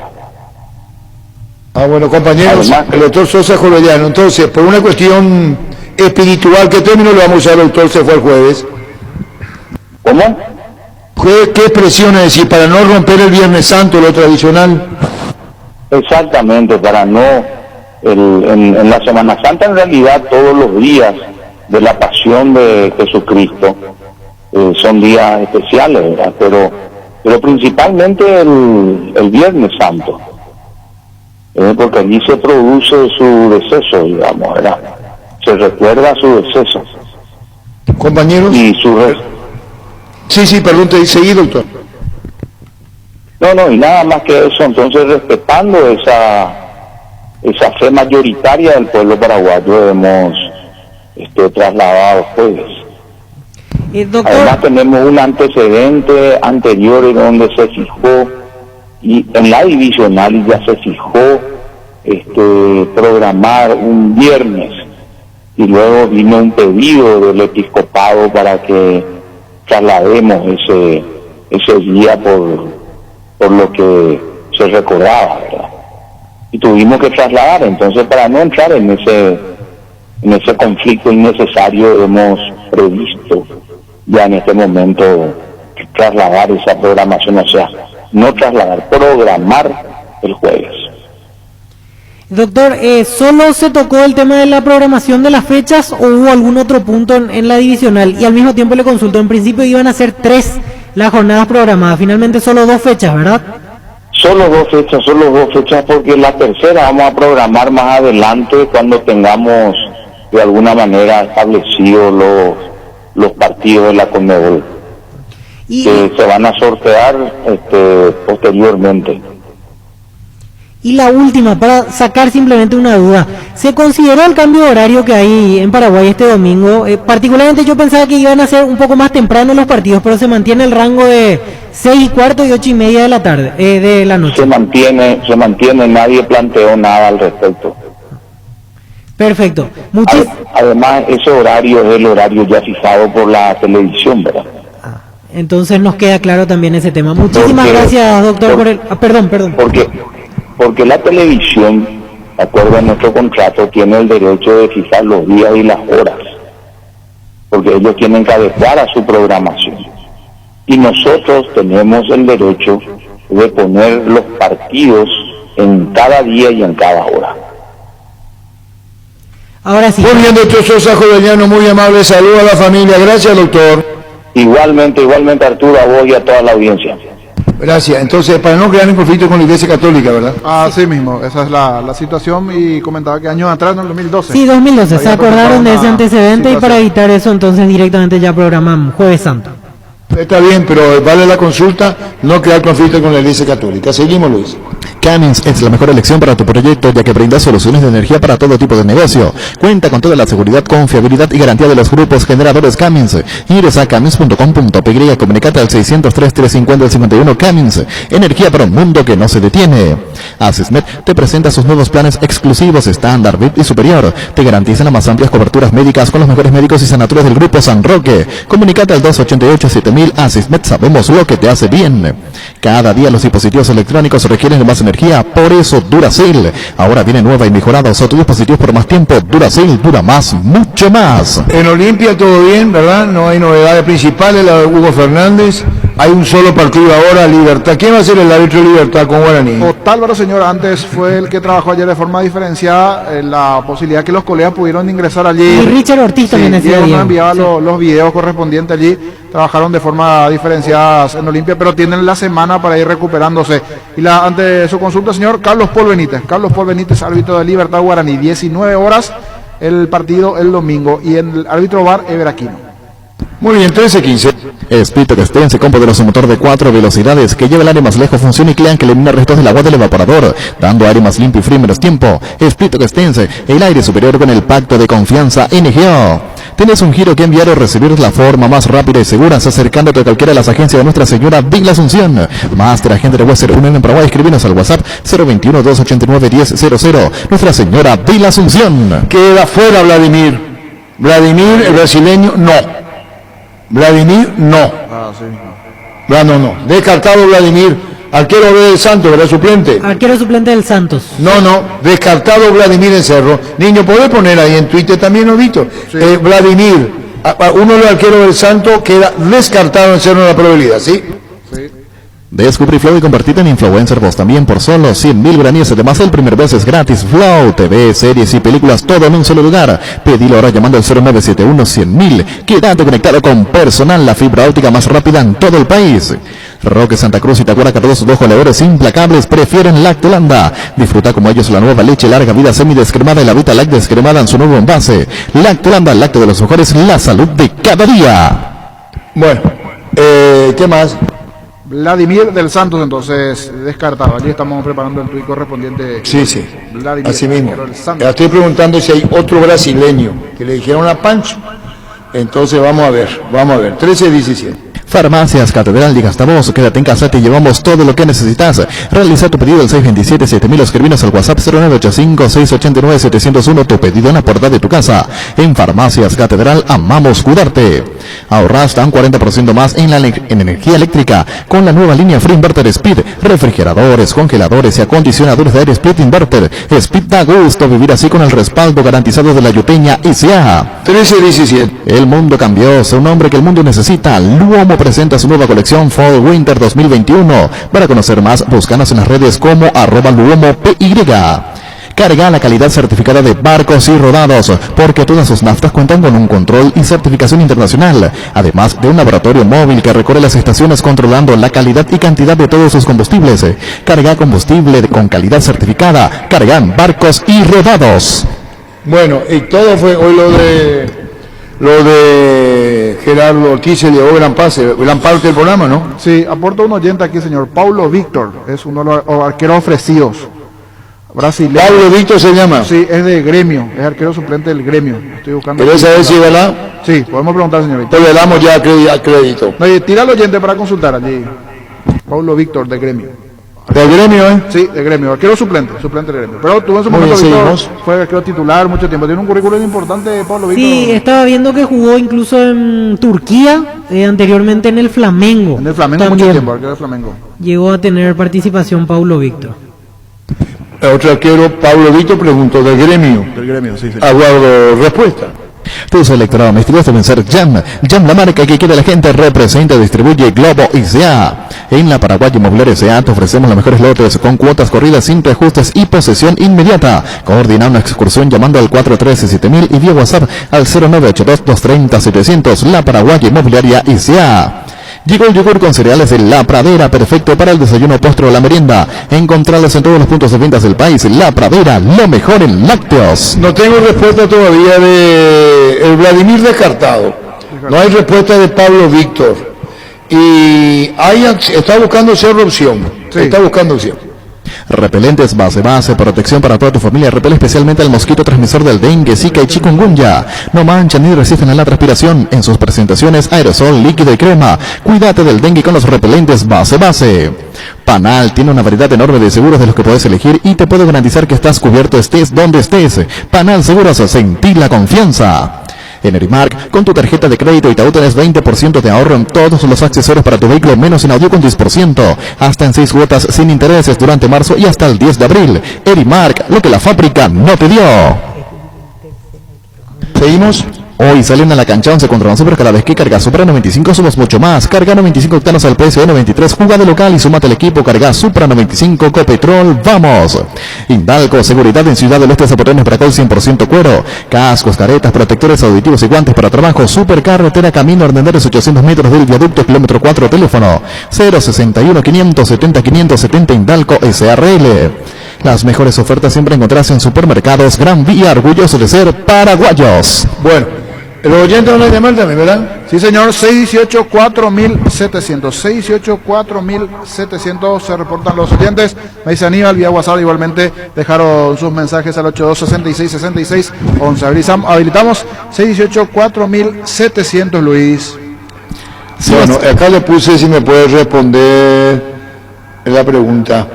Bueno, compañeros, Además, el doctor Sosa Govellano, entonces, por una cuestión espiritual, ¿qué término le vamos a usar al doctor? Se fue el jueves. ¿Cómo? ¿Qué expresión es decir, para no romper el Viernes Santo, lo tradicional? Exactamente, para no... en la Semana Santa, en realidad, todos los días de la pasión de Jesucristo son días especiales, ¿verdad? Pero principalmente el Viernes Santo, porque allí se produce su deceso, digamos, ¿verdad? Se recuerda su deceso. Compañeros. Y Sí, perdón, te seguí, doctor. No, y nada más que eso, entonces respetando esa fe mayoritaria del pueblo paraguayo, hemos trasladado jueves. Doctor... Además tenemos un antecedente anterior en donde se fijó, y en la divisional ya se fijó programar un viernes, y luego vino un pedido del episcopado para que traslademos ese día por lo que se recordaba, ¿verdad? Y tuvimos que trasladar, entonces para no entrar en ese conflicto innecesario hemos previsto ya en este momento trasladar esa programación, o sea, no trasladar, programar el jueves. Doctor, ¿solo se tocó el tema de la programación de las fechas o hubo algún otro punto en la divisional? Y al mismo tiempo le consultó, en principio iban a ser 3 las jornadas programadas, finalmente solo 2 fechas, ¿verdad? Solo dos fechas, porque la tercera vamos a programar más adelante cuando tengamos de alguna manera establecidos los partidos de la Conmebol, que se van a sortear posteriormente. Y la última, para sacar simplemente una duda, ¿se consideró el cambio de horario que hay en Paraguay este domingo? Particularmente yo pensaba que iban a ser un poco más temprano los partidos, pero se mantiene el rango de 6:15 y 8:30 de la tarde, de la noche. Se mantiene, nadie planteó nada al respecto. Perfecto. Además, ese horario es el horario ya fijado por la televisión, ¿verdad? Entonces nos queda claro también ese tema. Muchísimas gracias, doctor, por el... perdón. Porque la televisión, de acuerdo a nuestro contrato, tiene el derecho de fijar los días y las horas, porque ellos tienen que adecuar a su programación. Y nosotros tenemos el derecho de poner los partidos en cada día y en cada hora. Ahora sí. Muy bien, doctor Sosa Jovellanos, muy amable, saludo a la familia, gracias, doctor. Igualmente Arturo, a vos y a toda la audiencia. Gracias. Entonces, para no crear en conflicto con la Iglesia Católica, ¿verdad? Así mismo, esa es la situación, y comentaba que años atrás, en el 2012. Sí, 2012, se acordaron de ese antecedente, y para evitar eso, entonces directamente ya programamos Jueves Santo. Está bien, pero vale la consulta, no crear conflicto con la Iglesia Católica. Seguimos, Luis. Cummins es la mejor elección para tu proyecto, ya que brinda soluciones de energía para todo tipo de negocio. Cuenta con toda la seguridad, confiabilidad y garantía de los grupos generadores Cummins. Ingresa a cummins.com.py, comunicate al 603-350-51 Cummins. Energía para un mundo que no se detiene. Asismet te presenta sus nuevos planes exclusivos estándar, VIP y superior. Te garantizan las más amplias coberturas médicas con los mejores médicos y sanatorios del Grupo San Roque. Comunicate al 288-7000. Asismet, sabemos lo que te hace bien. Cada día los dispositivos electrónicos requieren de más energía, por eso Duracell ahora viene nueva y mejorada. Usa tus dispositivos por más tiempo. Duracell dura más, mucho más. En Olimpia todo bien, ¿verdad? No hay novedades principales. La de Hugo Fernández. Hay un solo partido ahora, Libertad. ¿Quién va a ser el árbitro de Libertad con Guaraní? Otálvaro, señor, antes fue el que trabajó ayer de forma diferenciada, la posibilidad que los colegas pudieron ingresar allí. Y Richard Ortiz también decía. Diego nos enviaba los videos correspondientes allí. Trabajaron de forma diferenciada en Olimpia, pero tienen la semana para ir recuperándose. Y ante su consulta, señor, Carlos Paul Benítez, árbitro de Libertad Guaraní. 19 horas el partido el domingo. Y en el árbitro VAR, Ever Aquino. Muy bien, 13-15. Espíritu Castense con poderoso motor de 4 velocidades que lleva el aire más lejos, funciona y clean que elimina restos del agua del evaporador, dando aire más limpio y frío menos tiempo. Espíritu Castense, el aire superior con el pacto de confianza NGO. ¿Tienes un giro que enviar o recibir la forma más rápida y segura acercándote a cualquiera de las agencias de Nuestra Señora de la Asunción? Máster Agente de Western Union en Paraguay, escríbenos al WhatsApp 021-289-1000. Nuestra Señora de la Asunción. Queda fuera Vladimir. Vladimir, el brasileño, no. Vladimir, no. No. Descartado Vladimir. Arquero del Santos, ¿verdad? Suplente. Arquero suplente del Santos. No. Descartado Vladimir en Cerro. Niño, ¿podés poner ahí en Twitter también, ¿no, Víctor? Sí. Vladimir, uno de los arqueros del Santos, queda descartado en Cerro de la probabilidad, ¿sí? Sí. Descubrí Flow y convertirte en influencer vos también por solo 100.000 guaraníes. Además, el primer mes es gratis. Flow, TV, series y películas, todo en un solo lugar. Pedilo ahora llamando al 0971-100.000. Quédate conectado con Personal, la fibra óptica más rápida en todo el país. Roque Santa Cruz y Tacuara Cardoso, dos goleadores implacables, prefieren Lactolanda. Disfruta como ellos la nueva leche larga vida semidescremada y la Vita Lact descremada en su nuevo envase. Lactolanda, lácteo de los mejores, la salud de cada día. Bueno, ¿qué más? Vladimir del Santos, entonces, descartado. Allí estamos preparando el tuit correspondiente. Sí. Vladimir, así mismo. Estoy preguntando si hay otro brasileño que le dijeron a Pancho. Entonces vamos a ver. 13-17. Farmacias Catedral de Gastavoz, quédate en casa, te llevamos todo lo que necesitas. Realiza tu pedido al 627-7000, escribinos al WhatsApp 0985-689-701, tu pedido en la puerta de tu casa. En Farmacias Catedral amamos cuidarte. Ahorra hasta un 40% más en energía eléctrica con la nueva línea Free Inverter Speed. Refrigeradores, congeladores y acondicionadores de aire Speed Inverter. Speed da gusto vivir así con el respaldo garantizado de la Yuteña SA. 13-17. El mundo cambió, sé un hombre que el mundo necesita. Luomo presenta su nueva colección Fall Winter 2021. Para conocer más, búscanos en las redes como @luomopy. Carga la calidad certificada de Barcos y Rodados, porque todas sus naftas cuentan con un control y certificación internacional, además de un laboratorio móvil que recorre las estaciones controlando la calidad y cantidad de todos sus combustibles. Carga combustible con calidad certificada. Cargan Barcos y Rodados. Bueno, y todo fue hoy lo de Gerardo Ortiz, se llevó gran parte del programa, ¿no? Sí, aporta un oyente aquí, señor. Paulo Víctor es uno de los arqueros ofrecidos. brasileño. Pablo Víctor se llama. Sí, es de Gremio, es arquero suplente del Gremio. Estoy buscando. ¿Querés saber si es verdad? Sí, podemos preguntar, señorita. Pues le damos ya crédito. No, y tira al oyente para consultar allí. Pablo Víctor, de Gremio. ¿Del Gremio, eh? Sí, de Gremio, arquero suplente del Gremio. Pero tuvo en su Muy momento, bien, Víctor, seguimos. fue arquero titular mucho tiempo. Tiene un currículum importante, Pablo Víctor. Sí, estaba viendo que jugó incluso en Turquía, anteriormente en el Flamengo. En el Flamengo También mucho tiempo, arquero del Flamengo. llegó a tener participación Paulo Víctor. Otro arquero, Pablo Víctor, preguntó del Gremio. Del Gremio, sí, sí. Aguardo respuesta. Tus electrodomésticos deben ser Jam. Jam, la marca que quiere la gente, representa y distribuye Globo ICA. En la Paraguay Inmobiliaria ICA te ofrecemos los mejores lotes con cuotas corridas sin reajustes y posesión inmediata. Coordina una excursión llamando al 413-7000 y vía WhatsApp al 0982-230-700. La Paraguay Inmobiliaria ICA. Llegó el yogur con cereales de La Pradera, perfecto para el desayuno, postre o la merienda. Encontrarlos en todos los puntos de ventas del país. La Pradera, lo mejor en lácteos. No tengo respuesta todavía de el Vladimir descartado. No hay respuesta de Pablo Víctor. Y está buscando otra opción. Sí. Está buscando opción. Repelentes base, protección para toda tu familia. Repele especialmente al mosquito transmisor del dengue, zika y chikungunya. No manchan ni resisten a la transpiración. En sus presentaciones, aerosol, líquido y crema. Cuídate del dengue con los repelentes base. Panal tiene una variedad enorme de seguros de los que puedes elegir y te puedo garantizar que estás cubierto estés donde estés. Panal Seguros, sentí la confianza. En Erimark, con tu tarjeta de crédito Itaú tenés 20% de ahorro en todos los accesorios para tu vehículo, menos en audio con 10%, hasta en 6 cuotas sin intereses durante marzo y hasta el 10 de abril. Erimark, lo que la fábrica no te dio. Seguimos. Hoy salen a la cancha 11 contra 11, pero cada vez que cargas Supra 95 somos mucho más. Carga 95 octanos al precio de 93, juega de local y súmate al equipo. Carga Supra 95 Copetrol, ¡vamos! Indalco, seguridad en Ciudad del Este, Zapotenes, Paracol 100% cuero. Cascos, caretas, protectores auditivos y guantes para trabajo. Supercarretera, camino Hernández, 800 metros del viaducto, kilómetro 4, teléfono 061 570 570 Indalco SRL. Las mejores ofertas siempre encontrarás en Supermercados Gran Vía, orgulloso de ser paraguayos. Bueno, los oyentes van a llamar también, ¿verdad? Sí, señor, 618-4700. 618-4700 se reportan los oyentes. Me dice Aníbal, vía WhatsApp igualmente dejaron sus mensajes al 82666611. Habilitamos 618-4700, Luis. Sí, bueno, acá le puse si me puede responder la pregunta.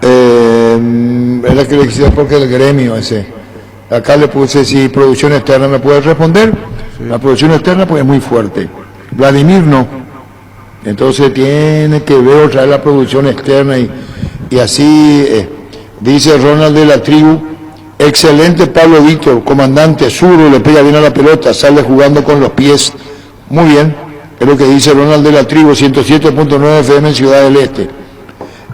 Es la que le quisiera porque el Gremio ese. Acá le puse si producción externa me puede responder. Sí. La producción externa pues es muy fuerte. Vladimir no. Entonces tiene que ver otra vez la producción externa y así dice Ronald de la Tribu. Excelente Pablo Víctor, comandante zurdo, le pega bien a la pelota, sale jugando con los pies. Muy bien. Es lo que dice Ronald de la Tribu, 107.9 FM en Ciudad del Este.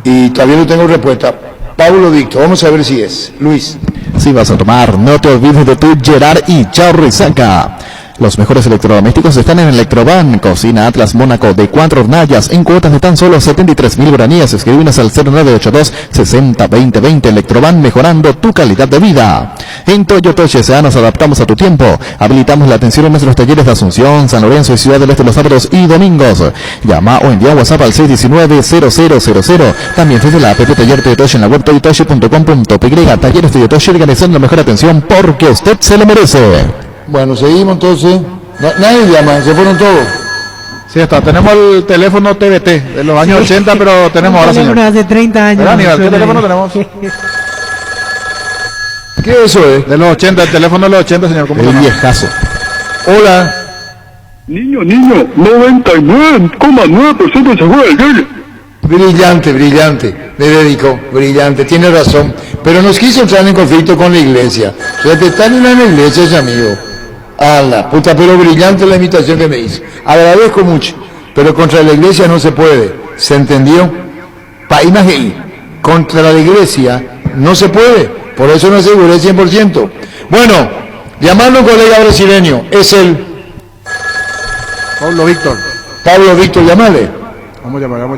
Y todavía no tengo respuesta. Pablo Víctor, vamos a ver si es. Luis. Si vas a tomar, no te olvides de tu Gerard y Chao Risaca. Los mejores electrodomésticos están en Electroban. Cocina Atlas Mónaco de 4 hornallas en cuotas de tan solo 73.000 guaraníes. Escribinos al 0982-60-2020. Electroban, mejorando tu calidad de vida. En Toyota S.A. nos adaptamos a tu tiempo. Habilitamos la atención en nuestros talleres de Asunción, San Lorenzo y Ciudad del Este los sábados y domingos. Llama o envía WhatsApp al 619-0000. También desde la app Taller Toyotoshi en la web toyotoshi.com.py. Talleres Toyotoshi, organizando la mejor atención porque usted se lo merece. Bueno, seguimos entonces. Nadie llama, se fueron todos. Sí, está. Tenemos el teléfono TBT de los años 80, pero tenemos ahora, señor. Hace 30 años. Aníbal, ¿qué teléfono tenemos? ¿Qué eso es? De los 80, el teléfono de los 80, señor. ¿Cómo se llama? Viejazo. Hola. Niño, 99,9% seguro del gel. Brillante, me dedicó, brillante, tiene razón. Pero nos quiso entrar en conflicto con la iglesia. Respetar en la iglesia es amigo. A la puta, pero brillante la invitación que me hizo. Agradezco mucho, pero contra la iglesia no se puede. ¿Se entendió? Contra la iglesia no se puede. Por eso no aseguré 100%. Bueno, llamarlo un colega brasileño. Es el... Pablo Víctor. Pablo Víctor, llamale. Vamos a llamarle.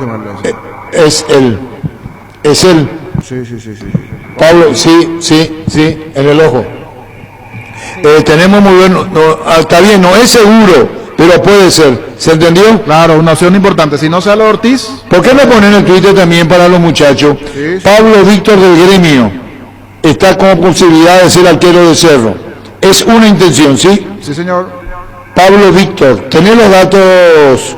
Es él. Sí. Pablo, sí, en el ojo. Tenemos muy bueno, está bien, no es seguro, pero puede ser. ¿Se entendió? Claro, una opción importante. Si no sea lo Ortiz. ¿Por qué me ponen el Twitter también para los muchachos? Sí. Pablo Víctor del Gremio. está con posibilidad de ser arquero de Cerro. Es una intención, ¿sí? Sí, señor. Pablo Víctor, ¿tenés los datos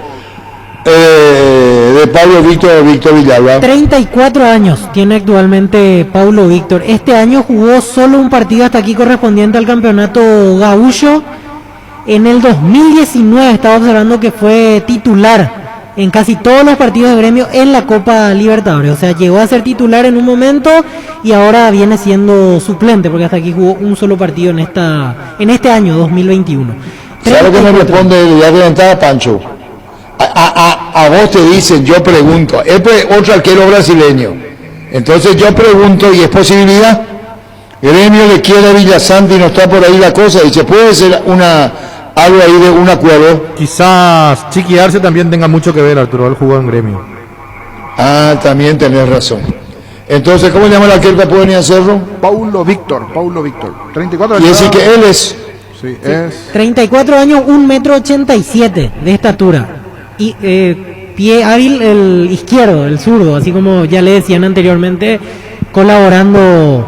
de Pablo Víctor Villalba? 34 años tiene actualmente Paulo Víctor. Este año jugó solo un partido hasta aquí correspondiente al campeonato gaúcho. En el 2019 estaba observando que fue titular en casi todos los partidos de Gremio en la Copa Libertadores. O sea, llegó a ser titular en un momento y ahora viene siendo suplente porque hasta aquí jugó un solo partido en este año 2021. ¿Sabes qué me responde ya adelantada, Pancho? A vos te dicen, yo pregunto, es otro arquero brasileño. Entonces yo pregunto, ¿y es posibilidad? Gremio le quiere a Villasante y no está por ahí la cosa, y se puede hacer algo ahí de un acuerdo. Quizás Chiqui Arce también tenga mucho que ver, Arturo, él jugó en Gremio. Ah, también tenés razón. Entonces, ¿cómo llama el arquero que puede venir a Cerro? Paulo Víctor, 34 años. Y decir que él es... Sí, es 34 años, 1,87 m de estatura. Y pie hábil el izquierdo, el zurdo, así como ya le decían anteriormente, colaborando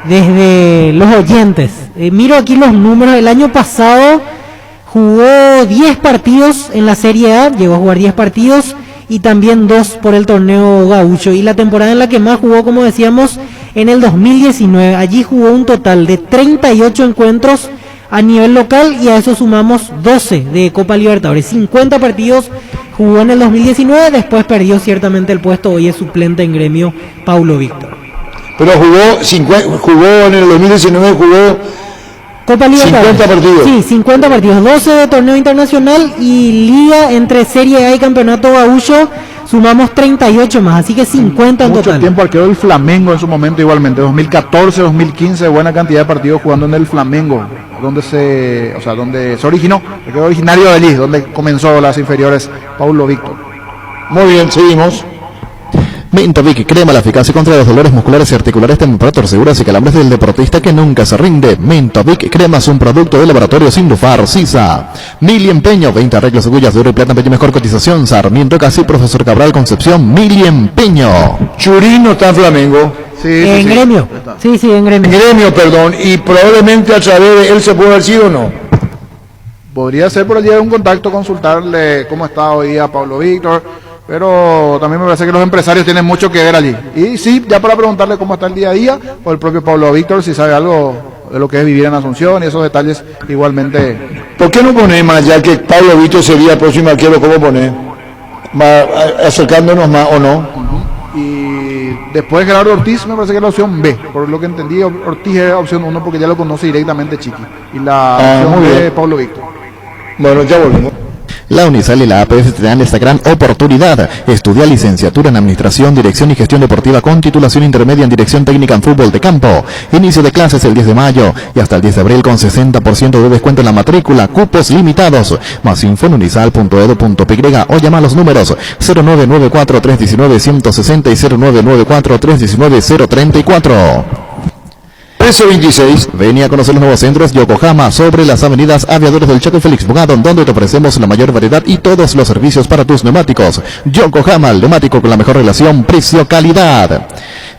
desde los oyentes. Miro aquí los números. El año pasado jugó 10 partidos en la Serie A, llegó a jugar 10 partidos y también 2 por el torneo gaúcho. Y la temporada en la que más jugó, como decíamos, en el 2019. Allí jugó un total de 38 encuentros a nivel local y a eso sumamos 12 de Copa Libertadores. 50 partidos jugó en el 2019, después perdió ciertamente el puesto, hoy es suplente en Gremio Paulo Víctor. Pero jugó en el 2019, jugó Copa Libertadores. 50 partidos. Sí, 50 partidos, 12 de torneo internacional y liga entre Serie A y Campeonato Gaúcho, sumamos 38 más, así que 50 en mucho total. tiempo arquero del Flamengo en su momento igualmente, 2014, 2015, buena cantidad de partidos jugando en el Flamengo, donde se originó, que es originario de allí, donde comenzó las inferiores Paulo Víctor. Muy bien, seguimos. Mentovic, crema la eficacia contra los dolores musculares y articulares, temperaturas seguras y calambres del deportista que nunca se rinde. Mentovic, crema es un producto de laboratorio sin Lufar, Sisa. Mili Empeño, 20 arreglos, agullas de oro y plata, empeño mejor cotización. Sarmiento Casi, Profesor Cabral, Concepción, Mili Empeño. Churino está en Flamengo. En Gremio. Sí, en Gremio. En Gremio, perdón. Y probablemente a través de él se puede haber sido o no. Podría ser por allí un contacto, consultarle cómo está hoy día Paulo Víctor, pero también me parece que los empresarios tienen mucho que ver allí. Y sí, ya para preguntarle cómo está el día a día, o el propio Paulo Víctor, si sabe algo de lo que es vivir en Asunción y esos detalles igualmente. ¿Por qué no pone más, ya que Paulo Víctor sería el próximo arquero, cómo pone? Acercándonos más o no. Y después Gerardo Ortiz me parece que es la opción B, por lo que entendí Ortiz es opción 1 porque ya lo conoce directamente Chiqui. Y la opción B es Paulo Víctor. Bueno, ya volvemos. La Unisal y la APF te dan esta gran oportunidad. Estudia licenciatura en Administración, Dirección y Gestión Deportiva con titulación intermedia en Dirección Técnica en Fútbol de Campo. Inicio de clases el 10 de mayo y hasta el 10 de abril con 60% de descuento en la matrícula. Cupos limitados. Más info en unisal.edu.py o llama a los números 0994-319-160 y 0994-319-034. 1326. Venía a conocer los nuevos centros Yokohama sobre las avenidas Aviadores del Chaco y Félix Bugadón, donde te ofrecemos la mayor variedad y todos los servicios para tus neumáticos. Yokohama, el neumático con la mejor relación precio-calidad.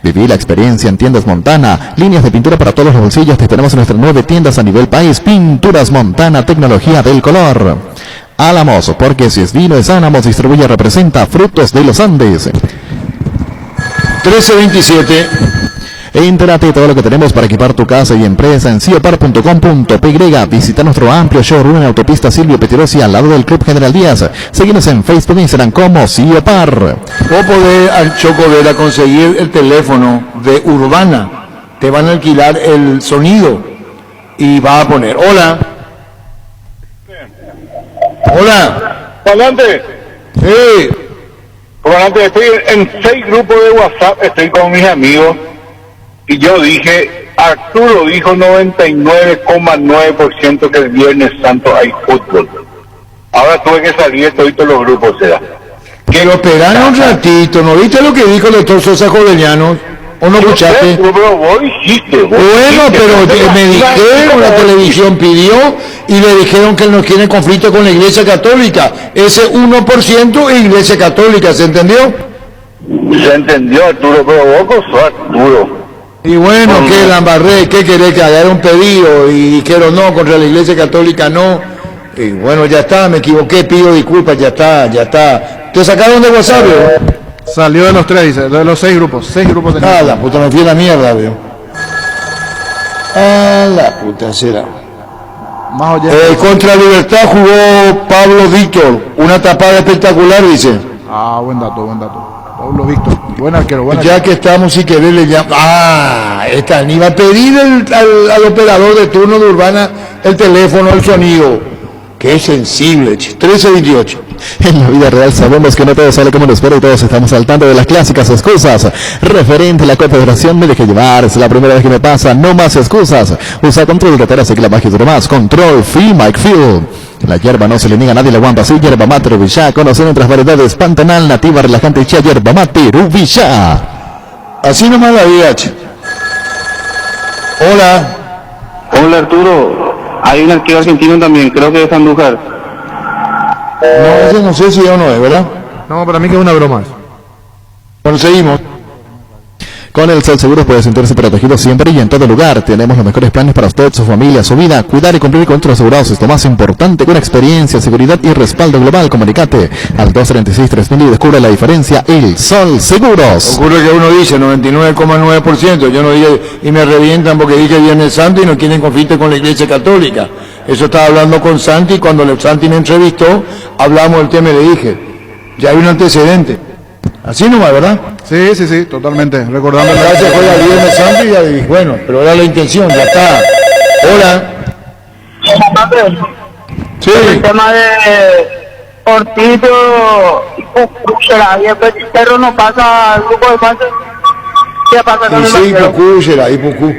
Viví la experiencia en Tiendas Montana, líneas de pintura para todos los bolsillos. Te esperamos en nuestras 9 tiendas a nivel país. Pinturas Montana, tecnología del color. Álamos, porque si es vino es Álamos, distribuye, representa Frutos de los Andes. 1327. Entérate de todo lo que tenemos para equipar tu casa y empresa en ciopar.com.py. Visita nuestro amplio showroom en Autopista Silvio Petirosi al lado del Club General Díaz. Síguenos en Facebook e Instagram como Ciopar. Vos podés al Choco Vera conseguir el teléfono de Urbana. Te van a alquilar el sonido y va a poner hola. Hola. Comandante. Comandante, estoy en 6 grupos de WhatsApp, estoy con mis amigos. Y yo dije, Arturo dijo 99,9% que el Viernes Santo hay fútbol. Ahora tuve que salir de todos los grupos, ¿será? Que lo esperaron un ratito, ¿no viste lo que dijo el doctor Sosa Jovellanos? ¿O no escuchaste? Pero vos dijiste. Bueno, pero me dijeron, la televisión pidió y le dijeron que él no tiene conflicto con la Iglesia Católica. Ese 1% es Iglesia Católica, ¿se entendió? Se entendió, Arturo, pero vos sos Arturo. Y bueno, que Lambarré, ¿qué querés que haga? Era un pedido y dijeron no, contra la Iglesia Católica no. Y bueno, ya está, me equivoqué, pido disculpas, ya está. ¿Te sacaron de WhatsApp, veo? Salió de los 3, dice, de los 6 grupos. 6 grupos de Ah, la puta, me fui a la mierda, veo. Ah, la puta será. Más oyentes. Contra Libertad jugó Pablo Víctor, una tapada espectacular, dice. Ah, buen dato. Pablo Víctor, buen arquero, Ya que estamos, si querés le llamo. Esta ni va a pedir al operador de turno de Urbana el teléfono, el sonido. Qué sensible, 1328. En la vida real sabemos que no todo sale como lo espera y todos estamos al tanto de las clásicas excusas. Referente a la Confederación Me Dejé Llevar, es la primera vez que me pasa, no más excusas. Usa Control Gatera, así que la magia dura más. Control Feel Mike Feel. La hierba no se le niega a nadie, la aguanta así. Yerba Mate Rubillá, conociendo otras variedades. Pantanal, nativa, relajante y chía. Yerba Mate Rubillá. Así nomás la vida. Hola Arturo, hay un arquero argentino también, creo que es Andújar. No, ese no sé si o no es, ¿verdad? No, para mí que es una broma. Bueno, seguimos. Con el Cel Seguros puede sentirse protegido siempre y en todo lugar. Tenemos los mejores planes para usted, su familia, su vida. Cuidar y cumplir con nuestros asegurados es lo más importante. Con experiencia, seguridad y respaldo global. Comunicate al 236-3000 y descubre la diferencia. El Sol Seguros. Ocurre que uno dice 99,9%. Yo no dije, y me revientan porque dije Viernes Santo y no quieren conflicto con la Iglesia Católica. Eso estaba hablando con Santi. Cuando Santi me entrevistó, hablamos del tema y le dije, ya hay un antecedente. Así nomás, ¿verdad? Sí, totalmente. Recordando. Gracias por la Viernes Santo y ya dije, bueno, pero era la intención, ya está. Hola. Sí. El tema de Portillo y Cucúchera, y el Cerro no pasa al grupo de fans. ¿Qué pasa con el Sí, Cucúchera, y Pucú.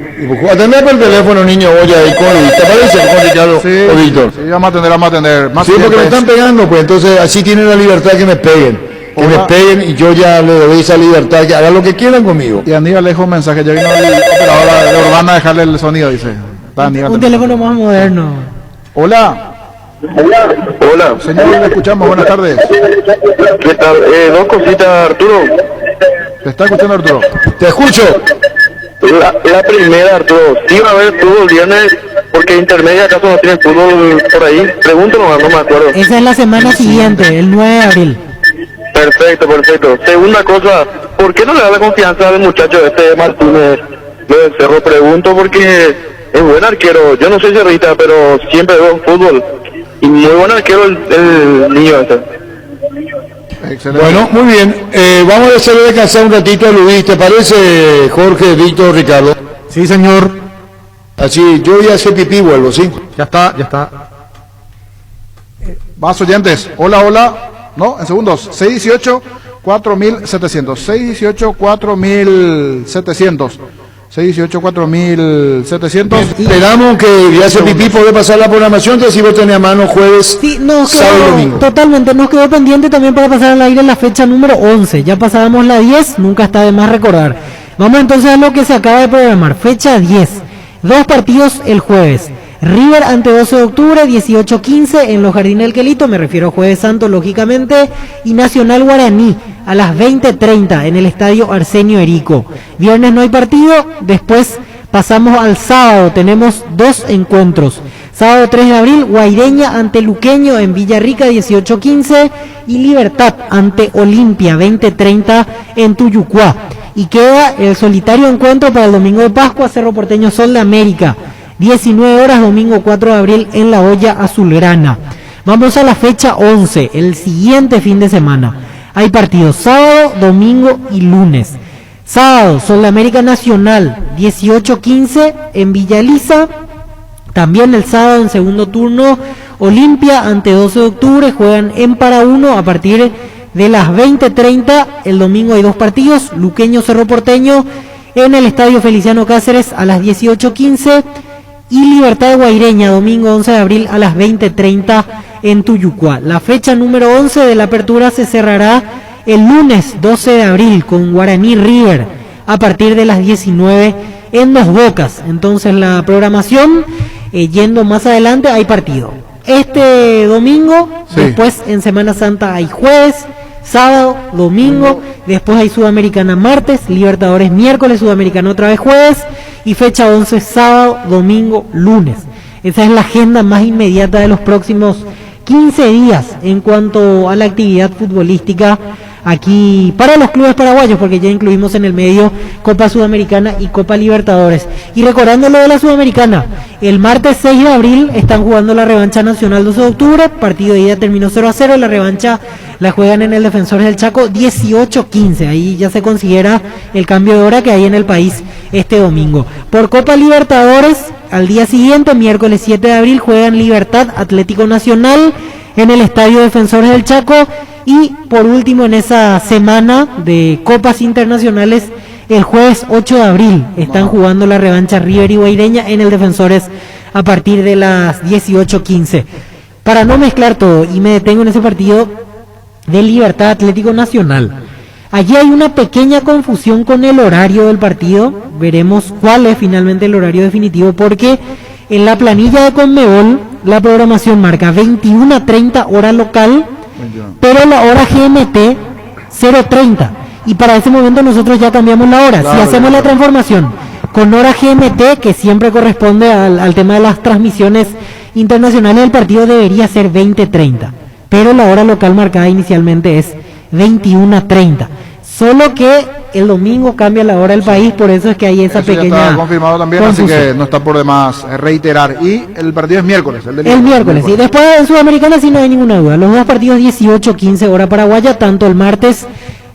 Atendé por el teléfono, niño, oye, ahí con Luis. ¿Te parece con Ricardo o Víctor? Sí, vamos a atender. Más sí, porque me están pegando, pues entonces así tienen la libertad que me peguen. Que me peguen y yo ya le doy esa libertad, que hagan lo que quieran conmigo. Y Aníbal dejó un mensaje, ya vino el operador de Urbana a dejarle el sonido, dice. Está Aníbal. Un teléfono más moderno. Hola. Hola. Señor, le escuchamos, buenas tardes. ¿Qué tal? Dos cositas, Arturo. ¿Te está escuchando, Arturo? Te escucho. La primera, Arturo, ¿sí va a haber fútbol viernes? Porque Intermedia acaso no tiene fútbol por ahí. Pregunto nomás, no me acuerdo. Esa es la semana siguiente, el 9 de abril. Perfecto. Segunda cosa, ¿por qué no le da la confianza al muchacho Martínez de Cerro? Pregunto porque es buen arquero. Yo no soy cerrista, pero siempre veo fútbol. Y muy buen arquero el niño este. Excelente. Bueno, muy bien. Vamos a hacerle descansar un ratito a Luis. ¿Te parece, Jorge, Víctor, Ricardo? Sí, señor. Así, yo voy a hacer pipí, vuelvo, ¿sí? Ya está. Más oyentes. Hola. No, en segundos. 618-4700. 618-4700. 618-4700. Esperamos que ya hace pipí poder pasar la programación, que si vos tenés a mano jueves, Sí, nos sábado y quedó, domingo. totalmente, nos quedó pendiente también para pasar al aire la fecha número 11. Ya pasábamos la 10, nunca está de más recordar. Vamos entonces a lo que se acaba de programar. Fecha 10. 2 partidos el jueves. River ante 12 de octubre, 18:15 en los Jardines del Quelito, me refiero a Jueves Santo, lógicamente, y Nacional Guaraní a las 20:30 en el Estadio Arsenio Erico. Viernes no hay partido, después pasamos al sábado, tenemos 2 encuentros. Sábado 3 de abril, Guaireña ante Luqueño en Villarrica, 18:15, y Libertad ante Olimpia, 20:30 en Tuyucuá. Y queda el solitario encuentro para el domingo de Pascua, Cerro Porteño Sol de América. 19 horas, domingo 4 de abril en La Hoya Azulgrana. Vamos a la fecha 11, el siguiente fin de semana. Hay partidos sábado, domingo y lunes. Sábado, Sol de América Nacional, 18:15 en Villa Elisa. También el sábado en segundo turno, Olimpia ante 12 de octubre, juegan en para uno a partir de las 20:30. El domingo hay 2 partidos, Luqueño Cerro Porteño en el Estadio Feliciano Cáceres a las 18:15. Y Libertad de Guaireña, domingo 11 de abril a las 20:30 en Tuyucuá. La fecha número 11 de la apertura se cerrará el lunes 12 de abril con Guaraní River a partir de las 19 en Dos Bocas. Entonces la programación, yendo más adelante, hay partido. Este domingo, sí. Después en Semana Santa hay jueves, sábado, domingo Después hay Sudamericana martes, Libertadores miércoles, Sudamericana otra vez jueves y fecha 11 sábado, domingo, lunes. Esa es la agenda más inmediata de los próximos 15 días en cuanto a la actividad futbolística aquí para los clubes paraguayos, porque ya incluimos en el medio Copa Sudamericana y Copa Libertadores. Y recordando lo de la Sudamericana, el martes 6 de abril están jugando la revancha nacional 12 de octubre, partido de ida terminó 0-0, la revancha la juegan en el Defensores del Chaco 18-15, ahí ya se considera el cambio de hora que hay en el país este domingo. Por Copa Libertadores, al día siguiente, miércoles 7 de abril, juegan Libertad Atlético Nacional en el Estadio Defensores del Chaco. Y por último, en esa semana de copas internacionales, el jueves 8 de abril están jugando la revancha River y Guaireña en el Defensores a partir de las 18:15. Para no mezclar todo, y me detengo en ese partido de Libertad Atlético Nacional. Allí hay una pequeña confusión con el horario del partido. Veremos cuál es finalmente el horario definitivo, porque en la planilla de Conmebol la programación marca 21:30 hora local, pero la hora GMT 0:30, y para ese momento nosotros ya cambiamos la hora. Si hacemos la transformación con hora GMT, que siempre corresponde al tema de las transmisiones internacionales del partido, debería ser 20:30, pero la hora local marcada inicialmente es 21:30, solo que el domingo cambia la hora del país, por eso es que hay esa eso pequeña ya está confirmado también, confusión. Así que no está por demás reiterar. Y el partido es miércoles. El miércoles, y después en Sudamericana sí no hay ninguna duda. Los dos partidos 18:15 hora paraguaya, tanto el martes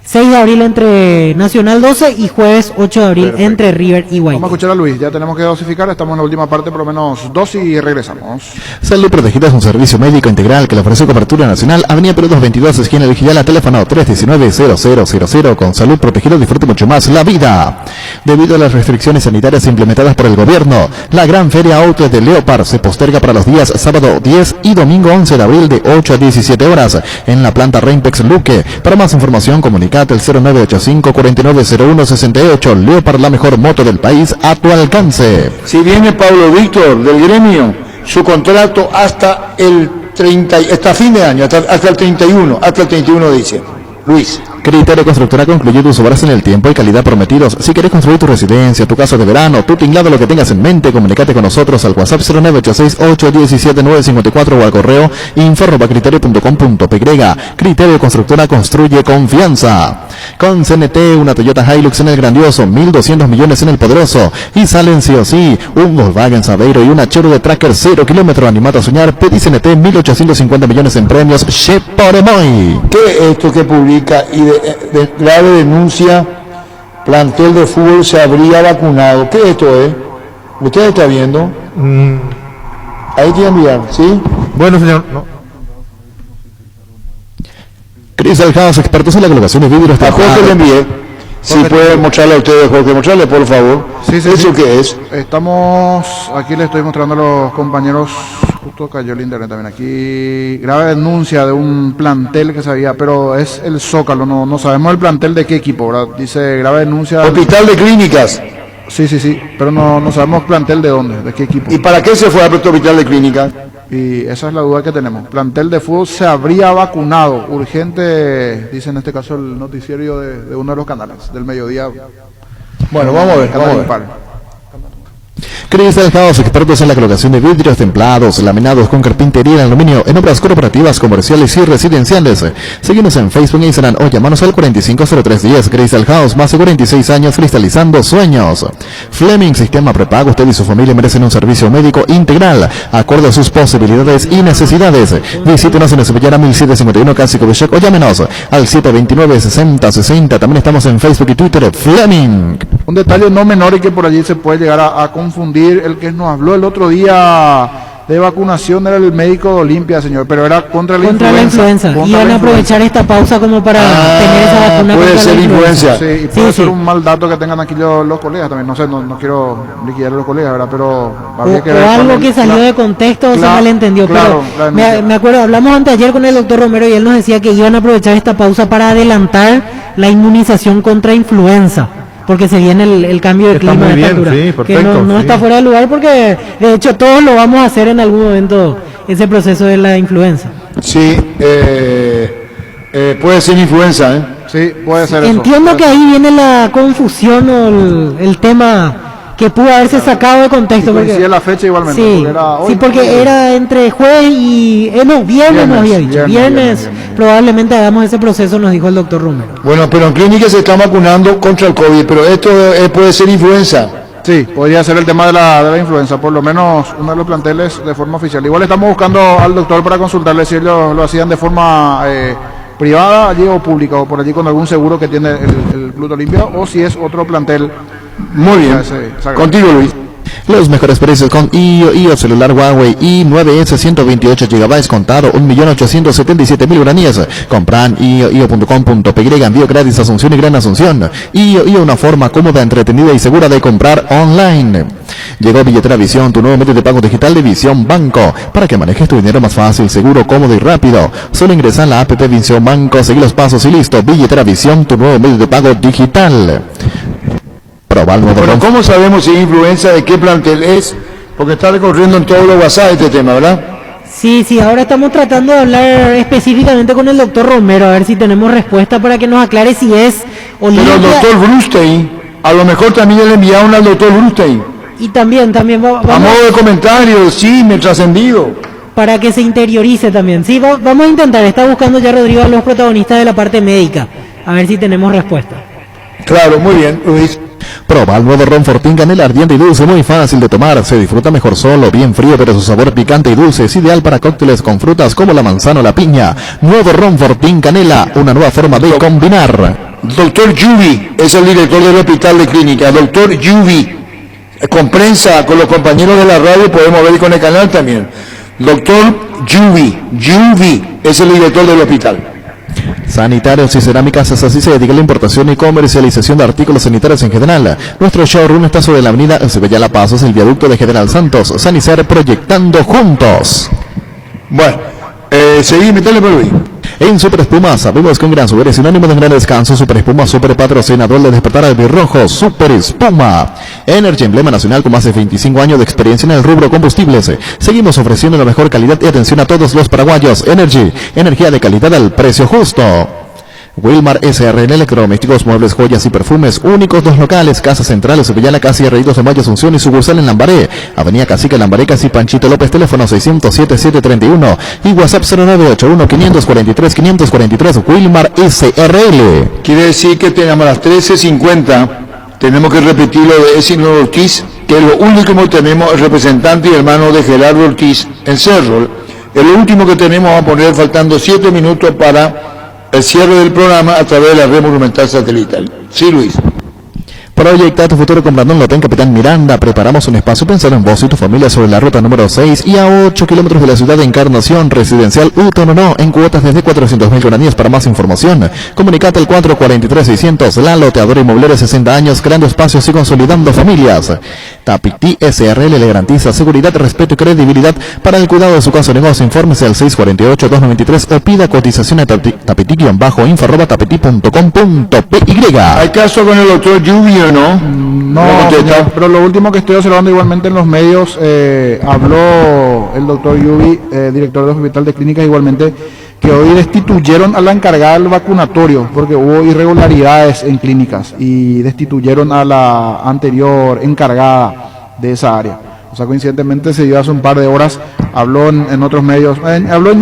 6 de abril entre Nacional 12 y jueves 8 de abril Perfecto. Entre River y Guay. Vamos a escuchar a Luis, ya tenemos que dosificar, estamos en la última parte, por lo menos 2 y regresamos. Salud Protegida es un servicio médico integral que le ofrece cobertura nacional. Avenida Perú 222, esquina de Vigilala, teléfono 319-0000. Con Salud Protegida disfrute mucho más la vida. Debido a las restricciones sanitarias implementadas por el gobierno, la gran feria auto de Leopard se posterga para los días sábado 10 y domingo 11 de abril de 8 a 17 horas en la planta Rainpex Luque. Para más información, comunicate el 0985-490168. Leopard, la mejor moto del país a tu alcance. Si viene Pablo Víctor del gremio, su contrato hasta el 30, hasta fin de año, hasta el 31 dice. Luis. Criterio Constructora concluye tus obras en el tiempo y calidad prometidos. Si querés construir tu residencia, tu casa de verano, tu tinglado, lo que tengas en mente, comunícate con nosotros al WhatsApp 0986-817-954 o al correo info@criterio.com.py. Criterio Constructora construye confianza. Con CNT, una Toyota Hilux en el grandioso, 1.200 millones en el poderoso, y salen sí o sí un Volkswagen Saveiro y una Chevrolet Tracker 0 kilómetro. Animado a soñar, pedí CNT, 1.850 millones en premios. Sheporemoy. ¿Qué es esto que publica y de grave denuncia? Plantel de fútbol se habría vacunado. ¿Qué esto es? ¿Usted está viendo? Ahí tiene que enviar, ¿sí? Bueno, señor. No. Crystal House, expertos en la colocación de vidrios. A Jorge le envié. Si puede mostrarle a ustedes, Jorge, mostrarle por favor. Sí, ¿Eso qué es? Estamos, aquí le estoy mostrando a los compañeros, justo cayó el internet también aquí, grave denuncia de un plantel que se había, pero es el Zócalo, no sabemos el plantel de qué equipo, ¿verdad? Dice grave denuncia. Hospital de Clínicas. Sí, pero no sabemos plantel de dónde, de qué equipo. ¿Y para qué se fue al Hospital de Clínicas? Y esa es la duda que tenemos. Plantel de fútbol se habría vacunado. Urgente, dice en este caso el noticiero de uno de los canales del mediodía. Bueno, vamos a ver. Crystal House, expertos en la colocación de vidrios templados, laminados con carpintería en aluminio, en obras corporativas, comerciales y residenciales. Síguenos en Facebook e Instagram o llámanos al 450310. Crystal House, más de 46 años cristalizando sueños. Fleming, sistema prepago. Usted y su familia merecen un servicio médico integral, acorde a sus posibilidades y necesidades. Visítenos en Espellera 1751, Casi Covichec, o llámenos al 729-6060. También estamos en Facebook y Twitter, Fleming. Un detalle no menor y que por allí se puede llegar a confundir. El que nos habló el otro día de vacunación era el médico de Olimpia, señor, pero era contra la influenza. Iban a aprovechar esta pausa como para tener esa vacuna. Puede ser influenza. Sí, y puede ser un mal dato que tengan aquí los colegas también. No sé, no quiero liquidar a los colegas, ¿verdad? Pero habría que ver algo que salió de contexto, se malentendió. Claro, pero me acuerdo, hablamos anteayer con el doctor Romero y él nos decía que iban a aprovechar esta pausa para adelantar la inmunización contra influenza, porque se viene el cambio de clima, de temperatura, sí, perfecto, que no está fuera de lugar, porque de hecho todos lo vamos a hacer en algún momento, ese proceso de la influenza. Sí, puede ser influenza, Sí, puede ser eso. Entiendo que ahí viene la confusión o el tema que pudo haberse sacado de contexto. Y coincide la fecha igualmente. Sí, porque era hoy, porque era entre jueves y... no, viernes nos había dicho. Viernes probablemente hagamos ese proceso, nos dijo el doctor Romero. Bueno, pero en clínica se está vacunando contra el COVID, pero esto puede ser influenza. Sí, podría ser el tema de la influenza, por lo menos uno de los planteles de forma oficial. Igual estamos buscando al doctor para consultarle si lo hacían de forma privada allí o pública, o por allí con algún seguro que tiene el Club Olimpia, o si es otro plantel. Muy bien. Contigo, Luis. Los mejores precios con IO celular Huawei i9S 128 GB contado 1.877.000 guaraníes. Compran io.com.py, envío gratis a Asunción y Gran Asunción. IO, una forma cómoda, entretenida y segura de comprar online. Llegó Billetera Visión, tu nuevo medio de pago digital de Visión Banco, para que manejes tu dinero más fácil, seguro, cómodo y rápido. Solo ingresa en la app Visión Banco, seguí los pasos y listo. Billetera Visión, tu nuevo medio de pago digital. Bueno, ¿cómo sabemos si es influenza, de qué plantel es? Porque está recorriendo en todos los WhatsApp este tema, ¿verdad? Sí, ahora estamos tratando de hablar específicamente con el doctor Romero, a ver si tenemos respuesta para que nos aclare si es Olimpia. Pero el doctor Brustein, a lo mejor también le enviaron al doctor Brustein. Y también vamos... A modo de comentario, sí, me he trascendido. Para que se interiorice también. Sí, vamos a intentar, está buscando ya Rodrigo a los protagonistas de la parte médica, a ver si tenemos respuesta. Claro, muy bien, Luis. Proba el nuevo ron Fortín Canela ardiente y dulce, muy fácil de tomar, se disfruta mejor solo, bien frío, pero su sabor picante y dulce es ideal para cócteles con frutas como la manzana o la piña. Nuevo ron Fortín Canela, una nueva forma de combinar. Doctor Yubi es el director del hospital de clínica. Doctor Yubi, con prensa, con los compañeros de la radio, podemos ver con el canal también. Doctor Yubi es el director del hospital. Sanitarios y cerámicas, así se dedica a la importación y comercialización de artículos sanitarios en general. Nuestro showroom está sobre la avenida Sevilla La Paz, es el viaducto de General Santos. Sanicer, proyectando juntos. Bueno, seguime, dale por Luis. En Super Espuma sabemos que un gran subir es sinónimo de un gran descanso. Super Espuma, super patrocinador de despertar al birrojo. Super Espuma, Energy, emblema nacional con más de 25 años de experiencia en el rubro combustibles. Seguimos ofreciendo la mejor calidad y atención a todos los paraguayos. Energy, energía de calidad al precio justo. Wilmar SRN, electrodomésticos, muebles, joyas y perfumes, únicos 2 locales, Casa Central, Sevillana, Casi Reídos de Mayo, Asunción y sucursal en Lambaré, Avenida Cacique, Lambaré, Casi Panchito López, teléfono 607-731 y WhatsApp 0981-543-543, Wilmar SRL. Quiere decir que tenemos a las 13:50, tenemos que repetir lo de Esinor Ortiz, que es lo último que tenemos, el representante y hermano de Gerardo Ortiz en Cerro. Es lo último que tenemos, vamos a poner faltando 7 minutos para el cierre del programa a través de la red monumental satelital. Sí, Luis. Proyecta tu futuro con Brandon Lotén, Capitán Miranda. Preparamos un espacio pensando en vos y tu familia sobre la ruta número 6 y a 8 kilómetros de la ciudad de Encarnación, residencial Utonono, en cuotas desde 400.000 guaraníes. Para más información, comunicate al 443-600. La loteadora inmobiliaria, 60 años, creando espacios y consolidando familias. Tapití SRL le garantiza seguridad, respeto y credibilidad para el cuidado de su caso de negocio. Infórmese al 648-293 o pida cotización a tapití-info@tapití.com.py. ¿Hay caso con el doctor Lluvia? No, señor, pero lo último que estoy observando igualmente en los medios, habló el doctor Yubi, director del Hospital de Clínicas, igualmente, que hoy destituyeron a la encargada del vacunatorio, porque hubo irregularidades en clínicas, y destituyeron a la anterior encargada de esa área. O sea, coincidentemente se dio hace un par de horas, habló en otros medios, habló en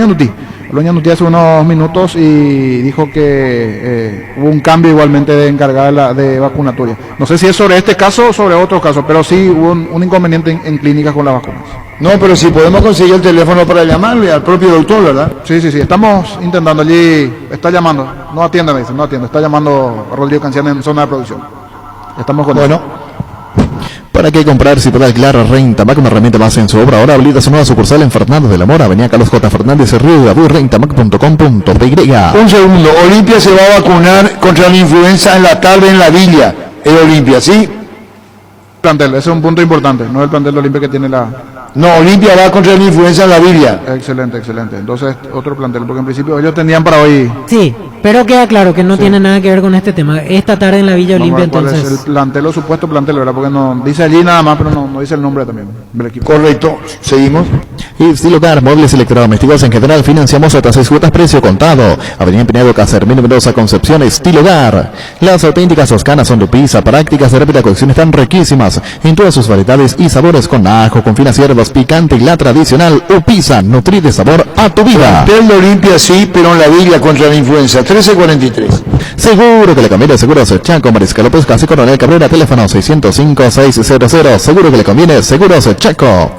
Ñanutí hace unos minutos y dijo que hubo un cambio igualmente de encargada de vacunatoria. No sé si es sobre este caso o sobre otro caso, pero sí hubo un inconveniente en clínicas con las vacunas. No, pero si podemos conseguir el teléfono para llamarle al propio doctor, ¿verdad? Sí, estamos intentando allí, está llamando, no atiende, me dice, no atiende, está llamando a Rodrigo Canciano en zona de producción. Estamos con eso. ¿Para qué comprar si para Clara Rentabac, una herramienta más en su obra? Ahora habilita su nueva sucursal en Fernández de la Mora, avenida Carlos J. Fernández, Río de Abu, rentabac.com.py. Un segundo, Olimpia se va a vacunar contra la influenza en la tarde en la Villa, el Olimpia, ¿sí? Plantel, ese es un punto importante, no es el plantel de Olimpia que tiene la No, Olimpia va contra la influencia en la Biblia. Excelente, excelente. Entonces, otro plantel, porque en principio ellos tenían para hoy. Sí, pero queda claro que no tiene nada que ver con este tema. Esta tarde en la Villa Vamos a Olimpia, ver cuál entonces. es el plantel o supuesto plantel, ¿verdad? Porque no dice allí nada más, pero no dice el nombre también del equipo. Correcto, seguimos. Y Stilocar, muebles electrodomésticos en general, financiamos hasta 6 cuotas precio contado. Avenida Pinedo, Casermín, Mendoza, Concepción, Stilocar. Las auténticas toscanas son de pizza, prácticas de rápida cocción están riquísimas en todas sus variedades y sabores, con ajo, con finas hierbas, picante y la tradicional Upisa, nutrir de sabor a tu vida. Plantel de Olimpia sí, pero en la Biblia contra la influencia, 13:43. Seguro que le conviene, Seguros Chaco, Mariscal López, Casi Coronel Cabrera, teléfono 605-600. Seguro que le conviene, Seguros Chaco.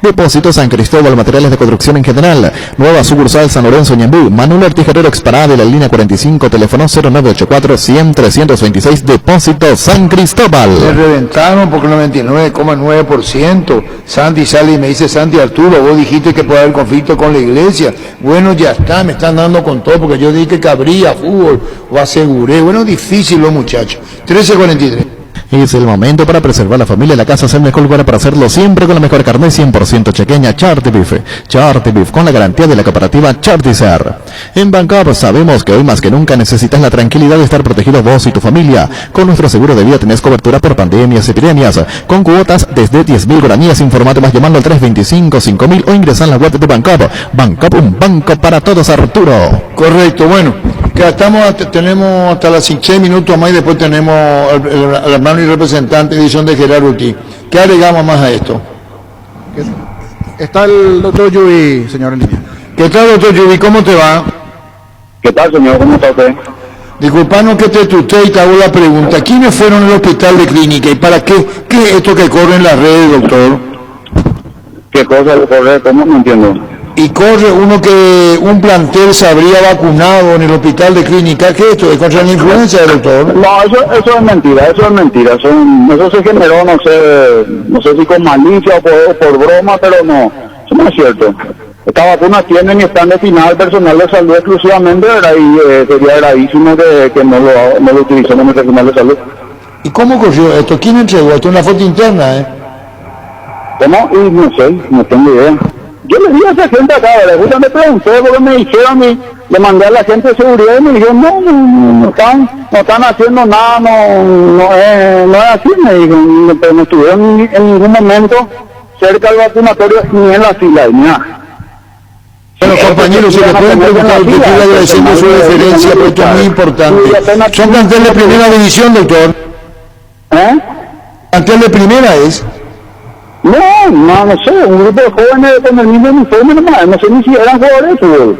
Depósito San Cristóbal, materiales de construcción en general. Nueva sucursal San Lorenzo, Ñambú. Manuel Artijerero Expará de la línea 45, teléfono 0984-100-326. Depósito San Cristóbal. Me reventaron porque 99,9%. Santi sale y me dice, Santi Arturo, vos dijiste que puede haber conflicto con la iglesia. Bueno, ya está, me están dando con todo porque yo dije que habría fútbol, o aseguré. Bueno, difícil los muchachos. 13:43. Es el momento para preservar la familia. La casa es el mejor lugar para hacerlo, siempre con la mejor carne 100% chequeña Charty Beef. Charty Beef, con la garantía de la cooperativa Charticer. En Bancap sabemos que hoy más que nunca necesitas la tranquilidad de estar protegido vos y tu familia. Con nuestro seguro de vida tenés cobertura por pandemias y epidemias, con cuotas desde 10.000 guaraníes. Informate más llamando al 325-5000 o ingresá en la web de Bancap. Bancap, un banco para todos, Arturo. Correcto, bueno, que tenemos hasta las 6 minutos más y después tenemos al hermano y representante edición de Gerardo Ortiz. ¿Qué agregamos más a esto? Está el doctor Yubi, señor en línea. ¿Qué tal, doctor Yubi? ¿Cómo te va? ¿Qué tal, señor? ¿Cómo está usted? Disculpanos que te tutee y te hago la pregunta. ¿Quiénes fueron al hospital de clínica y para qué? ¿Qué es esto que corre en las redes, doctor? ¿Qué cosa corre? ¿Cómo? No entiendo. Y corre uno que un plantel se habría vacunado en el hospital de clínica. ¿Qué es esto? ¿Es contra la influencia, doctor? No, eso es mentira, eso se generó, no sé si con malicia o por broma, pero no, eso no es cierto. Estas vacunas tienen y están destinadas al personal de salud exclusivamente, ¿verdad? Y sería gravísimo que no lo utilicemos el personal de salud. ¿Y cómo ocurrió esto? ¿Quién entregó esto? ¿Una foto interna, ¿Cómo? Y no sé, no tengo idea. Yo le dije a esa gente acá, ¿verdad? Yo me pregunté porque me dijeron, le mandé a la gente de seguridad y me dijeron, no están haciendo nada, no es así, me dijeron, pero no estuvieron en ningún momento cerca del vacunatorio ni en la fila, ni nada. Bueno, compañeros, si le pueden preguntar, usted estoy agradeciendo su referencia, porque esto es muy importante. ¿Son plantel de primera división, doctor? ¿Plantel de primera es? No sé, un grupo de jóvenes con el mismo uniforme nomás, no sé ni si eran jugadores de fútbol.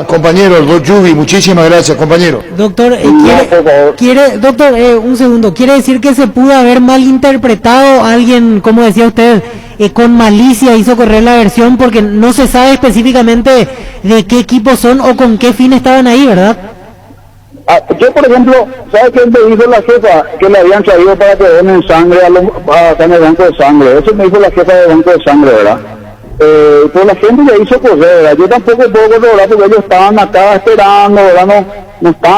Compañero, doctor Yubi, muchísimas gracias, compañero. Doctor, un segundo, ¿quiere decir que se pudo haber malinterpretado alguien, como decía usted, con malicia hizo correr la versión porque no se sabe específicamente de qué equipo son o con qué fin estaban ahí, ¿verdad? Yo, por ejemplo, ¿sabe qué me dijo la jefa? Que le habían traído para que donen sangre acá en el banco de sangre. Eso me dijo la jefa del banco de sangre, ¿verdad? Pues la gente ya hizo correr, ¿verdad? Yo tampoco puedo corroborar porque ellos estaban acá esperando, ¿verdad?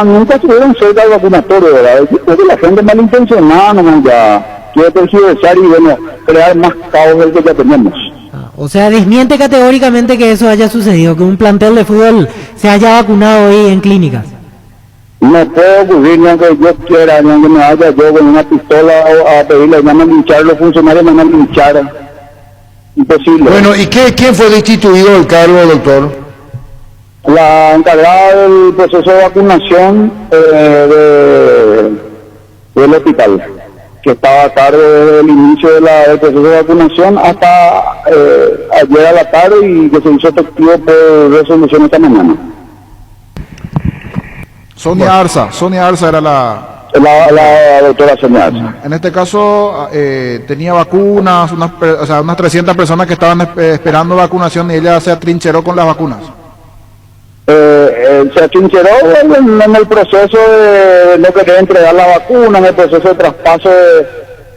Nunca estuvieron cerca del vacunatorio, ¿verdad? Porque la gente malintencionada nomás ya quiere tergiversar y, bueno, crear más caos del que ya tenemos. O sea, desmiente categóricamente que eso haya sucedido, que un plantel de fútbol se haya vacunado hoy en clínicas. No puede ocurrir ni aunque yo quiera, ni aunque me vaya yo con una pistola a pedirle, van a linchar, los funcionarios van a linchar. Imposible. Bueno, ¿y quién fue destituido del cargo, doctor? La encargada del proceso de vacunación del hospital, que estaba a cargo desde el inicio del proceso de vacunación hasta ayer a la tarde y que se hizo efectivo por resolución esta mañana. Sonia Arza era la doctora Sonia Arza. En este caso tenía vacunas, unas 300 personas que estaban esperando vacunación y ella se atrincheró con las vacunas. Se atrincheró en el proceso de lo que debe entregar la vacuna, en el proceso de traspaso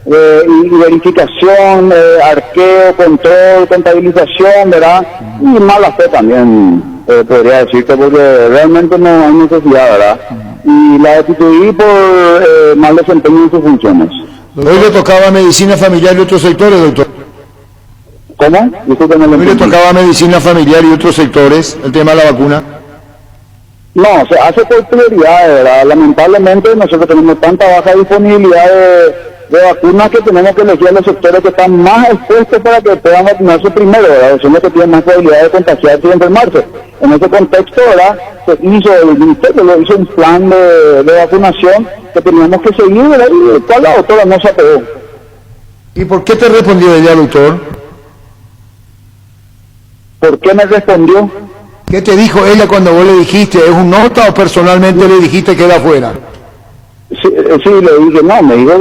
y verificación, arqueo, control, contabilización, ¿verdad? Y mala fe también. Podría decirte, porque realmente no hay necesidad, ¿verdad? Y la destituí por mal desempeño en sus funciones. Hoy le tocaba medicina familiar y otros sectores, doctor. ¿Cómo? Discúlpeme, Hoy le tocaba medicina familiar y otros sectores, el tema de la vacuna. No, se hace por prioridad, ¿verdad? Lamentablemente nosotros tenemos tanta baja disponibilidad de vacunas que tenemos que elegir a los sectores que están más expuestos para que puedan vacunarse primero, ¿verdad? Son los que tienen más probabilidad de contagiarse y enfermarse. En ese contexto, ¿verdad? Se hizo, el ministerio lo hizo un plan de vacunación que teníamos que seguir, ¿verdad? Y el cual la doctora no se apegó. ¿Y por qué te respondió ella, doctor? ¿Por qué me respondió? ¿Qué te dijo ella cuando vos le dijiste? ¿Es un nota o personalmente le dijiste que era afuera? Sí, le dije, no, me dijo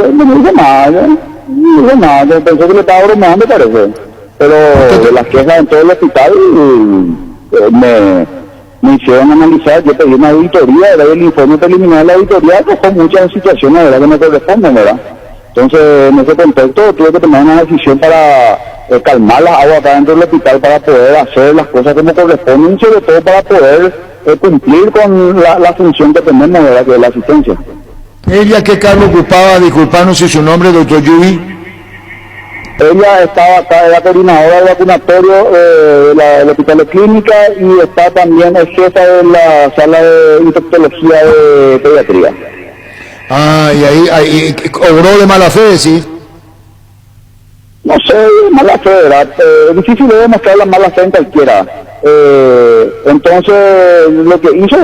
nada, no dijo nada, pensé que le estaba bromeando, parece. Pero las quejas en todo el hospital me hicieron analizar, yo pedí una auditoría, era el informe preliminar de la auditoría, que son muchas situaciones, ¿verdad?, que no corresponden, ¿verdad? Entonces, en ese contexto, tuve que tomar una decisión para calmar las aguas acá dentro del hospital, para poder hacer las cosas como corresponden, y sobre todo para poder cumplir con la función que tenemos, ¿verdad?, que es la asistencia. ¿Ella qué cargo ocupaba? Disculpanos si su nombre, doctor Yubi. Ella estaba acá, era coordinadora del vacunatorio del Hospital de Clínica y está también el jefa de la sala de infectología de pediatría. Ah, y ahí obró de mala fe, ¿sí? No sé, mala fe, ¿verdad? Es difícil de demostrar la mala fe en cualquiera. Entonces, lo que hizo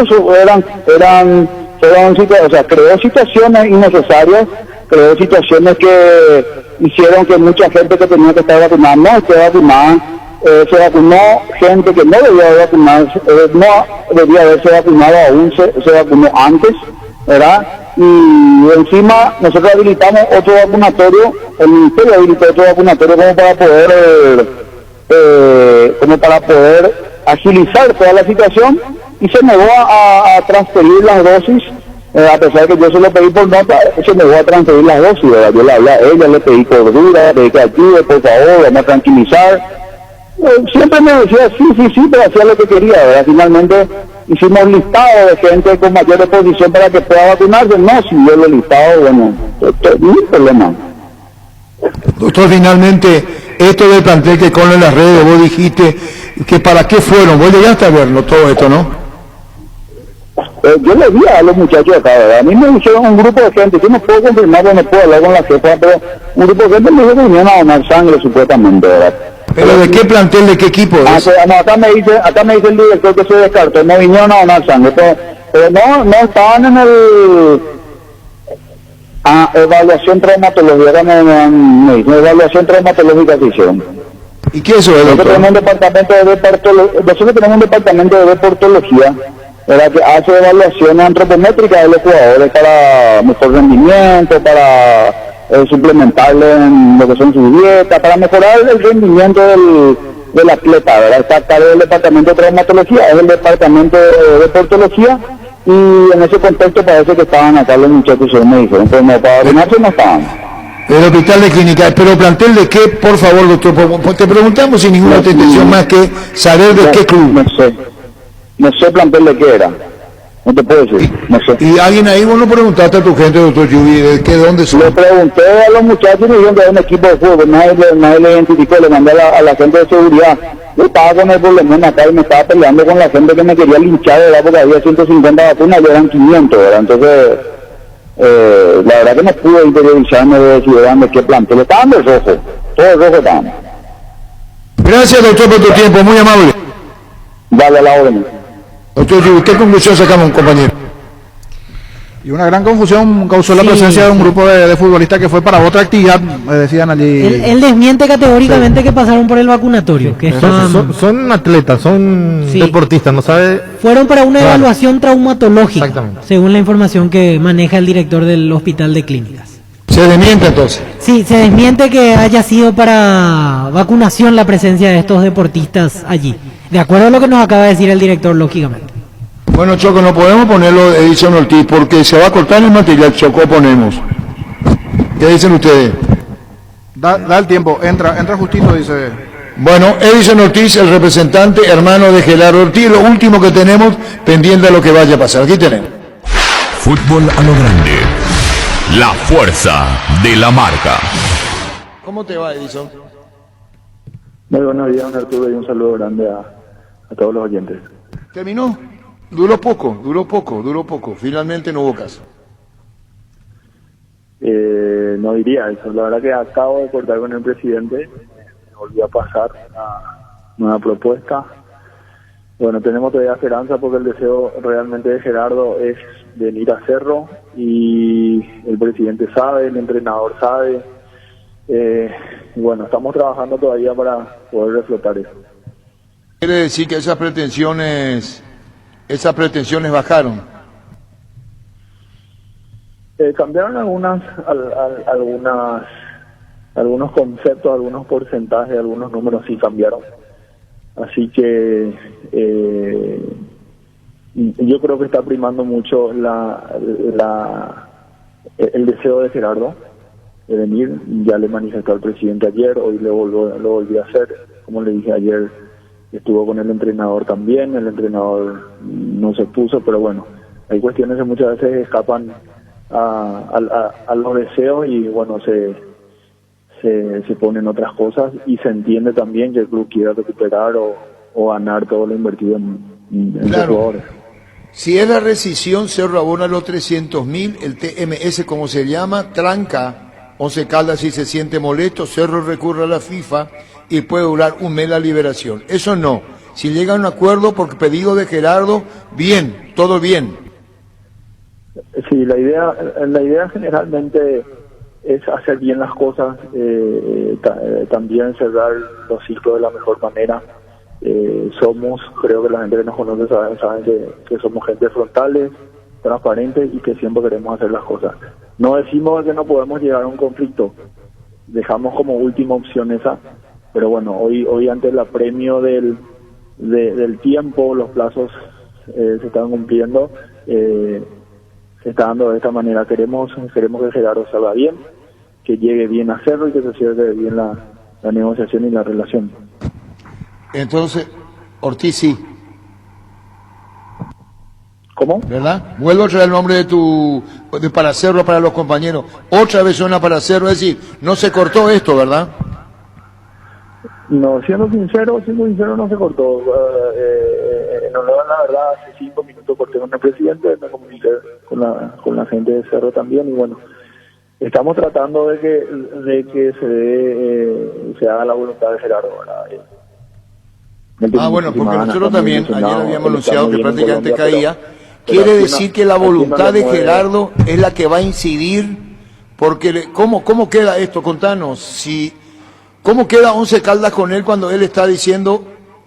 creó situaciones innecesarias, creó situaciones que hicieron que mucha gente que tenía que estar vacunada no esté vacunada, se vacunó gente que no debía haber vacunado, no debía haberse vacunado aún, se vacunó antes, ¿verdad? Y encima nosotros habilitamos otro vacunatorio, el ministerio habilitó otro vacunatorio como para poder agilizar toda la situación, y se negó a transferir las dosis, a pesar de que yo se lo pedí por nota, se negó a transferir las dosis, ¿verdad? Yo le hablé a ella, le pedí cordura, le pedí que ayude, por favor, vamos a tranquilizar. Siempre me decía sí, pero hacía lo que quería, ¿verdad? Finalmente hicimos listado de gente con mayor exposición para que pueda vacunarse, no siguió el listado, bueno, no hay problema. Doctor, finalmente, esto del plantel que corre en las redes, vos dijiste que para qué fueron, vos llegaste a verlo todo esto, ¿no? Yo le di a los muchachos acá, ¿verdad? A mí me dijeron un grupo de gente, yo no puedo confirmar, no puedo hablar con la jefa, pero un grupo de gente me dijo que venían a donar sangre, supuestamente, ¿verdad? ¿Pero de qué plantel, de qué equipo es? Acá me dice el director que se descartó, no vinieron a donar sangre, pero no estaban en el... evaluación traumatológica, me dice, evaluación traumatológica se hicieron. ¿Y qué es eso, doctor? Nosotros tenemos un departamento de deportología, ¿verdad?, que hace evaluaciones antropométricas de los jugadores para mejor rendimiento, para suplementarle en lo que son sus dietas, para mejorar el rendimiento del atleta, ¿verdad? Está acá el departamento de traumatología, es el departamento de deportología, y en ese contexto parece que estaban acá los muchachos, me dijeron, pero no, para ordenarse no estaban. El hospital de clínica, pero plantel de qué, por favor, doctor, te preguntamos sin ninguna otra intención más que saber de qué club. No sé plantel de qué era, no te puedo decir, no sé. ¿Y alguien ahí, vos no preguntaste a tu gente, doctor Yubi, de dónde son? Le pregunté a los muchachos y me dijeron que era un equipo de fútbol, nadie le identificó, le mandé a la gente de seguridad. Yo estaba con el problema acá y me estaba peleando con la gente que me quería linchar, ¿verdad?, porque había 150 vacunas y eran 500, ¿verdad? Entonces, la verdad que no pude interiorizarme de decir de qué plantel, estaban de rojo, todos rojos estaban. Gracias, doctor, por tu tiempo, muy amable. Dale a la orden. Doctor Yubi, ¿qué conclusión sacamos, compañero? Y una gran confusión causó la presencia de un grupo de futbolistas que fue para otra actividad, me decían allí. Él desmiente categóricamente que pasaron por el vacunatorio. Que son atletas, son deportistas, ¿no sabe? Fueron para una evaluación traumatológica, según la información que maneja el director del Hospital de Clínicas. ¿Se desmiente entonces? Sí, se desmiente que haya sido para vacunación la presencia de estos deportistas allí. De acuerdo a lo que nos acaba de decir el director, lógicamente. Bueno, Choco, no podemos ponerlo Edison Ortiz porque se va a cortar el material, Choco, ponemos. ¿Qué dicen ustedes? Da el tiempo, entra justito, dice. Bueno, Edison Ortiz, el representante hermano de Gerardo Ortiz, lo último que tenemos pendiente de lo que vaya a pasar. Aquí tenemos. Fútbol a lo grande. la fuerza de la marca. ¿Cómo te va, Edison? Muy buenos días, don Arturo, y un saludo grande a todos los oyentes. ¿Terminó? Duró poco. Finalmente no hubo caso. No diría eso. La verdad que acabo de cortar con el presidente. Me volví a pasar una propuesta. Bueno, tenemos todavía esperanza porque el deseo realmente de Gerardo es venir a Cerro y el presidente sabe, el entrenador sabe. Y bueno, estamos trabajando todavía para poder reflotar eso. Quiere decir que esas pretensiones bajaron. Cambiaron algunos conceptos, algunos porcentajes, algunos números sí cambiaron. Así que yo creo que está primando mucho el deseo de Gerardo de venir. Ya le manifestó al presidente ayer, hoy lo volví a hacer. Como le dije ayer, estuvo con el entrenador también, el entrenador no se puso, pero bueno, hay cuestiones que muchas veces escapan a los deseos y bueno, se ponen otras cosas y se entiende también que el club quiera recuperar o ganar todo lo invertido en Claro. jugadores. Si es la rescisión, Cerro abona los 300.000, el TMS, como se llama, tranca, Once Caldas si se siente molesto, Cerro recurre a la FIFA y puede durar un mes la liberación. Eso no. Si llega a un acuerdo por pedido de Gerardo, bien, todo bien. Sí, la idea generalmente es hacer bien las cosas, también cerrar los ciclos de la mejor manera. Creo que la gente que nos conoce sabe que somos gente frontales, transparentes y que siempre queremos hacer las cosas. No decimos que no podemos llegar a un conflicto, dejamos como última opción esa, pero bueno, hoy ante el apremio del tiempo, los plazos se están cumpliendo, se está dando de esta manera. Queremos que Gerardo salga bien, que llegue bien a Cerro y que se cierre bien la negociación y la relación. Entonces, Ortiz sí. ¿Cómo? ¿Verdad? Vuelvo a traer el nombre de para Cerro para los compañeros. Otra vez suena para Cerro, es decir, no se cortó esto, ¿verdad? No, siendo sincero no se cortó. La verdad, hace 5 minutos corté con el presidente, me comuniqué con la gente de Cerro también y bueno, estamos tratando de que se haga la voluntad de Gerardo, ¿verdad? Bueno, porque nosotros también, ayer habíamos anunciado que prácticamente Colombia, caía. pero Quiere aquí decir no- que la aquí no voluntad le de mueve. Gerardo es la que va a incidir, porque ¿cómo queda esto? Contanos, ¿cómo queda Once Caldas con él cuando él está diciendo,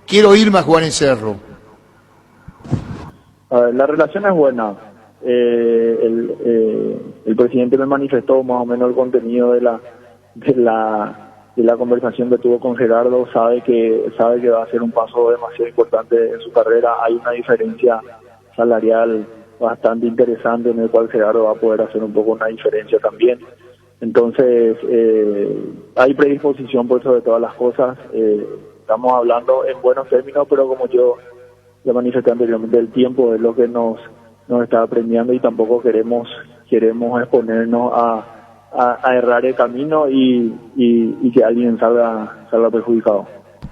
quiero irme a jugar en Cerro? A ver, la relación es buena. El presidente me manifestó más o menos el contenido de la conversación que tuvo con Gerardo. Sabe que va a ser un paso demasiado importante en su carrera. Hay una diferencia salarial bastante interesante en el cual Gerardo va a poder hacer un poco una diferencia también. Entonces, hay predisposición por sobre todas las cosas. Estamos hablando en buenos términos, pero como yo ya manifesté anteriormente, el tiempo es lo que nos está apremiando y tampoco queremos exponernos a errar el camino y que alguien salga perjudicado.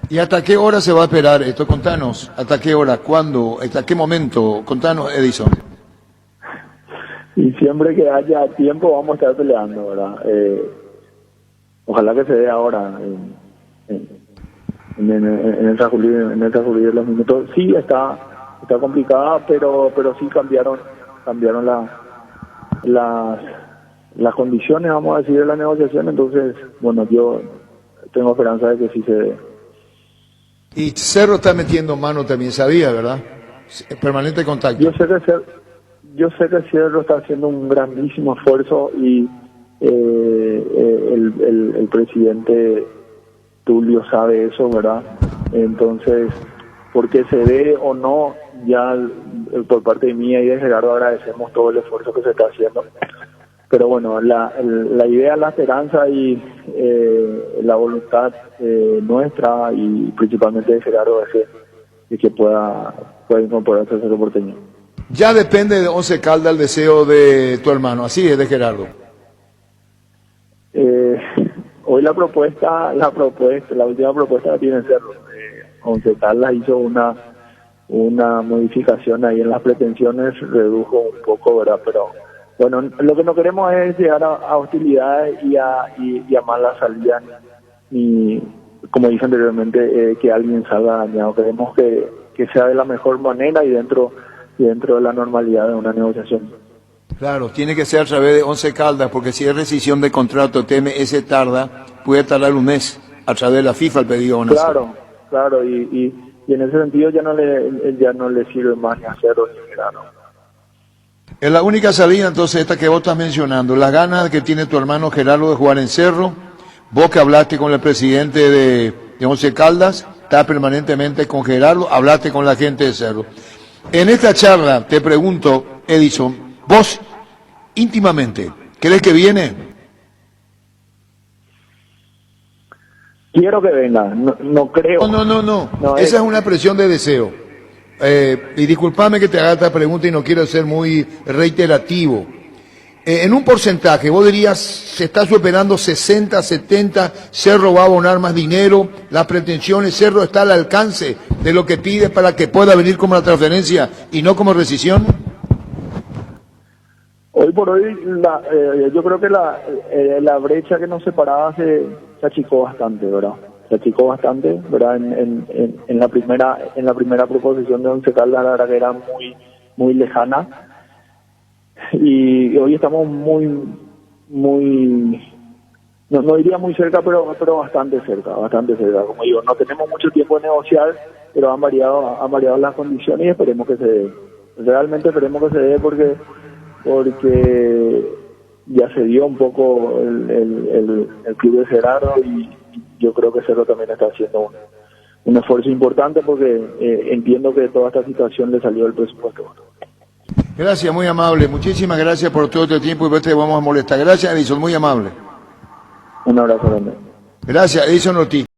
¿Y hasta qué hora se va a esperar esto? Contanos, ¿hasta qué hora? ¿Cuándo? ¿Hasta qué momento? Contanos, Edison. Y siempre que haya tiempo vamos a estar peleando, ¿verdad? Ojalá que se dé ahora, en el transcurrir de los minutos. Sí, está complicada, pero sí cambiaron las condiciones, vamos a decir, de la negociación. Entonces, bueno, yo tengo esperanza de que sí se dé. Y Cerro está metiendo mano también, sabía, ¿verdad? Permanente contacto. Yo sé que Cerro está haciendo un grandísimo esfuerzo y el presidente Tulio sabe eso, ¿verdad? Entonces, porque se dé o no, ya por parte de mí y de Gerardo agradecemos todo el esfuerzo que se está haciendo. Pero bueno, la idea, la esperanza y la voluntad nuestra y principalmente de Gerardo es que pueda incorporarse a Cerro Porteño. Ya depende de Once Caldas el deseo de tu hermano, así es, de Gerardo. la última propuesta la tiene Cerro. Once Caldas hizo una modificación ahí en las pretensiones, redujo un poco, ¿verdad? Pero bueno, lo que no queremos es llegar a hostilidades y a malas salidas, ni como dije anteriormente, que alguien salga dañado. Queremos que sea de la mejor manera y dentro de la normalidad de una negociación. Claro, tiene que ser a través de Once Caldas, porque si es rescisión de contrato, TMS puede tardar un mes a través de la FIFA el pedido. Claro, y en ese sentido ya no le sirve más ni hacerlo ni Gerardo. Es la única salida entonces esta que vos estás mencionando, las ganas que tiene tu hermano Gerardo de jugar en Cerro, vos que hablaste con el presidente de Once Caldas, estás permanentemente con Gerardo, hablaste con la gente de Cerro. En esta charla te pregunto, Edison, vos íntimamente, ¿crees que viene? Quiero que venga, no creo. No, esa es una expresión de deseo. Y discúlpame que te haga esta pregunta y no quiero ser muy reiterativo. En un porcentaje, vos dirías, se está superando 60, 70, Cerro va a abonar más dinero, las pretensiones, Cerro está al alcance de lo que pide para que pueda venir como una transferencia y no como rescisión. Hoy por hoy, yo creo que la brecha que nos separaba se achicó bastante, ¿verdad? Se achicó bastante, ¿verdad? En la primera proposición de Once Caldas, la verdad que era muy lejana. Y hoy estamos no diría muy cerca, pero bastante cerca. Como digo, no tenemos mucho tiempo de negociar, pero han variado las condiciones y esperemos que se dé. Realmente esperemos que se dé porque ya se dio un poco el club de Gerardo y yo creo que Cerro también está haciendo un esfuerzo importante porque entiendo que toda esta situación le salió del presupuesto. Gracias, muy amable. Muchísimas gracias por todo este tiempo y por te vamos a molestar. Gracias, Edison, muy amable. Un abrazo grande. Gracias, Edison Ortiz.